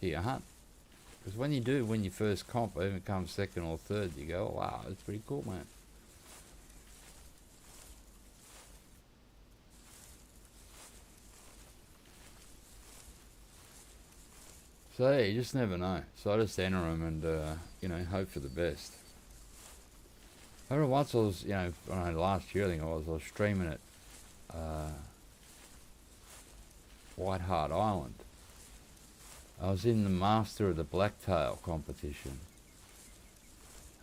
hunt. Because when you do win your first comp, even if it comes second or third, you go, oh, wow, that's pretty cool, man. So yeah, you just never know. So I just enter them and, you know, hope for the best. I remember once I was, you know, last year I think I was streaming at White Hart Island. I was in the Master of the Blacktail competition.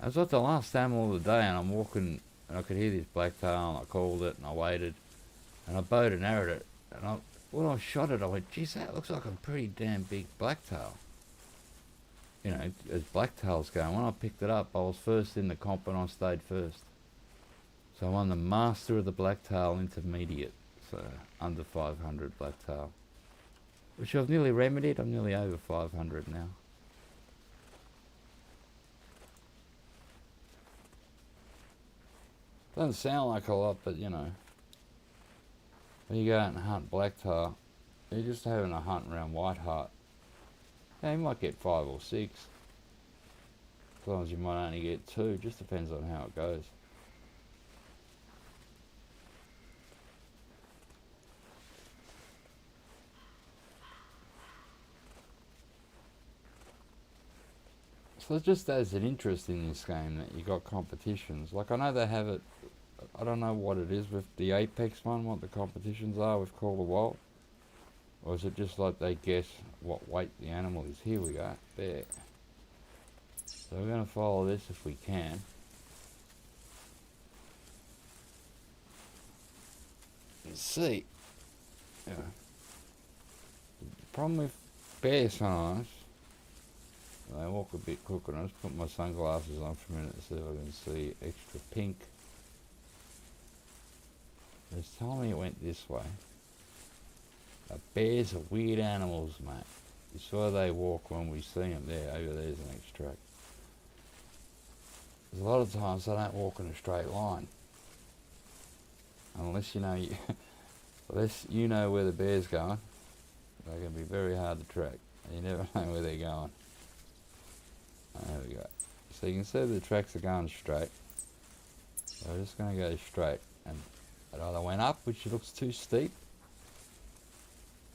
I was like the last animal of the day, and I'm walking, and I could hear this blacktail, and I called it, and I waited, and I bowed and arrowed it, and when I shot it, I went, geez, that looks like a pretty damn big blacktail. You know, as blacktails go. When I picked it up, I was first in the comp, and I stayed first. So I won the Master of the Blacktail Intermediate, so under 500 blacktail. Which I've nearly remedied. I'm nearly over 500 now. Doesn't sound like a lot, but you know, when you go out and hunt blacktail, you're just having a hunt around White Hart. Yeah, you might get 5 or 6. Sometimes you might only get 2. Just depends on how it goes. So it just adds an interest in this game that you got competitions. Like I know they have it, I don't know what it is with the Apex one, what the competitions are with Call of Wild. Or is it just like they guess what weight the animal is? Here we go, bear. So we're going to follow this if we can. Let's see. Yeah. The problem with bears sometimes, they walk a bit crooked. I just put my sunglasses on for a minute to see if I can see extra pink. It's telling me it went this way. Bears are weird animals, mate. It's why they walk when we see them. There, over there's the next track. There's a lot of times they don't walk in a straight line. Unless you know, unless you know where the bear's going, they can be very hard to track. You never know where they're going. There we go. So you can see the tracks are going straight. So we're just going to go straight. And it either went up, which looks too steep,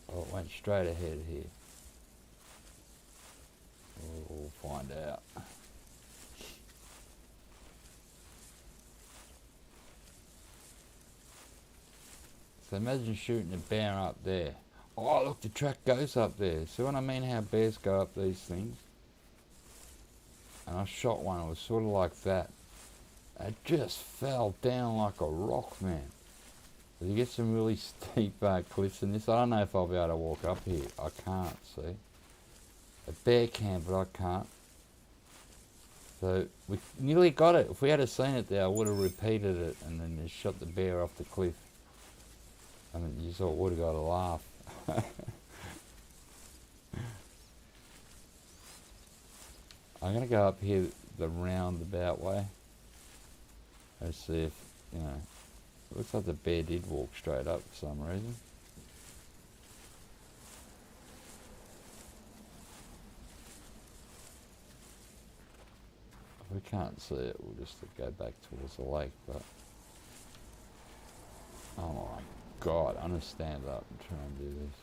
or it went straight ahead here. We'll find out. So imagine shooting a bear up there. Oh look, the track goes up there. See what I mean, how bears go up these things? And I shot one, it was sort of like that. It just fell down like a rock, man. So you get some really steep cliffs in this. I don't know if I'll be able to walk up here. I can't, see. A bear can, but I can't. So we nearly got it. If we had seen it there, I would have repeated it and then just shot the bear off the cliff. I mean, you sort of would have got a laugh. I'm going to go up here the roundabout way. Let's see if, you know, it looks like the bear did walk straight up for some reason. If we can't see it, we'll just go back towards the lake, but... Oh my God, I'm going to stand up and try and do this.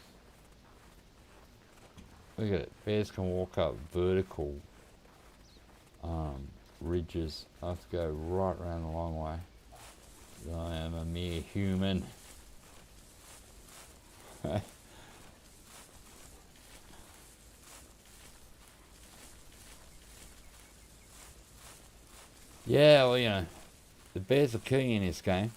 Look at it. Bears can walk up vertical ridges. I have to go right around the long way. I am a mere human. Yeah, well, you know, the bears will kill you in this game.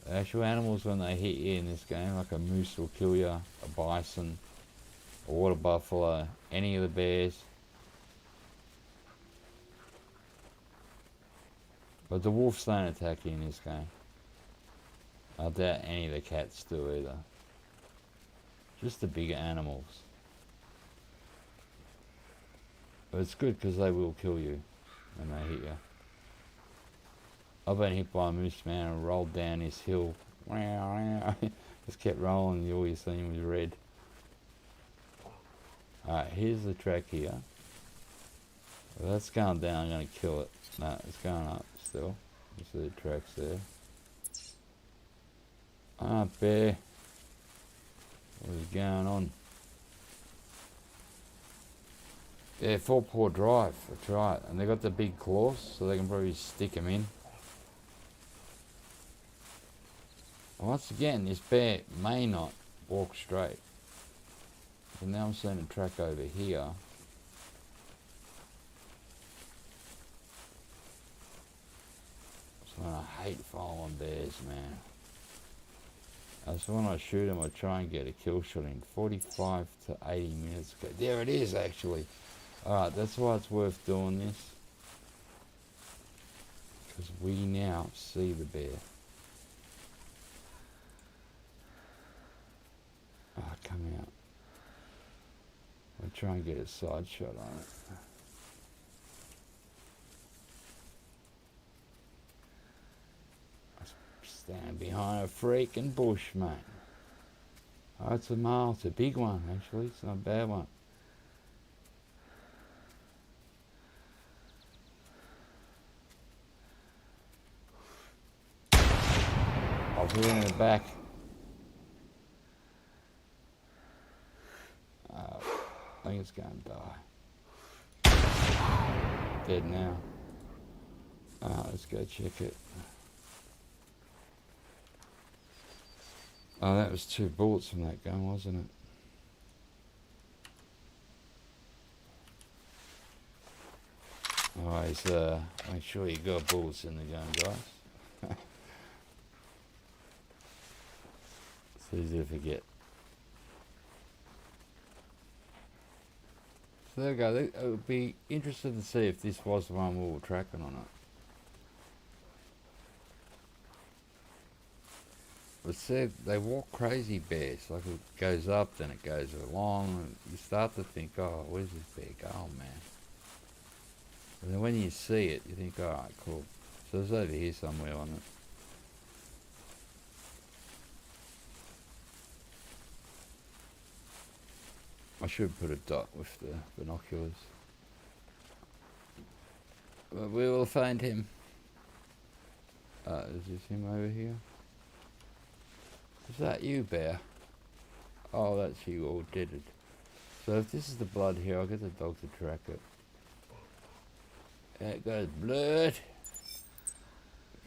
The actual animals, when they hit you in this game, like a moose will kill you, a bison, a water buffalo, any of the bears. But the wolves don't attack you in this game. I doubt any of the cats do either. Just the bigger animals. But it's good because they will kill you when they hit you. I've been hit by a moose, man, and rolled down this hill. Just kept rolling, all you seen was red. Alright, here's the track here. Well, that's going down, I'm going to kill it. No, it's going up still. You see the tracks there. Ah, bear. What is going on? Yeah, 4-paw drive, that's right. And they got the big claws, so they can probably stick them in. And once again, this bear may not walk straight. So now I'm seeing a track over here. So I hate following bears, man. So when I shoot them, I try and get a kill shot in 45 to 80 minutes ago. There it is, actually. Alright, that's why it's worth doing this. Because we now see the bear. Oh, come out. I'll try and get a side shot on it. I stand behind a freaking bush, mate. Oh, it's a male. It's a big one, actually. It's not a bad one. I'll hit him in the back. I think it's going to die. Dead now. Let's go check it. Oh, that was 2 bullets from that gun, wasn't it? Always make sure you got bullets in the gun, guys. It's easy to forget. So there we go. It would be interesting to see if this was the one we were tracking or not. But see, they walk crazy, bears. Like it goes up, then it goes along, and you start to think, oh, where's this bear going, man? And then when you see it, you think, alright, cool. So it's over here somewhere on it. I should put a dot with the binoculars. But we will find him. Is this him over here? Is that you, bear? Oh, that's you all deaded. So if this is the blood here, I'll get the dog to track it. There it goes, blood.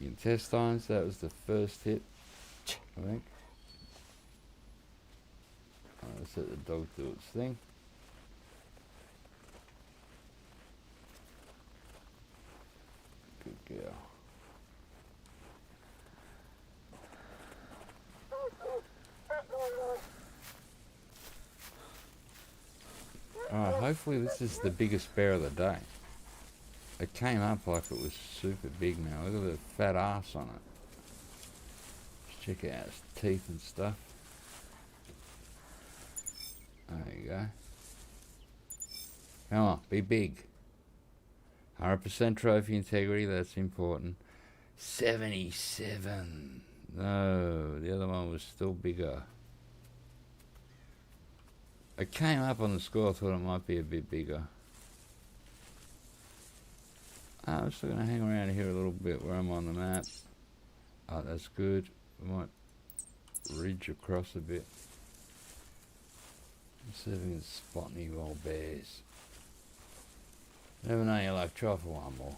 Intestines, that was the first hit, I think. Let's let the dog do its thing. Good girl. Alright, hopefully this is the biggest bear of the day. It came up like it was super big now. Look at the fat ass on it. Let's check out its teeth and stuff. There you go. Come on, be big. 100% trophy integrity, that's important. 77. No, the other one was still bigger. It came up on the score, I thought it might be a bit bigger. I'm still going to hang around here a little bit where I'm on the map. Oh, that's good. We might ridge across a bit. Let's see if we can spot any wild bears. Never know, you like, try for one more.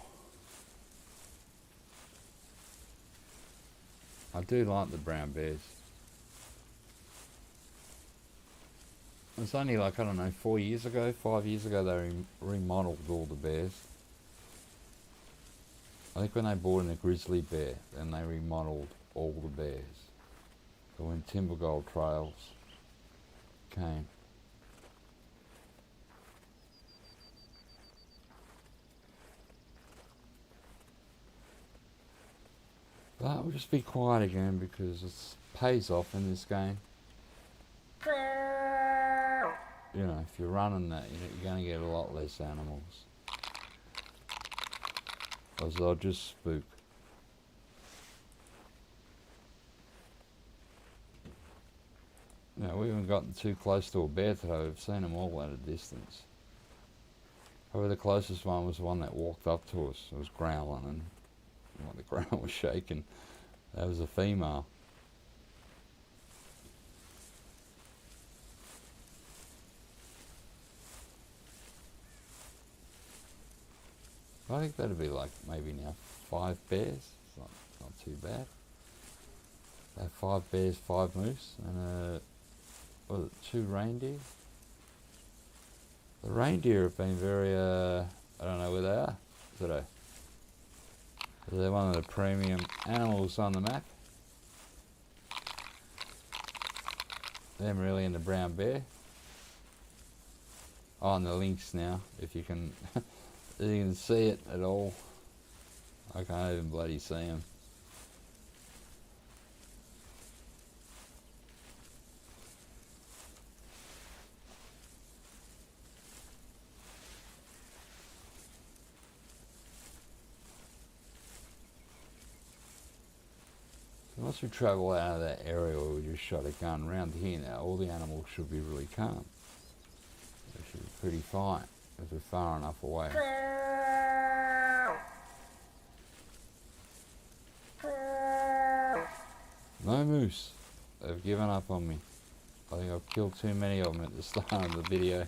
I do like the brown bears. It's only like, I don't know, 4 years ago, 5 years ago, they remodeled all the bears. I think when they brought in a grizzly bear, then they remodeled all the bears. So when Timber Gold Trails came. But we'll just be quiet again because it pays off in this game. You know, if you're running that, you're going to get a lot less animals. Or they'll just spook. You know, we haven't gotten too close to a bear today. We've seen them all at a distance. However, the closest one was the one that walked up to us. It was growling and the ground was shaking. That was a female. I think that'd be like maybe now 5 bears. It's not too bad. 5 bears, 5 moose, and 2 reindeer. The reindeer have been very, I don't know where they are today. They're one of the premium animals on the map. Them really and the brown bear. Oh, and the lynx now, if you can, if you can see it at all. I can't even bloody see them. Once we travel out of that area where we just shot a gun, round here now, all the animals should be really calm. They should be pretty fine if we're far enough away. No moose. They've given up on me. I think I've killed too many of them at the start of the video.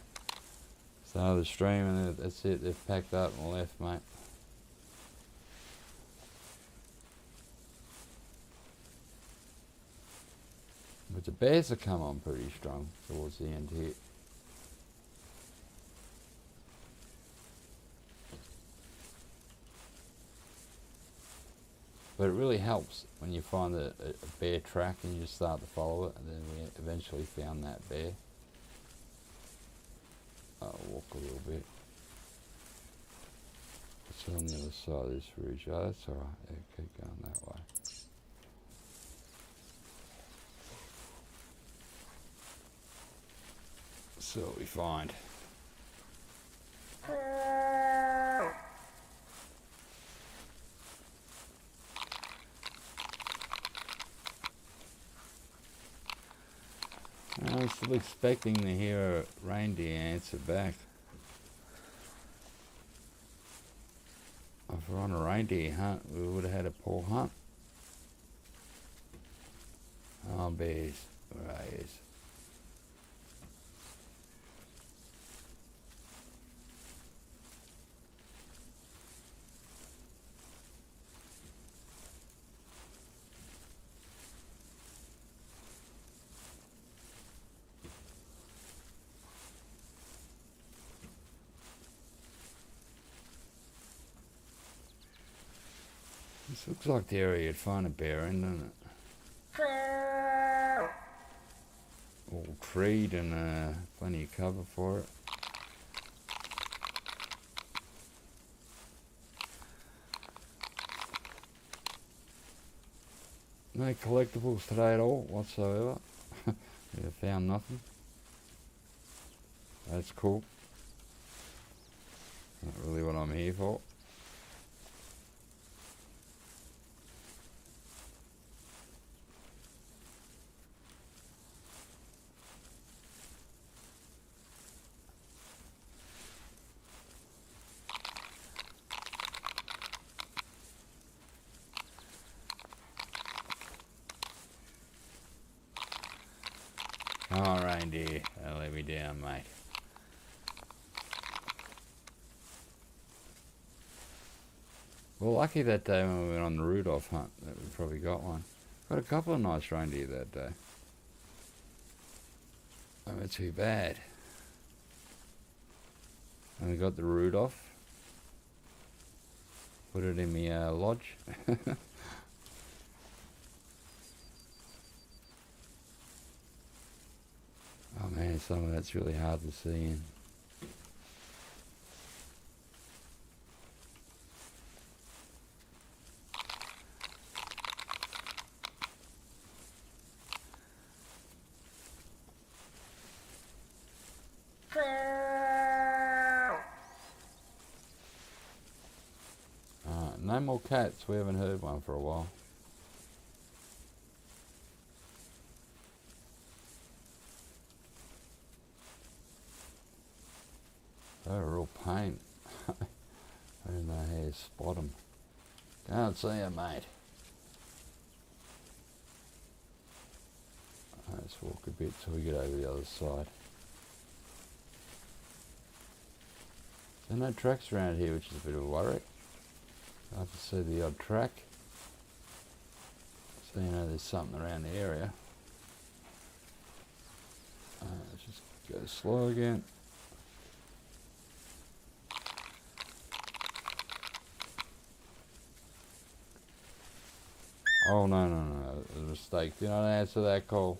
Start of the stream, and that's it. They've packed up and left, mate. But the bears have come on pretty strong towards the end here. But it really helps when you find a bear track and you just start to follow it, and then we eventually found that bear. I'll walk a little bit. It's on the other side of this ridge. Oh, that's alright. Yeah, keep going that way. So what we find. I'm still expecting to hear a reindeer answer back. If we're on a reindeer hunt, we would have had a poor hunt. Oh, bears. Where are you? This looks like the area you'd find a bear in, doesn't it? All treed and plenty of cover for it. No collectibles today at all whatsoever. We have found nothing. That's cool. Not really what I'm here for. Oh, reindeer. reindeer. Don't let me down, mate. Well, lucky that day when we went on the Rudolph hunt that we probably got one. Got a couple of nice reindeer that day. Not too bad. And we got the Rudolph. Put it in my lodge. Oh man, some of that's really hard to see in. No more cats. We haven't heard one for a while. They're a real pain. I don't know how you spot them. Can't see them, mate. Let's walk a bit till we get over the other side. There are no tracks around here, which is a bit of a worry. I have to see the odd track. So you know there's something around the area. Let's just go slow again. Oh no, it was a mistake. Did not answer that call.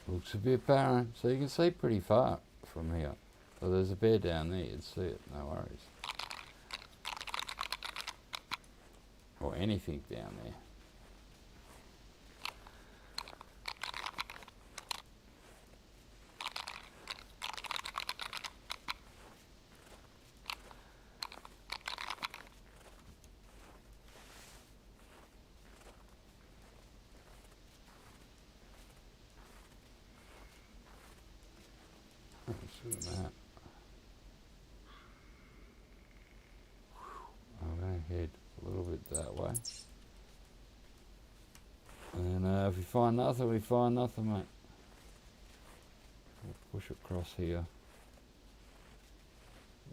Looks a bit barren, so you can see pretty far from here. So there's a bear down there, you'd see it, no worries. Or anything down there. Let's do that. I'm going to head a little bit that way. And if we find nothing, we find nothing, mate. We'll push across here.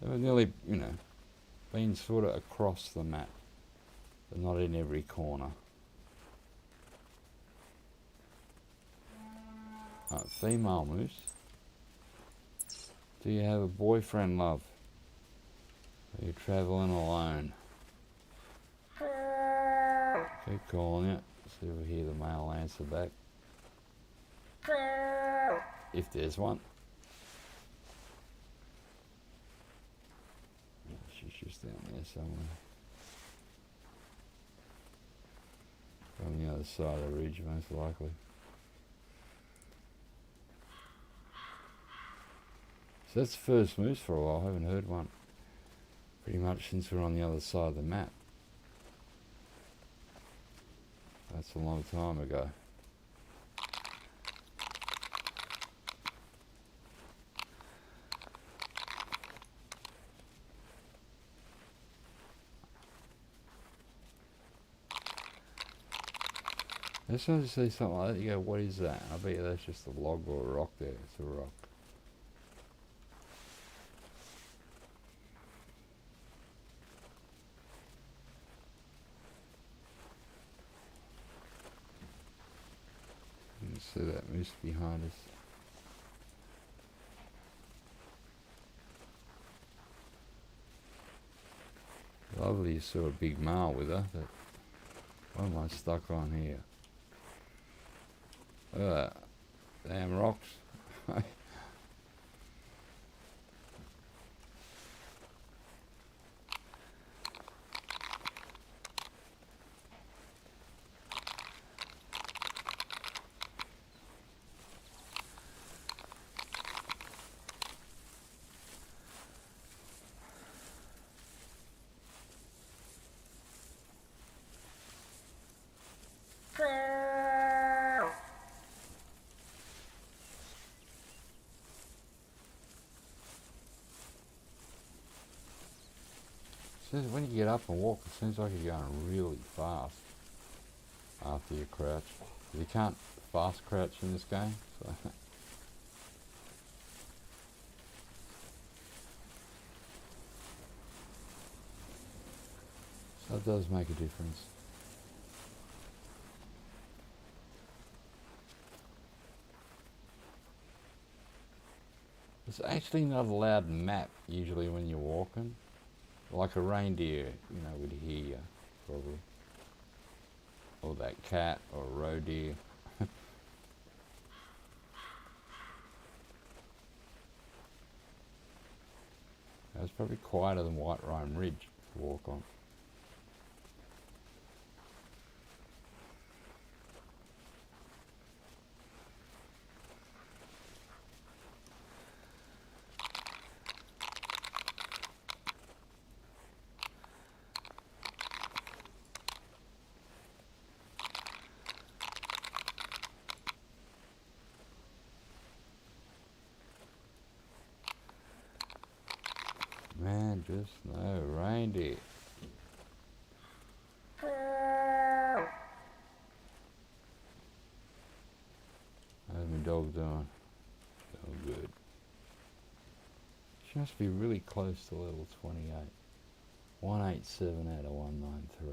They've nearly, been sort of across the map, but not in every corner. Right, female moose. Do you have a boyfriend, love? Are you travelling alone? Keep calling it. See if we hear the male answer back. If there's one. She's just down there somewhere. On the other side of the ridge, most likely. So that's the first moose for a while. I haven't heard one pretty much since we're on the other side of the map. That's a long time ago. As soon as you see something like that, you go, what is that? I bet you that's just a log or a rock there. It's a rock. You can see that moose behind us. Lovely, you saw a big male with her. But what am I stuck on here? Look at that. Damn rocks. When you get up and walk, it seems like you're going really fast after you crouch. You can't fast crouch in this game, so so it does make a difference. It's actually not a loud map usually when you're walking. Like a reindeer, would hear you, probably. Or that cat, or a roe deer. It's probably quieter than White Rime Ridge to walk on. Man, just no reindeer. How's my dog doing? Oh, good. She must be really close to level 28. 187 out of 193.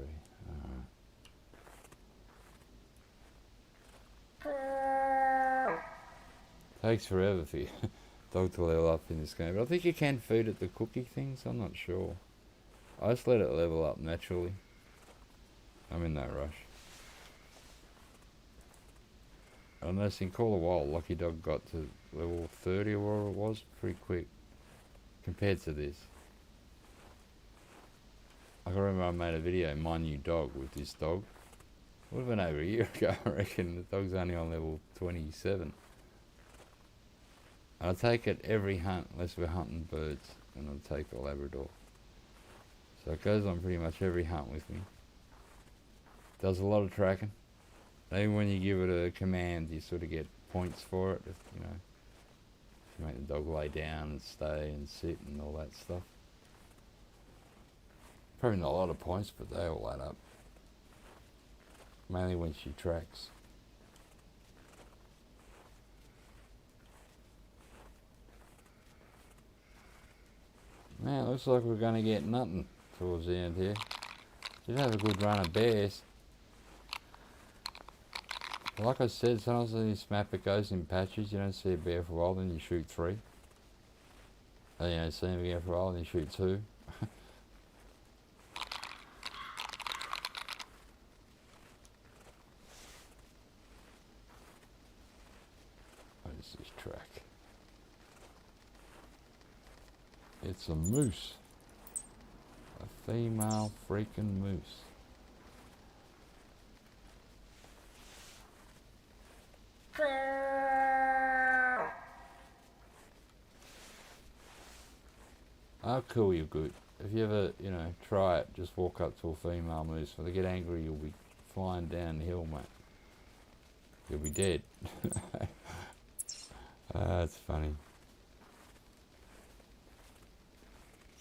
Alright. Takes forever for your dog to level up in this game. But I think you can feed it the cookie things. I'm not sure. I just let it level up naturally. I'm in no rush. I noticed in Call of Wild, Lucky Dog got to level 30 or whatever it was pretty quick compared to this. I can remember I made a video, my new dog, with this dog. It would have been over a year ago, I reckon. The dog's only on level 27. And I take it every hunt, unless we're hunting birds, and I'll take the Labrador. So it goes on pretty much every hunt with me. Does a lot of tracking. Even when you give it a command, you sort of get points for it. If you make the dog lay down and stay and sit and all that stuff. Probably not a lot of points, but they all add up. Mainly when she tracks. Man, it looks like we're going to get nothing towards the end here. Did have a good run of bears. Like I said, sometimes on this map it goes in patches. You don't see a bear for a while, then you shoot 3. And you don't see him again for a while, then you shoot 2. What is this track? It's a moose. A female freaking moose. How cool, you're good. If you ever, try it, just walk up to a female moose. When they get angry, you'll be flying down the hill, mate. You'll be dead. That's funny.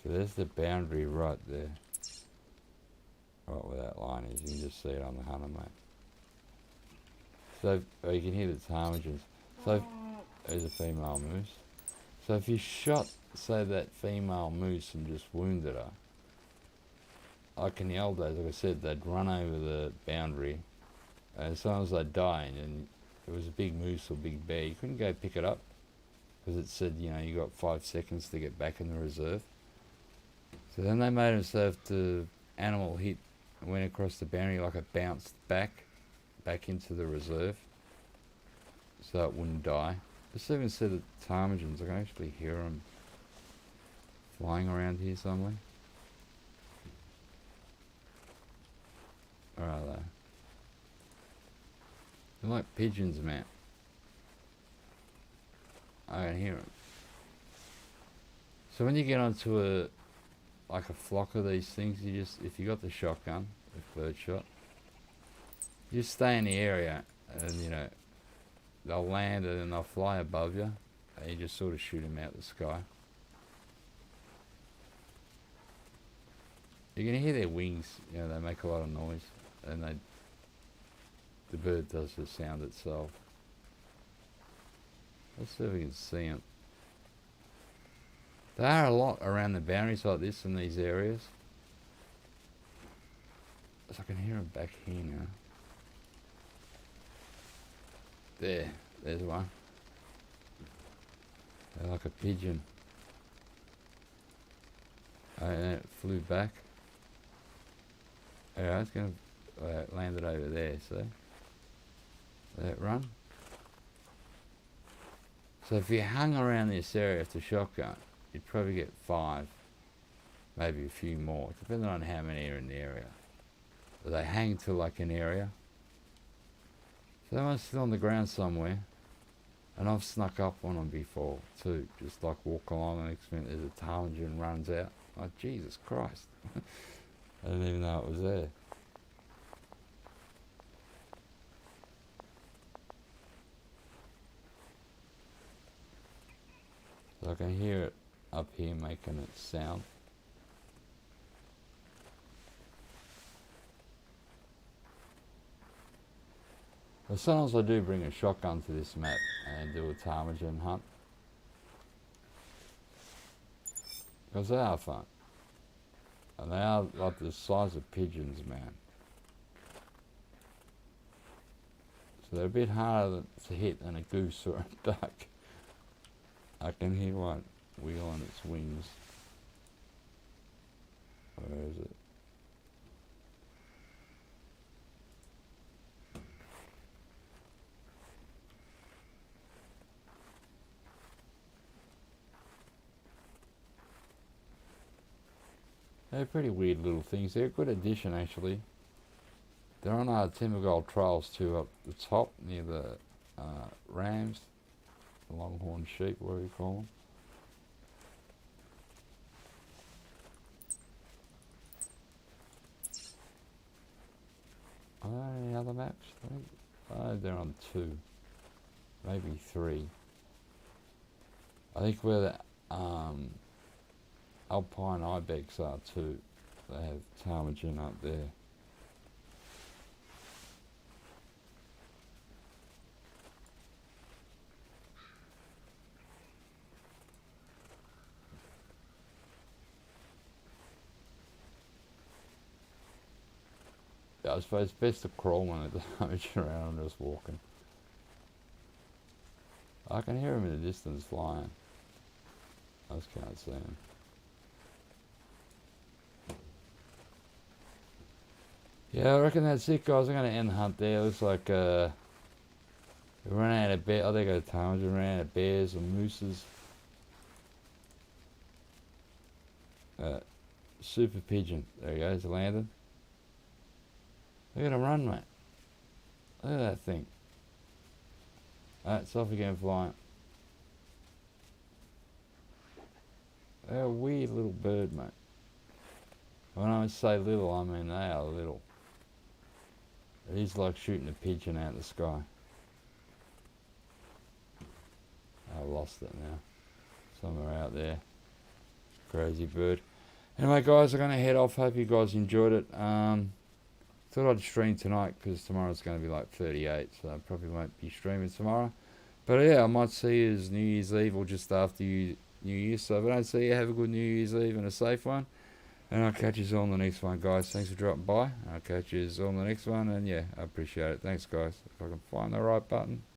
So there's the boundary right there. Right where that line is. You can just see it on the hunter, mate. So, you can hear the ptarmigans. So, there's a female moose. So if you shot, say, that female moose and just wounded her, like in the old days, like I said, they'd run over the boundary, and sometimes they'd die, and if it was a big moose or big bear, you couldn't go pick it up, because it said, you got 5 seconds to get back in the reserve. So then they made them so if the animal hit and went across the boundary, like it bounced back into the reserve, so it wouldn't die. Just even said that ptarmigans, I can actually hear them flying around here somewhere. Where are they? They're like pigeons, man. I can hear them. So when you get onto a flock of these things, you just, if you got the shotgun, the bird shot, you just stay in the area, and they'll land and then they'll fly above you, and you just sort of shoot them out the sky. You can hear their wings, you know, they make a lot of noise, and the bird does the sound itself. Let's see if we can see them. There are a lot around the boundaries like this in these areas. So I can hear them back here now. There's one. They're like a pigeon. And it flew back. Alright, it's going to land it over there, see? Let it run. So if you hung around this area with the shotgun, you'd probably get 5, maybe a few more, depending on how many are in the area. But they hang to like an area. So they might still on the ground somewhere. And I've snuck up on them before too, just like walk along and next minute there's a ptarmigan runs out. Like, Jesus Christ. I didn't even know it was there. So I can hear it up here making its sound. But sometimes I do bring a shotgun to this map and do a ptarmigan hunt. Because they are fun. And they are like the size of pigeons, man. So they're a bit harder to hit than a goose or a duck. I can hear one wheel on its wings. Where is it? They're pretty weird little things. They're a good addition, actually. They're on our Hemmeldal trails too, up the top near the rams, the longhorn sheep, whatever you call them. Are there any other maps? I think they're on 2, maybe 3. I think where the alpine ibex are too. They have ptarmigan up there. Yeah, I suppose it's best to crawl when it's ptarmigan around. I'm just walking. I can hear them in the distance flying. I just can't see them. Yeah, I reckon that's it, guys. I'm going to end the hunt there. Looks like we ran out of bears. I think I ptarmigan ran out of bears and mooses. Super pigeon. There he goes, landed. Look at him run, mate. Look at that thing. Alright, it's off again flying. They're a weird little bird, mate. When I say little, I mean they are little. It is like shooting a pigeon out of the sky. I lost it now. Somewhere out there. Crazy bird. Anyway, guys, I'm going to head off. Hope you guys enjoyed it. Thought I'd stream tonight because tomorrow's going to be like 38, so I probably won't be streaming tomorrow. But yeah, I might see you as New Year's Eve or just after New Year's. So if I don't see you, have a good New Year's Eve and a safe one. And I'll catch you all on the next one, guys. Thanks for dropping by. I'll catch you all on the next one. And yeah, I appreciate it. Thanks, guys. If I can find the right button.